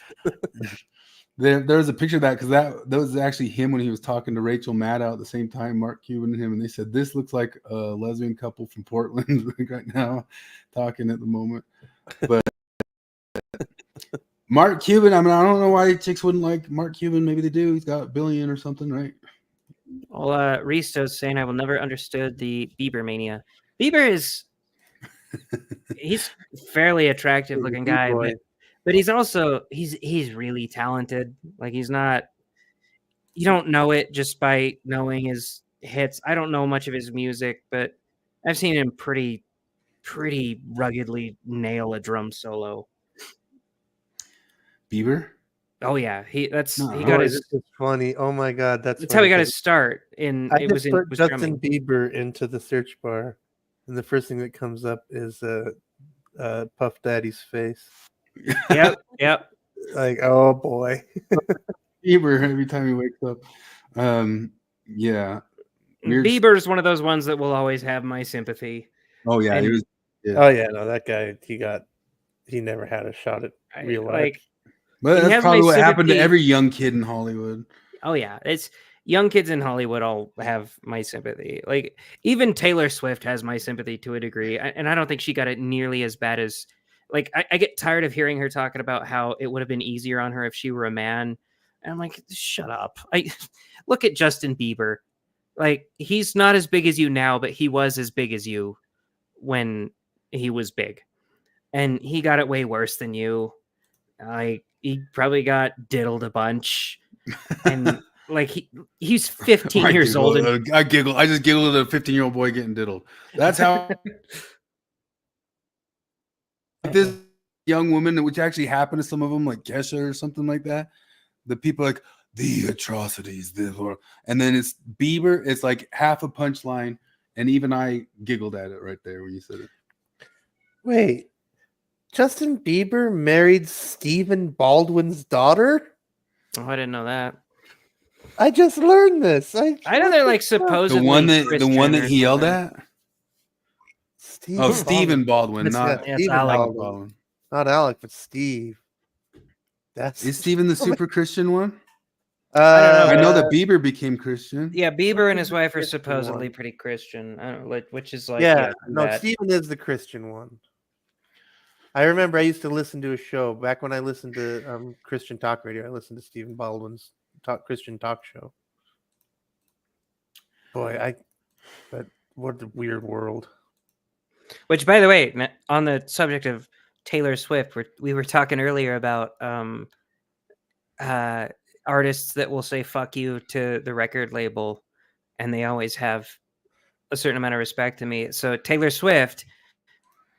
There was a picture of that because that was actually him when he was talking to Rachel Maddow at the same time, Mark Cuban and him, and they said this looks like a lesbian couple from Portland right now, talking at the moment. But Mark Cuban, I mean, I don't know why chicks wouldn't like Mark Cuban. Maybe they do. He's got $1 billion or something, right? Well, Risto's saying I will never understood the Bieber mania. Bieber he's fairly attractive looking guy, but he's also he's really talented. Like he's not, you don't know it just by knowing his hits. I don't know much of his music, but I've seen him pretty ruggedly nail a drum solo. Bieber? Oh yeah, he got This his. is funny. Oh my god, that's how he got funny. his start. In I it just was in put was Justin drumming. Bieber into the search bar, and the first thing that comes up is Puff Daddy's face. Yep. Like, oh boy. Bieber every time he wakes up. Yeah. Bieber's one of those ones that will always have my sympathy. Oh yeah, And he was. Yeah. Oh yeah, no, that guy he never had a shot at real life. like. But He that's has probably my what happened to sympathy. every young kid in Hollywood. Oh yeah, it's young kids in Hollywood all have my sympathy. Like even Taylor Swift has my sympathy to a degree, and I don't think she got it nearly as bad as. Like I get tired of hearing her talking about how it would have been easier on her if she were a man, and I'm like, shut up. Look at Justin Bieber. Like he's not as big as you now, but he was as big as you when he was big, and he got it way worse than you. He probably got diddled a bunch, and like he's 15 years old. And I giggle. I just giggled at a 15-year-old boy getting diddled. That's how this young woman, which actually happened to some of them, like Kesha or something like that. The people are like, the atrocities, and then it's Bieber. It's like half a punchline, and even I giggled at it right there when you said it. Wait, Justin Bieber married Stephen Baldwin's daughter? Oh, I didn't know that. I just learned this. I know they're like supposedly the one that Christian or he yelled something. at. Stephen Baldwin, not Stephen Alec. Baldwin. Not Alec, but Steve. Is Stephen the super Christian one? I don't know. I know that Bieber became Christian. Yeah, Bieber and his wife are Christian supposedly one. pretty Christian. I don't like, which is like No, that. Stephen is the Christian one. I remember I used to listen to a show back when I listened to Christian talk radio. I listened to Stephen Baldwin's Christian talk show. Boy, what a weird world. Which, by the way, on the subject of Taylor Swift, we were talking earlier about artists that will say "fuck you" to the record label, and they always have a certain amount of respect to me. So Taylor Swift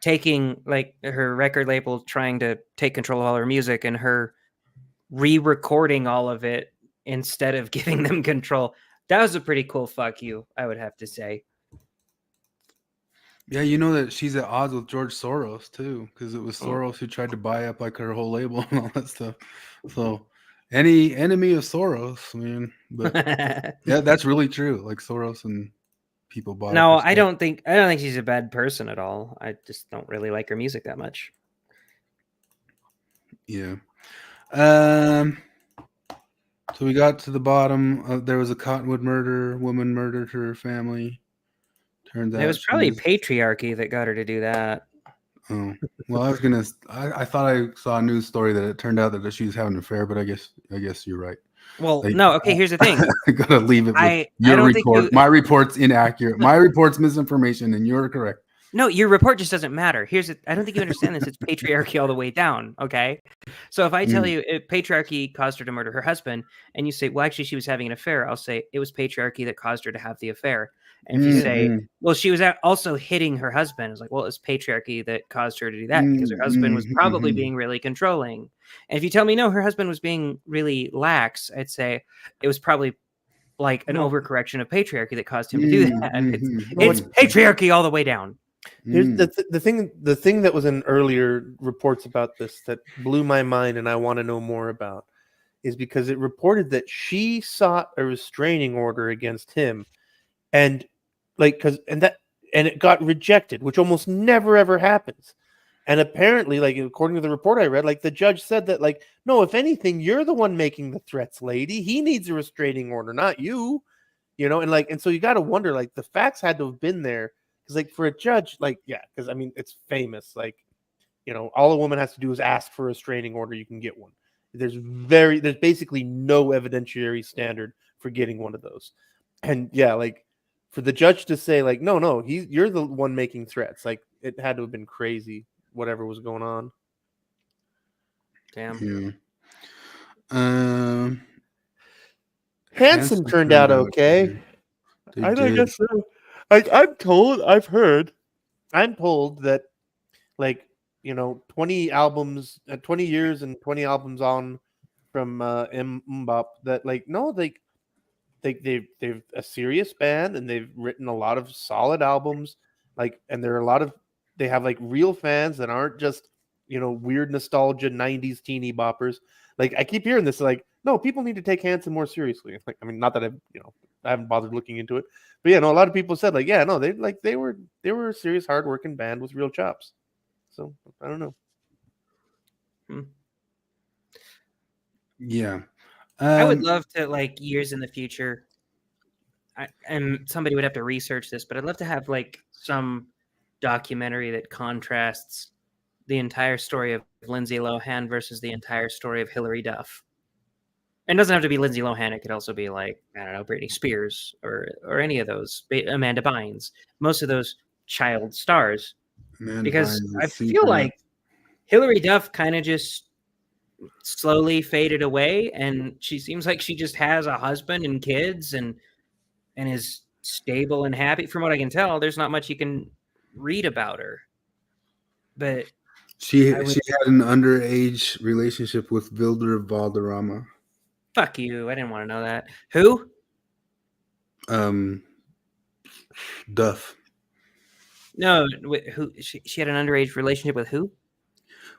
taking like her record label trying to take control of all her music and her re-recording all of it instead of giving them control. That was a pretty cool fuck you, I would have to say. Yeah, you know that she's at odds with George Soros too, because it was Soros who tried to buy up like her whole label and all that stuff. So, any enemy of Soros, man. But yeah, that's really true. Like Soros and people bought. No, I don't think she's a bad person at all. I just don't really like her music that much. Yeah. So we got to the bottom. There was a Cottonwood murder. Woman murdered her family. Turns out it was probably patriarchy that got her to do that. Oh, well, I thought I saw a news story that it turned out that she was having an affair, but I guess you're right. Well, no, okay, here's the thing. I gotta leave it with your report. My report's inaccurate. My report's misinformation, and you're correct. No, your report just doesn't matter. I don't think you understand this. It's patriarchy all the way down. Okay. So if I tell you patriarchy caused her to murder her husband, and you say, well, actually, she was having an affair, I'll say it was patriarchy that caused her to have the affair. And if you say, well, she was also hitting her husband, it's like, well, it's patriarchy that caused her to do that because her husband was probably being really controlling. And if you tell me, no, her husband was being really lax, I'd say it was probably like an overcorrection of patriarchy that caused him to do that. It's patriarchy all the way down. Here's the thing that was in earlier reports about this that blew my mind and I want to know more about is because it reported that she sought a restraining order against him and it got rejected, which almost never ever happens. And apparently, like according to the report I read, like the judge said that like, no, if anything, you're the one making the threats, lady. He needs a restraining order, not you. You know, and so you got to wonder, like the facts had to have been there. Because like for a judge, like, yeah, because I mean, it's famous. Like, you know, all a woman has to do is ask for a restraining order. You can get one. There's basically no evidentiary standard for getting one of those. And yeah, like for the judge to say like, no, you're the one making threats. Like it had to have been crazy, whatever was going on. Damn. Yeah. Hanson turned out okay. I guess so. I'm told that like, you know, 20 years and 20 albums on from Mbop that like, no, they've a serious band and they've written a lot of solid albums. Like, and they have like real fans that aren't just, you know, weird nostalgia 90s teeny boppers. Like I keep hearing this, like, no, people need to take Hanson more seriously. Like, I mean, not that I haven't bothered looking into it, but yeah, no, a lot of people said like, yeah, no, they were a serious, hardworking band with real chops. So I don't know. Yeah, I would love to like years in the future, and somebody would have to research this, but I'd love to have like some documentary that contrasts the entire story of Lindsay Lohan versus the entire story of Hilary Duff. It doesn't have to be Lindsay Lohan. It could also be like, I don't know, Britney Spears or any of those, Amanda Bynes, most of those child stars. Because I feel like Hilary Duff kind of just slowly faded away, and she seems like she just has a husband and kids and is stable and happy. From what I can tell, there's not much you can read about her. But she had an underage relationship with Vilder Valderrama. Fuck you. I didn't want to know that. Who? Duff. No, who? She had an underage relationship with who?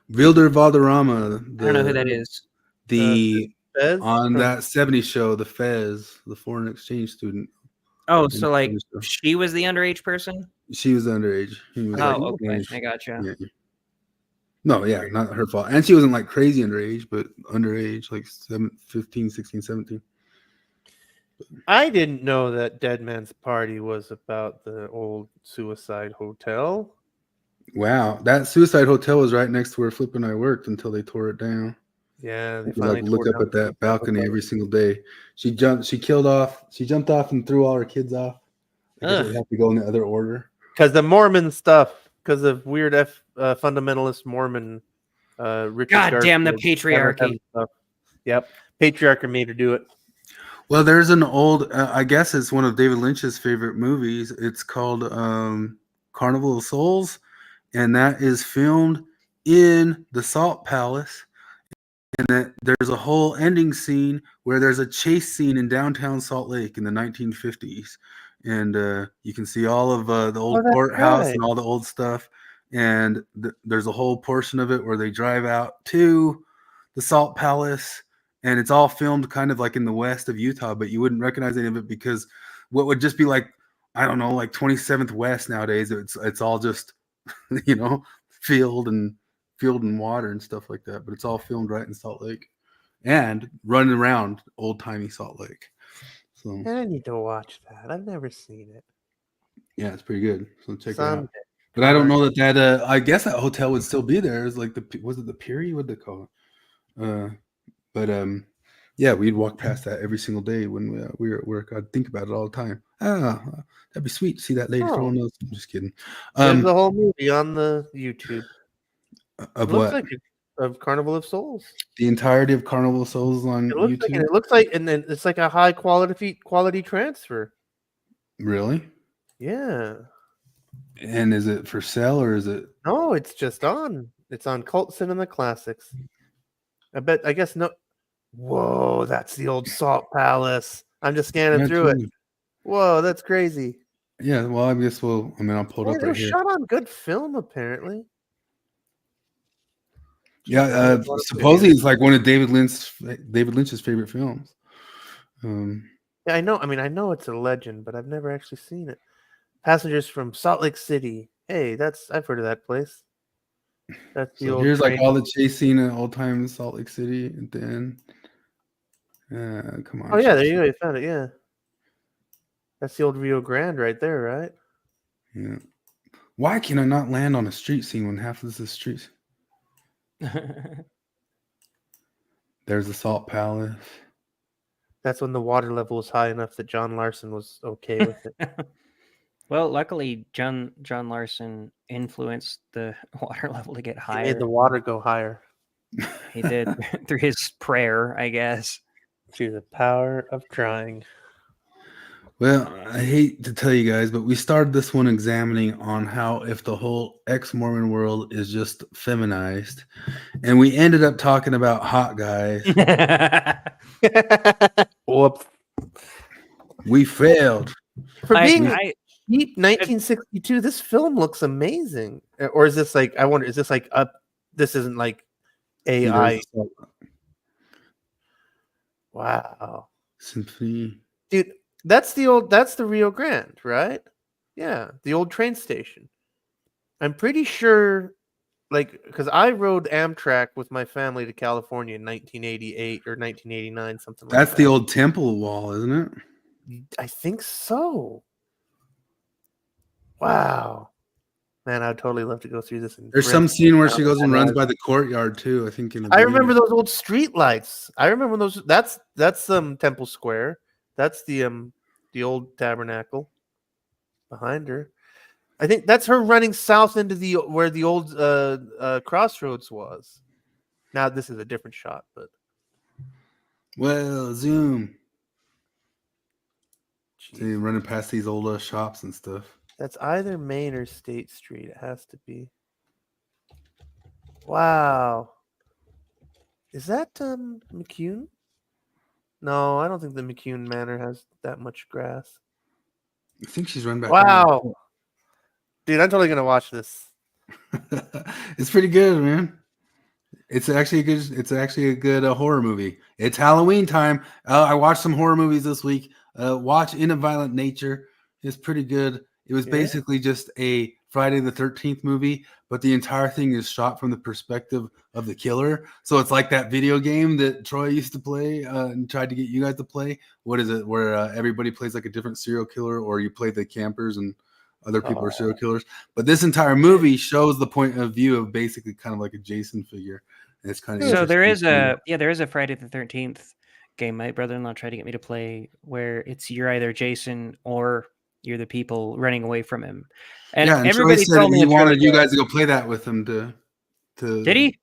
Wilder Valderrama. I don't know who that is. The Fez on from- that 70s show, the Fez, the foreign exchange student. Oh, in so the like 70s show. she was the underage person? She was underage. He was Oh, like okay. 20. I gotcha. Yeah. No, yeah, not her fault. And she wasn't like crazy underage, but underage, like 15, 16, 17. I didn't know that Dead Man's Party was about the old suicide hotel. Wow. That suicide hotel was right next to where Flip and I worked until they tore it down. Yeah, they You could, finally like look tore up down at that the balcony hotel. every single day. She jumped off and threw all her kids off. I guess it would have to go in the other order. Because the Mormon stuff, because of weird fundamentalist Mormon Richard God damn the Garfield, patriarchy. stuff. Yep, patriarchy made her do it. Well, there's an old, I guess it's one of David Lynch's favorite movies. It's called Carnival of Souls, and that is filmed in the Salt Palace. And that there's a whole ending scene where there's a chase scene in downtown Salt Lake in the 1950s. And you can see all of the old that's courthouse right. and all the old stuff. And there's a whole portion of it where they drive out to the Salt Palace. And it's all filmed kind of like in the west of Utah, but you wouldn't recognize any of it because what would just be like, I don't know, like 27th West nowadays. It's all just, field and water and stuff like that. But it's all filmed right in Salt Lake and running around old timey Salt Lake. So I need to watch that. I've never seen it. yeah, it's pretty good. So check it Someday. out. But I don't know that I guess that hotel would still be there. It's like was it the Peary? What they call it? But yeah, we'd walk past that every single day when we were at work. I'd think about it all the time. That'd be sweet to see that lady throwing those. I'm just kidding. There's the whole movie on the YouTube. Of It looks what? like of Carnival of Souls. The entirety of Carnival of Souls on YouTube. It looks like, and then it's like a high quality transfer. Really? Yeah. And is it for sale or is it? No, it's just on. It's on Cult Cinema Classics. I guess no. Whoa, that's the old Salt Palace. I'm just scanning Yeah, through it. totally. Whoa, that's crazy. Yeah, well, I guess I'll pull it up It right was here. shot on good film, apparently. Yeah, supposedly it's like one of David Lynch's favorite films. Yeah, I know. I mean, I know it's a legend, but I've never actually seen it. Passengers from Salt Lake City. Hey, I've heard of that place. That's the So old. here's like train. all the chase scene in old time Salt Lake City at the end. Come on. Oh yeah, there you go. You found it. Yeah, that's the old Rio Grande right there, right? Yeah. Why can I not land on a street scene when half of this is streets? There's the Salt Palace. That's when the water level was high enough that John Larson was okay with it. Well, luckily, John Larson influenced the water level to get He higher. made the water go higher. He did through his prayer, I guess. Through the power of trying. Well, I hate to tell you guys, but we started this one examining on how if the whole ex-Mormon world is just feminized, and we ended up talking about hot guys. Whoops. We failed. For being cheap 1962, this film looks amazing. Or is this like, I wonder, is this like this isn't like AI? Wow. Symphony. Dude, that's the Rio Grande, right? Yeah, the old train station. I'm pretty sure, like, because I rode Amtrak with my family to California in 1988 or 1989, something like that. That's the old temple wall, isn't it? I think so. Wow. Man, I'd totally love to go through this. There's some scene where she goes and runs by the courtyard too. I think. I remember those old street lights. I remember those. That's Temple Square. That's the old tabernacle behind her. I think that's her running south into where the old crossroads was. Now this is a different shot, but well, zoom. See, running past these old shops and stuff. That's either Main or State Street. It has to be. Wow. Is that McCune? No, I don't think the McCune Manor has that much grass. I think she's run back. Wow. Dude, I'm totally gonna watch this. It's pretty good, man. It's actually a good. It's actually a good horror movie. It's Halloween time. I watched some horror movies this week. Watch In a Violent Nature. It's pretty good. It was basically just a Friday the 13th movie, but the entire thing is shot from the perspective of the killer. So it's like that video game that Troy used to play and tried to get you guys to play. What is it? Where everybody plays like a different serial killer, or you play the campers and other people are serial killers. But this entire movie shows the point of view of basically kind of like a Jason figure. And it's kind of So there is a Friday the 13th game my brother-in-law tried to get me to play where you're either Jason or you're the people running away from him. And and everybody Troy said told me he it's wanted really you good. guys to go play that with him to Did he?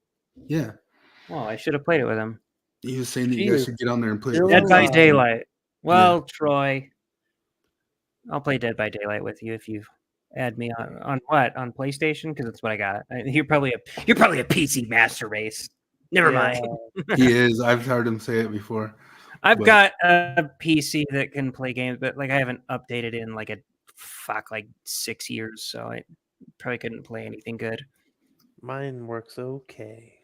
Yeah. Well, I should have played it with him. He was saying that you guys should get on there and play it. Dead by Daylight. Well, Troy, I'll play Dead by Daylight with you if you add me on what? On PlayStation? Because that's what I got. You're probably a PC master race. Never mind. He is. I've heard him say it before. I've But- got a PC that can play games, but like I haven't updated in like 6 years, so I probably couldn't play anything good. Mine works okay.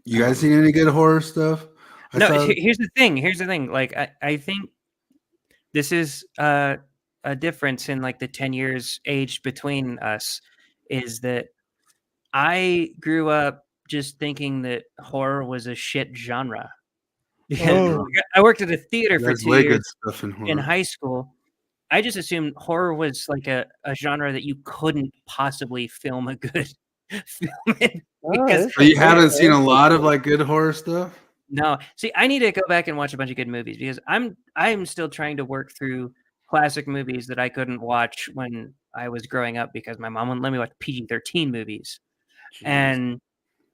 You guys seen any good horror stuff? Here's the thing. Like I think this is a difference in like the 10 years aged between us is that I grew up just thinking that horror was a shit genre. I worked at a theater for There's 2 way years good stuff in horror. in high school. I just assumed horror was like a genre that you couldn't possibly film a good film in. Because So you haven't seen a lot of like good horror stuff? no, see, I need to go back and watch a bunch of good movies because I'm still trying to work through classic movies that I couldn't watch when I was growing up because my mom wouldn't let me watch PG-13 movies. And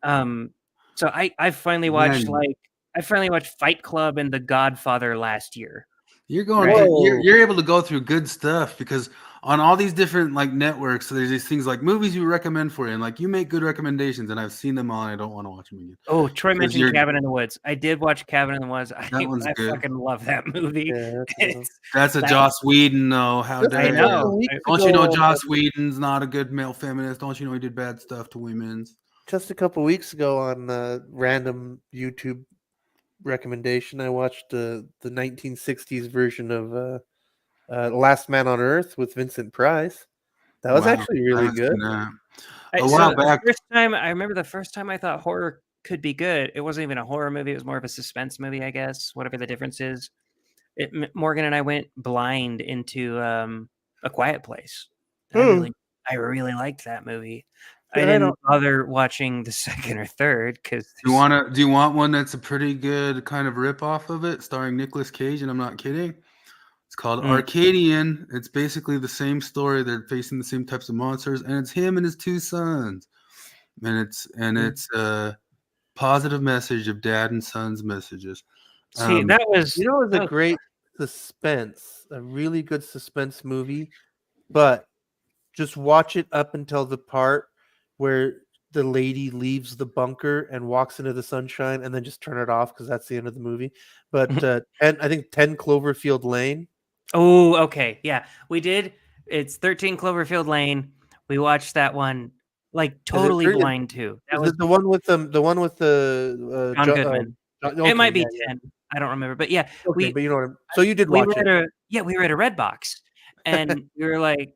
so I finally watched Fight Club and The Godfather last year. You're going. You're able to go through good stuff because on all these different like networks, so there's these things like movies you recommend for you, and like you make good recommendations, and I've seen them all, and I don't want to watch them again. Oh, Troy Because mentioned you're- Cabin in the Woods. I did watch Cabin in the Woods. I one's good. fucking love that movie. That's a Joss Whedon, though. How Just dare a you? couple weeks Don't you know ago- Joss Whedon's not a good male feminist? Don't you know he did bad stuff to women's? Just a couple weeks ago on random YouTube recommendation, I watched the 1960s version of Last Man on Earth with Vincent Price. That was Wow, actually I really haven't good. seen that. I remember the first time I thought horror could be good. It wasn't even a horror movie. It was more of a suspense movie, I guess, whatever the difference is. Morgan and I went blind into A Quiet Place. I really liked that movie. I didn't bother watching the second or third because Do you want one that's a pretty good kind of rip off of it, starring Nicolas Cage? And I'm not kidding. It's called Arcadian. It's basically the same story. They're facing the same types of monsters, and it's him and his two sons. And it's a positive message of dad and son's messages. See, that was a great suspense, a really good suspense movie, but just watch it up until the part where the lady leaves the bunker and walks into the sunshine, and then just turn it off because that's the end of the movie. But and I think 10 Cloverfield Lane. Oh, okay, yeah, we did. It's 13 Cloverfield Lane. We watched that one like totally blind too. That was the one with the John Goodman. It might be 10. I don't remember, but yeah, Okay, but you know what so you did watch we it. we were at a Redbox, and we were like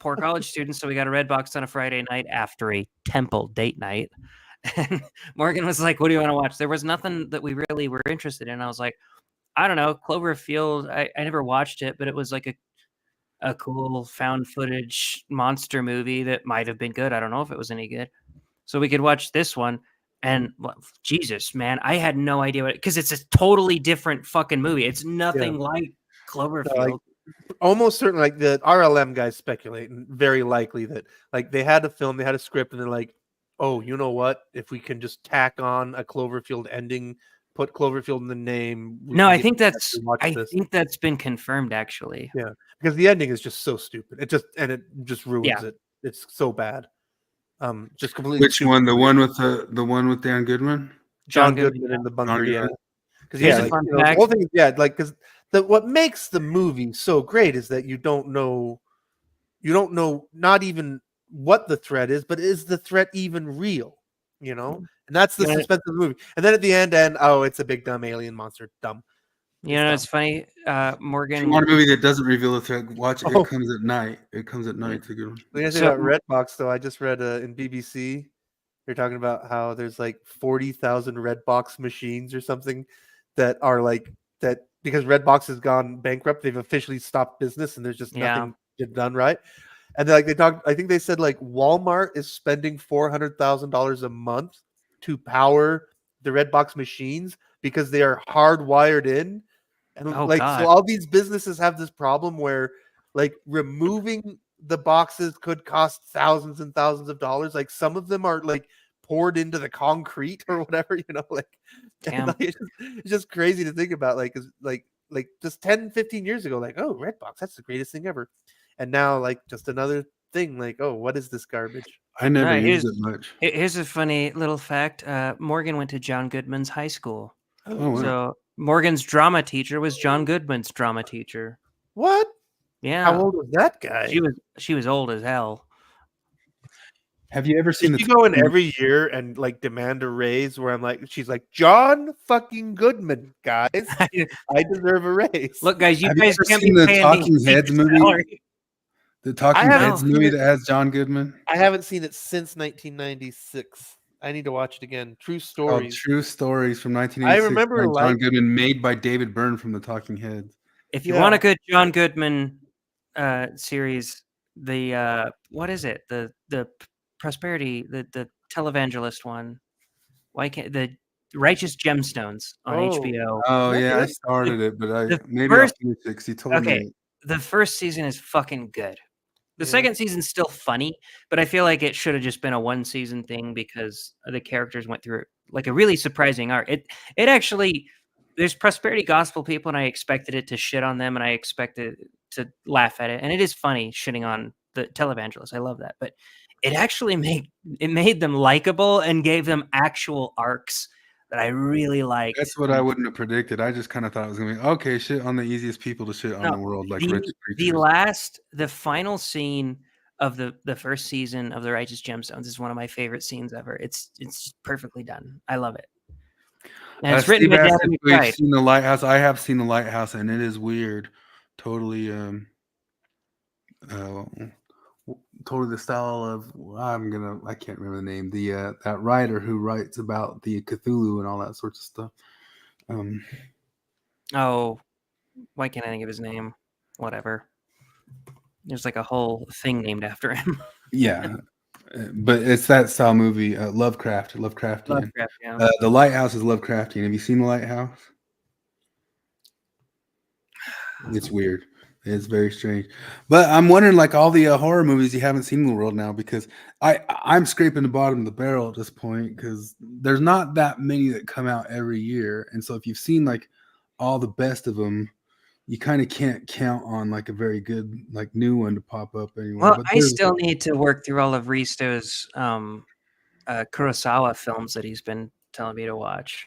poor college students, so we got a Redbox on a Friday night after a temple date night. And Morgan was like, "What do you want to watch?" There was nothing that we really were interested in. I was like, "I don't know, Cloverfield." I never watched it, but it was like a cool found footage monster movie that might have been good. I don't know if it was any good. So we could watch this one. And Jesus, man, I had no idea what because it's a totally different fucking movie. It's nothing like Cloverfield. Almost certain, like the RLM guys speculating, very likely that like they had a film, they had a script, and they're like, "Oh, you know what? If we can just tack on a Cloverfield ending, put Cloverfield in the name." No, I think that's been confirmed actually. Yeah, because the ending is just so stupid. It just ruins it. It's so bad. Just completely. Which stupid. one? The one with Dan Goodman? John Goodman in the bunker. John Yeah. Goodman. Because Here's yeah, a like, fun you know, the fact. whole thing, yeah, like because what makes the movie so great is that you don't know not even what the threat is, but is the threat even real? You know, and that's the You know, suspense of the movie. And then at the end, oh, it's a big dumb alien monster. Dumb. it's funny. If you Morgan. want a movie that doesn't reveal the threat, watch It Oh. Comes at Night. It Comes at Night. It's a good one. The thing about Redbox, though, I just read in BBC, they're talking about how there's like 40,000 Redbox machines or something that are like that because Redbox has gone bankrupt. They've officially stopped business, and there's just nothing done right. And like they talked, I think they said like Walmart is spending $400,000 a month to power the Redbox machines because they are hardwired in. And Oh, like, God. so all these businesses have this problem where like removing the boxes could cost thousands and thousands of dollars. Like some of them are like poured into the concrete or whatever, like, Damn. like it's just crazy to think about. Like, like just 10, 15 years ago, like, oh, Redbox, that's the greatest thing ever. And now like just another thing, like, oh, what is this garbage? I never used it much. Here's a funny little fact. Morgan went to John Goodman's high school. Oh, wow. So Morgan's drama teacher was John Goodman's drama teacher. What? Yeah. How old was that guy? She was old as hell. Have you ever seen Did she go in every year and like demand a raise? Where I'm like, she's like, John fucking Goodman, guys, I deserve a raise. Look, guys, you Have guys you ever can't seen be the paying Talking me Heads movie? salary. The Talking haven't Heads seen movie it. that has John Goodman? I haven't seen it since 1996. I need to watch it again. True Called Stories. True Stories from 1986. I remember by John like Goodman, made by David Byrne from the Talking Heads. If you want a good John Goodman series, the what is it? The prosperity, the televangelist one. Why can't the Righteous Gemstones on HBO? Oh yeah, I started it, but The maybe first- I'll finish it 'cause you told Okay, me. the first season is fucking good. The second season's still funny, but I feel like it should have just been a one season thing because the characters went through like a really surprising arc. It actually there's prosperity gospel people, and I expected it to shit on them, and I expected to laugh at it, and it is funny shitting on the televangelists. I love that, but it actually made them likable and gave them actual arcs that I really liked. That's what I wouldn't have predicted. I just kind of thought it was gonna be okay. Shit on the easiest people to shit on in the world, like rich preachers. The final scene of the first season of the Righteous Gemstones is one of my favorite scenes ever. It's perfectly done. I love it. And it's written by Steve asked Danny if we've McBride. seen The Lighthouse. I have seen The Lighthouse, and it is weird. Totally, totally the style of I can't remember the name. That writer who writes about the Cthulhu and all that sorts of stuff. Oh, why can't I think of his name? Whatever. There's like a whole thing named after him. Yeah, but it's that style movie. Lovecraftian. Lovecraft, yeah. The Lighthouse is Lovecraftian. Have you seen The Lighthouse? It's weird. It's very strange. But I'm wondering, like all the horror movies you haven't seen in the world now, because I'm scraping the bottom of the barrel at this point because there's not that many that come out every year, and so if you've seen like all the best of them, you kind of can't count on like a very good like new one to pop up anymore. Well, But I still need to work through all of Risto's Kurosawa films that he's been telling me to watch.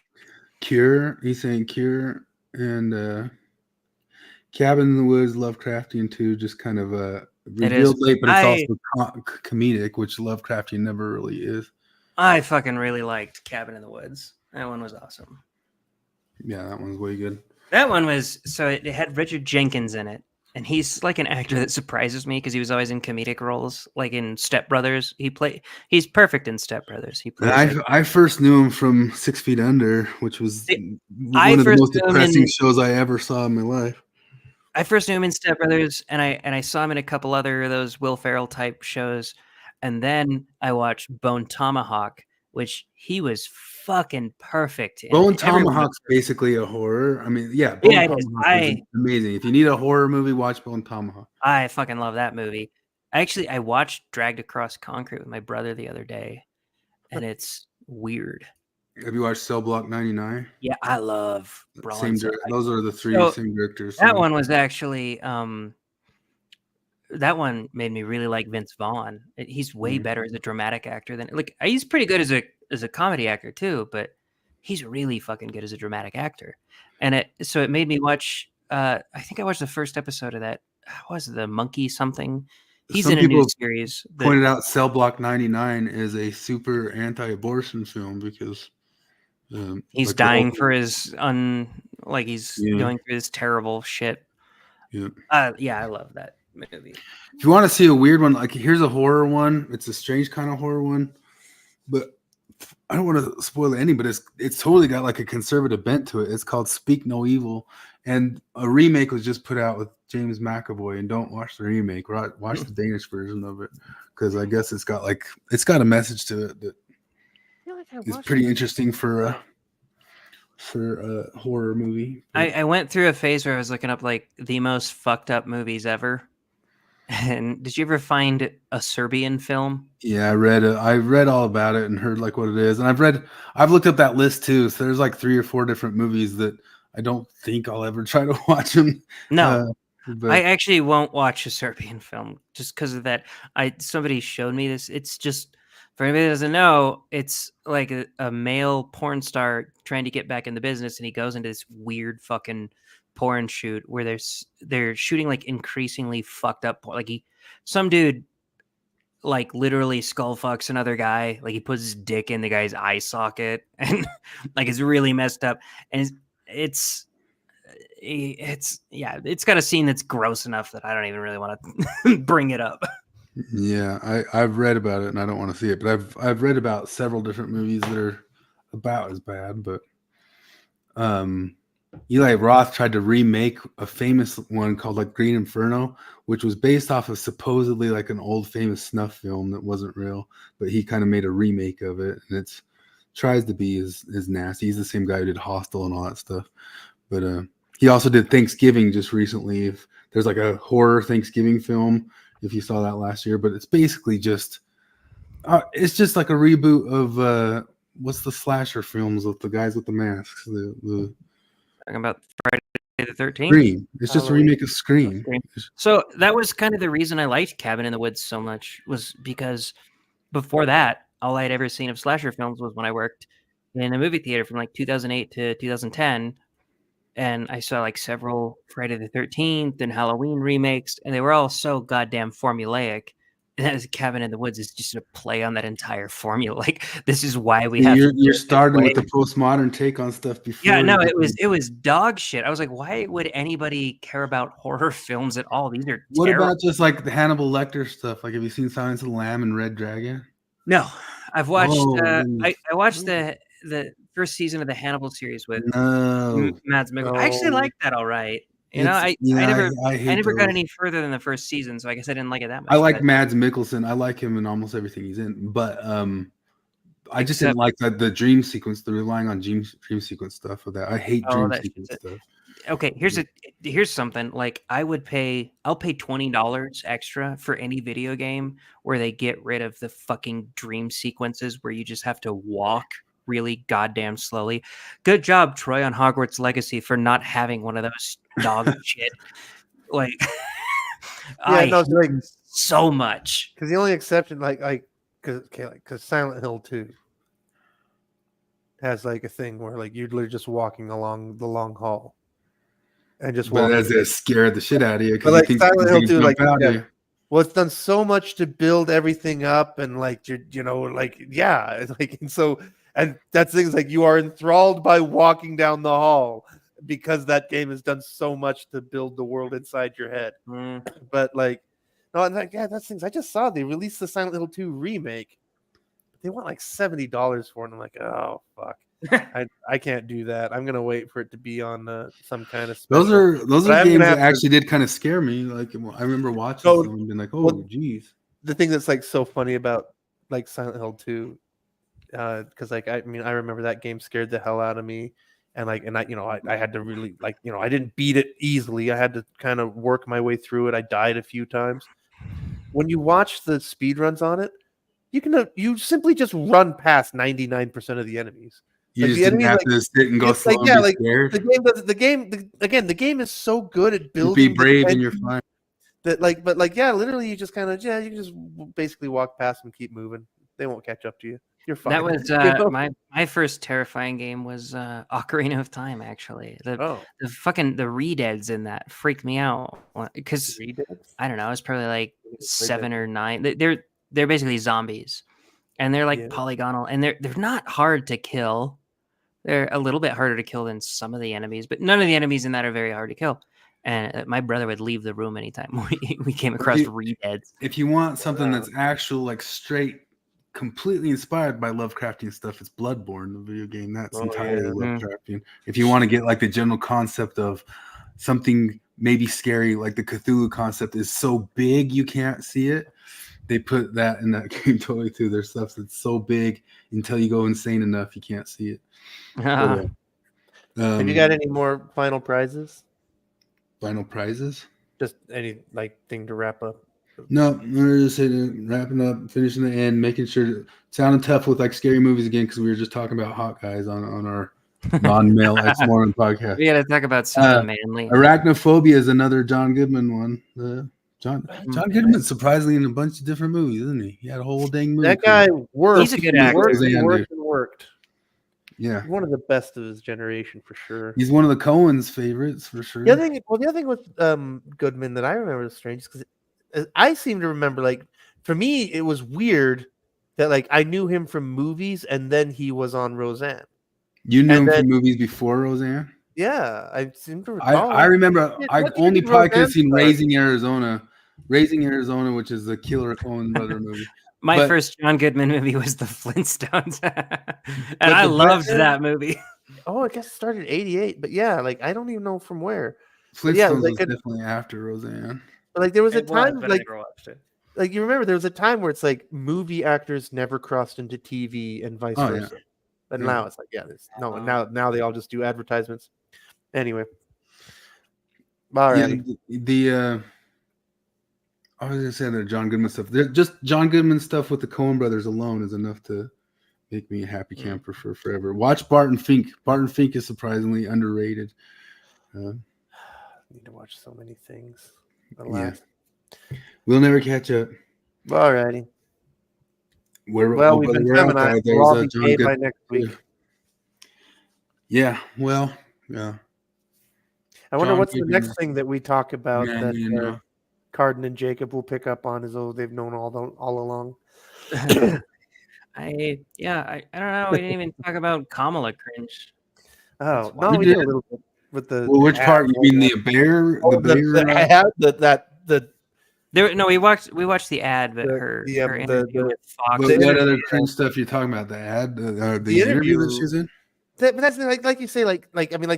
Cure, he's saying Cure and Cabin in the Woods, Lovecraftian too, just kind of revealed late, but it's also comedic, which Lovecraftian never really is. I fucking really liked Cabin in the Woods. That one was awesome. Yeah, that one's way good. That one was it had Richard Jenkins in it, and he's like an actor that surprises me because he was always in comedic roles, like in Step Brothers. He's perfect in Step Brothers. He plays. I first knew him from 6 Feet Under, which was one of the most depressing shows I ever saw in my life. I first knew him in Step Brothers, and I saw him in a couple other of those Will Ferrell type shows, and then I watched Bone Tomahawk, which he was fucking perfect in. Bone Tomahawk's basically a horror. I mean, yeah, Bone Tomahawk is amazing. If you need a horror movie, watch Bone Tomahawk. I fucking love that movie. I watched Dragged Across Concrete with my brother the other day, and it's weird. Have you watched Cell Block 99? Yeah, I love Bronson. Those are the three same directors. That one was actually that one made me really like Vince Vaughn. He's way better as a dramatic actor than he's pretty good as a comedy actor too, but he's really fucking good as a dramatic actor. And it made me watch. I think I watched the first episode of that. What was it, the Monkey something? He's Some in a new people series. pointed out Cell Block 99 is a super anti-abortion film because He's like the whole dying thing- for his he's Yeah. going through this terrible shit. Yeah. Yeah, I love that movie. If you want to see a weird one, like here's a horror one. It's a strange kind of horror one, but I don't want to spoil any. But it's totally got like a conservative bent to it. It's called Speak No Evil, and a remake was just put out with James McAvoy. And don't watch the remake. Watch the Danish version of it because I guess it's got a message to it that is pretty interesting for a horror movie. I went through a phase where I was looking up like the most fucked up movies ever. And did you ever find a Serbian film? Yeah, I read all about it and heard like what it is, and I've looked up that list too. So there's like 3 or 4 different movies that I don't think I'll ever try to watch them. No, but I actually won't watch a Serbian film just because of that. Somebody showed me this. It's just for anybody that doesn't know, it's like a male porn star trying to get back in the business, and he goes into this weird fucking porn shoot where they're shooting like increasingly fucked up porn. Like some dude like literally skull fucks another guy. Like he puts his dick in the guy's eye socket, and like it's really messed up. And it's got a scene that's gross enough that I don't even really want to bring it up. yeah, I've read about it and I don't want to see it, but I've read about several different movies that are about as bad. But Eli Roth tried to remake a famous one called like Green Inferno, which was based off of supposedly like an old famous snuff film that wasn't real, but he kind of made a remake of it, and it's tries to be as nasty. He's the same guy who did Hostel and all that stuff, but he also did Thanksgiving just recently. If there's like a horror Thanksgiving film, if you saw that last year, but it's basically just it's just like a reboot of what's the slasher films with the guys with the masks, the Talking about Friday the 13th. Scream. It's just a remake of Scream. So that was kind of the reason I liked Cabin in the Woods so much, was because before that, all I'd ever seen of slasher films was when I worked in a movie theater from like 2008 to 2010. And I saw like several Friday the 13th and Halloween remakes, and they were all so goddamn formulaic. And that is Cabin in the Woods is just a play on that entire formula. Like this is why we have. You're starting with the postmodern take on stuff before. Yeah, no, it was dog shit. I was like, why would anybody care about horror films at all? These are What terrible. about just like the Hannibal Lecter stuff? Like, have you seen Silence of the Lamb and Red Dragon? No, I've watched. Oh, I watched the first season of the Hannibal series with No. Mads Mikkelsen. I actually liked that all right. You know, I hate never got those. any further than the first season, so I guess I didn't like it that much. I like but- Mads Mikkelsen. I like him in almost everything he's in, but I just Except- didn't like the dream sequence, the relying on dream sequence stuff of that. I hate Oh, dream that sequence shit's stuff. Okay, here's something. Like I'll pay $20 extra for any video game where they get rid of the fucking dream sequences where you just have to walk really goddamn slowly. Good job, Troy, on Hogwarts Legacy for not having one of those dog shit. Like I no, it's like so much. Because the only exception, because Silent Hill 2 has like a thing where like you're literally just walking along the long hall and just But walking. as it scared the shit out of you, But like because Silent Hill 2, like you. well, it's done so much to build everything up, and like it's like and that's things like you are enthralled by walking down the hall because that game has done so much to build the world inside your head. But like, no, and like, that's things I just saw. They released the Silent Hill 2 remake. They want like $70 for it. And I'm like, oh fuck. I can't do that. I'm gonna wait for it to be on some kind of special. Those But are I'm games gonna that have to- actually did kind of scare me. Like I remember watching So- some and being like, well, "Oh, geez." The thing that's like so funny about like Silent Hill 2, because like I remember that game scared the hell out of me, and I had to really I didn't beat it easily. I had to kind of work my way through it. I died a few times. When you watch the speed runs on it, you simply just run past 99% of the enemies. You Like, just the didn't enemy, have like, to sit and go it's slow like, and yeah, be like scared. the game is so good at You building. be brave the and you're tension fine. That literally you just kind of you can just basically walk past them and keep moving. They won't catch up to you. You're fine. That was You know? my first terrifying game was Ocarina of Time. Actually, Oh. the Redeads in that freaked me out because I don't know. I was probably like 7 or 9. They're basically zombies, and they're like Yeah. polygonal, and they're not hard to kill. They're a little bit harder to kill than some of the enemies, but none of the enemies in that are very hard to kill. And my brother would leave the room anytime we came across Redeads. If you want something that's actual, like straight, completely inspired by Lovecraftian stuff, it's Bloodborne, the video game. That's entirely Lovecraftian. If you want to get like the general concept of something maybe scary, like the Cthulhu concept is so big you can't see it, they put that in that game totally too. There's stuff that's so big until you go insane enough you can't see it. Have you got any more final prizes? Final prizes? Just any like thing to wrap up? No, we're just wrapping up, finishing the end, making sure sounding tough with like scary movies again because we were just talking about hot guys on our non-male ex-Mormon podcast. We got to talk about something manly. Arachnophobia is another John Goodman one. John Goodman surprisingly in a bunch of different movies, isn't he? He had a whole dang movie. That guy worked. He's a good actor. Worked. Yeah, one of the best of his generation for sure. He's one of the Coens' favorites for sure. The other thing with Goodman that I remember was strange because I seem to remember, like, for me it was weird that like I knew him from movies and then he was on Roseanne. You knew him from movies before Roseanne? Yeah, I seem to recall. I remember. I only probably could have seen Raising Arizona, which is the Killer Coen brother movie. My first John Goodman movie was The Flintstones, and I loved that movie. Oh, I guess it started in '88, but yeah, like I don't even know from where. Flintstones was definitely after Roseanne. But like there was a time, but like I never watched it. Like you remember, there was a time where it's like movie actors never crossed into TV and vice versa. Yeah. But now it's like, now they all just do advertisements. Anyway, all right. Yeah, I was gonna say that John Goodman stuff. Just John Goodman stuff with the Coen brothers alone is enough to make me a happy camper for forever. Watch Barton Fink. Barton Fink is surprisingly underrated. I need to watch so many things. Yeah. We'll never catch up. All righty. We've been feminized. We'll all be gay by next week. Yeah. Well, yeah. I wonder what's the next thing that we talk about that Carden and Jacob will pick up on, as though they've known all along. I don't know. We didn't even talk about Kamala cringe. Oh no, we did a little bit with the. Well, which part? You mean the bear? We watched the ad, but her interview with Fox. What other cringe stuff you're talking about? The ad, the interview that she's in. But that's like you say, like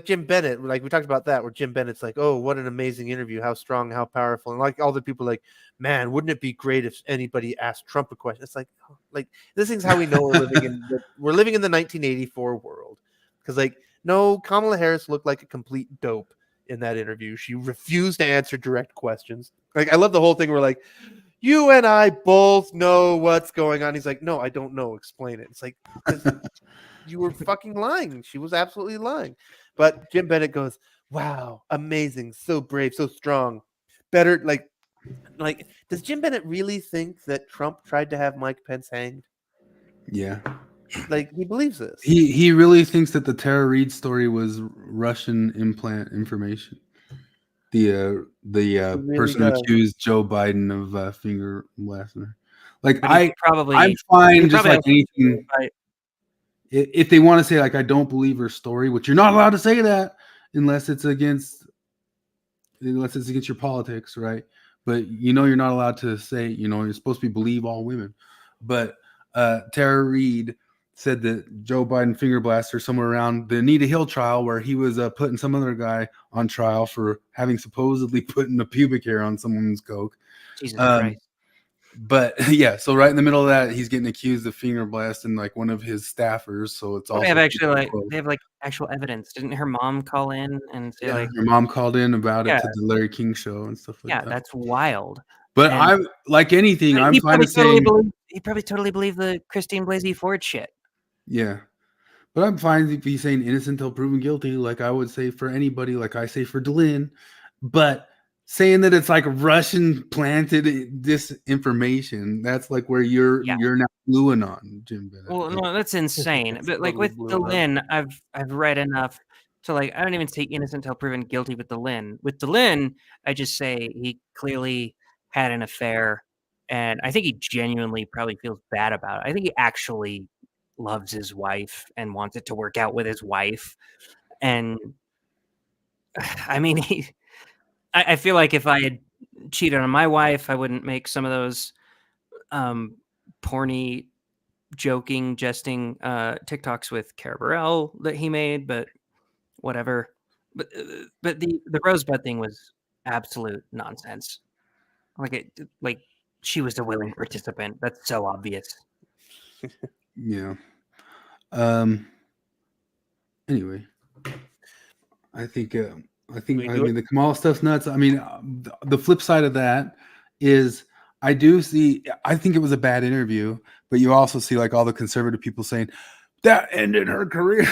Jim Bennett, like we talked about that, where Jim Bennett's like, oh, what an amazing interview, how strong, how powerful, and like all the people like, man, wouldn't it be great if anybody asked Trump a question? It's like this thing's how we know we're living in the 1984 world, because like no, Kamala Harris looked like a complete dope in that interview. She refused to answer direct questions. Like I love the whole thing where like, you and I both know what's going on. He's like, no, I don't know. Explain it. It's like. You were fucking lying. She was absolutely lying. But Jim Bennett goes, wow, amazing, so brave, so strong. Better, like, does Jim Bennett really think that Trump tried to have Mike Pence hanged? Yeah. Like, he believes this. He really thinks that the Tara Reid story was Russian implant information. The person accused Joe Biden of finger blasting her. Like, I'm fine just like anything. If they want to say like I don't believe her story, which you're not allowed to say that unless it's against your politics, right? But you're not allowed to say, you're supposed to believe all women. But Tara Reid said that Joe Biden finger blasted her somewhere around the Anita Hill trial, where he was putting some other guy on trial for having supposedly putting a pubic hair on someone's coke. Jesus Christ. But yeah, so right in the middle of that, he's getting accused of finger blasting like one of his staffers. So it's all they have actual evidence. Didn't her mom call in and say her mom called in about it to the Larry King show and stuff like that. Yeah, that's wild. But I'm like anything, I'm fine with saying he probably totally believed the Christine Blasey Ford shit. Yeah. But I'm fine if he's saying innocent until proven guilty, like I would say for anybody, like I say for Delin. But saying that it's like Russian planted disinformation. That's like where you're not gluing on, Jim Bennett. Well, no, that's insane. But like with Dehlin, I've read enough to like I don't even say innocent till proven guilty with Dehlin. With Dehlin, I just say he clearly had an affair, and I think he genuinely probably feels bad about it. I think he actually loves his wife and wants it to work out with his wife. And I mean, I feel like if I had cheated on my wife, I wouldn't make some of those porny, joking, jesting TikToks with Cara Burrell that he made, but whatever. But the Rosebud thing was absolute nonsense. Like she was a willing participant. That's so obvious. Yeah. Anyway, I mean the Kamala stuff's nuts. I mean, the flip side of that is I think it was a bad interview, but you also see like all the conservative people saying that ended her career.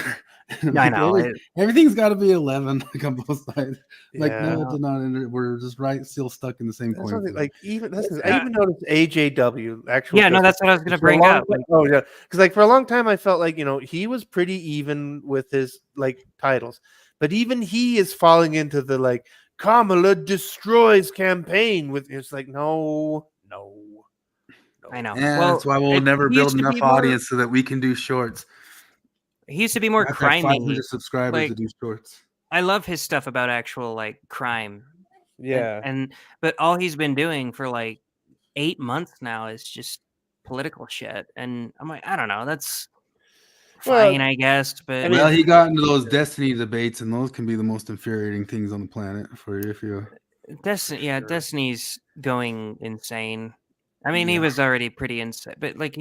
I know. Everything's got to be 11 like on both sides. Like no, Yeah. it did not end. We're just still stuck in the same That's coin. something, like even I even noticed AJW actual. Yeah, no, that's what I was gonna for a bring long up. time- oh yeah, because like for a long time I felt like he was pretty even with his like titles, but even he is falling into the like Kamala destroys campaign with it's like no. I know. Yeah, Well, that's why we'll never he build used to enough be more- audience so that we can do shorts. He used to be more I've got crimey. 500 subscribers to do shorts. I love his stuff about actual like crime. Yeah. But all he's been doing for like 8 months now is just political shit. And I'm like, I don't know, that's fine, I guess. But Well, he got into those Destiny debates, and those can be the most infuriating things on the planet for you if you. Destiny's going insane. I mean, he Yeah. was already pretty insane, but like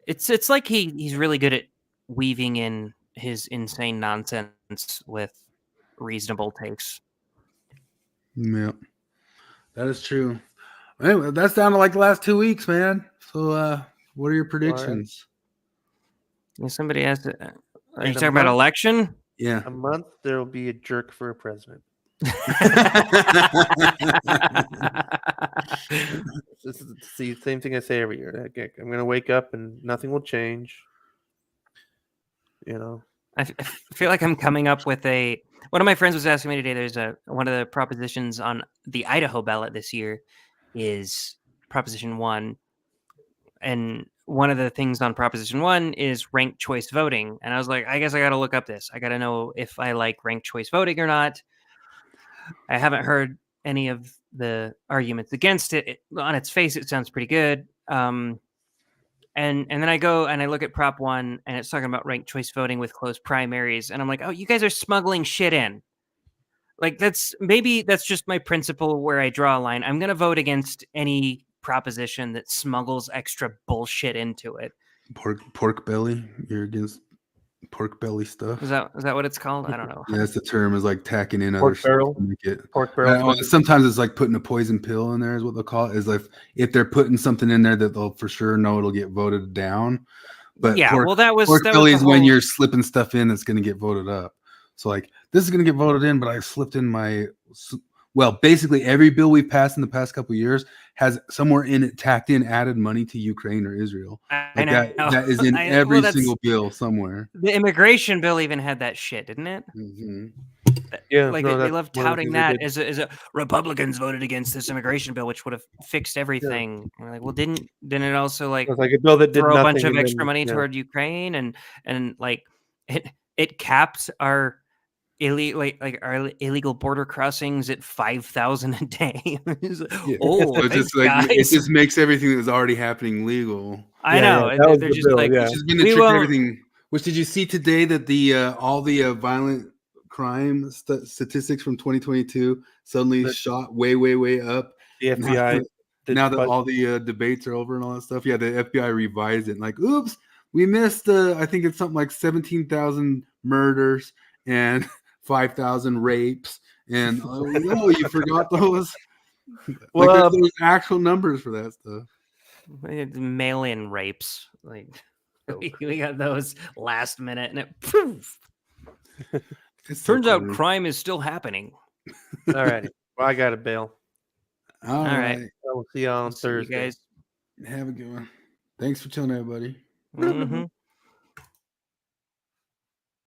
it's like he's really good at weaving in his insane nonsense with reasonable takes. Yeah, that is true. Anyway, that's down to like the last 2 weeks, man. So, what are your predictions? Yeah, somebody asked, are you In a talking about month- election? Yeah. A month there will be a jerk for a president. This is the same thing I say every year. I'm gonna wake up and nothing will change. I feel like I'm coming up with one of my friends was asking me today. There's one of the propositions on the Idaho ballot this year is Proposition 1. And one of the things on Proposition 1 is ranked choice voting. And I was like, I guess I got to look up this. I got to know if I like ranked choice voting or not. I haven't heard any of the arguments against it. On its face, it sounds pretty good. And then I go and I look at Prop 1 and it's talking about ranked choice voting with closed primaries. And I'm like, oh, you guys are smuggling shit in. Like that's just my principle where I draw a line. I'm going to vote against any proposition that smuggles extra bullshit into it. Pork belly. You're against pork belly stuff. Is that what it's called? I don't know. Yeah, that's the term. Is like tacking in Pork other barrel? stuff to make it. Pork barrel. Sometimes it's like putting a poison pill in there. Is what they'll call it. Is like if they're putting something in there that they'll for sure know it'll get voted down. But yeah, pork, well, that was pork that belly was is the when whole- you're slipping stuff in that's going to get voted up. So like this is going to get voted in, but I slipped in my. Well, basically every bill we've passed in the past couple of years has somewhere in it tacked in added money to Ukraine or Israel. I know. That is in every well, that's- single bill somewhere. The immigration bill even had that shit, didn't it? Mm-hmm. Yeah, like no, they that's love one of the touting things they that did. as a Republicans voted against this immigration bill, which would have fixed everything. And we're like, well, didn't it also like It was like a bill that did throw a bunch nothing of and extra then- money yeah. toward Ukraine and like it capped our illegal border crossings at 5,000 a day. Yeah. Oh, So it just like it just makes everything that was already happening legal. I know. that was They're the just bill, like, yeah. Which has been the we trick to won't- everything. Which did you see today that the all the violent crime statistics from 2022 suddenly shot way up? The FBI. Now that all the debates are over and all that stuff, yeah, the FBI revised it. Like, oops, we missed. I think it's something like 17,000 murders and 5,000 rapes, and oh, you forgot those. Well, Like, there's actual numbers for that stuff. Mail-in rapes. Like we got those last minute, and it poof. It's so Turns out corny. crime is still happening. All righty. Well, I got to bail. All right. right. I will see y'all on See you Thursday. guys. Have a good one. Thanks for chilling, everybody. Mhm.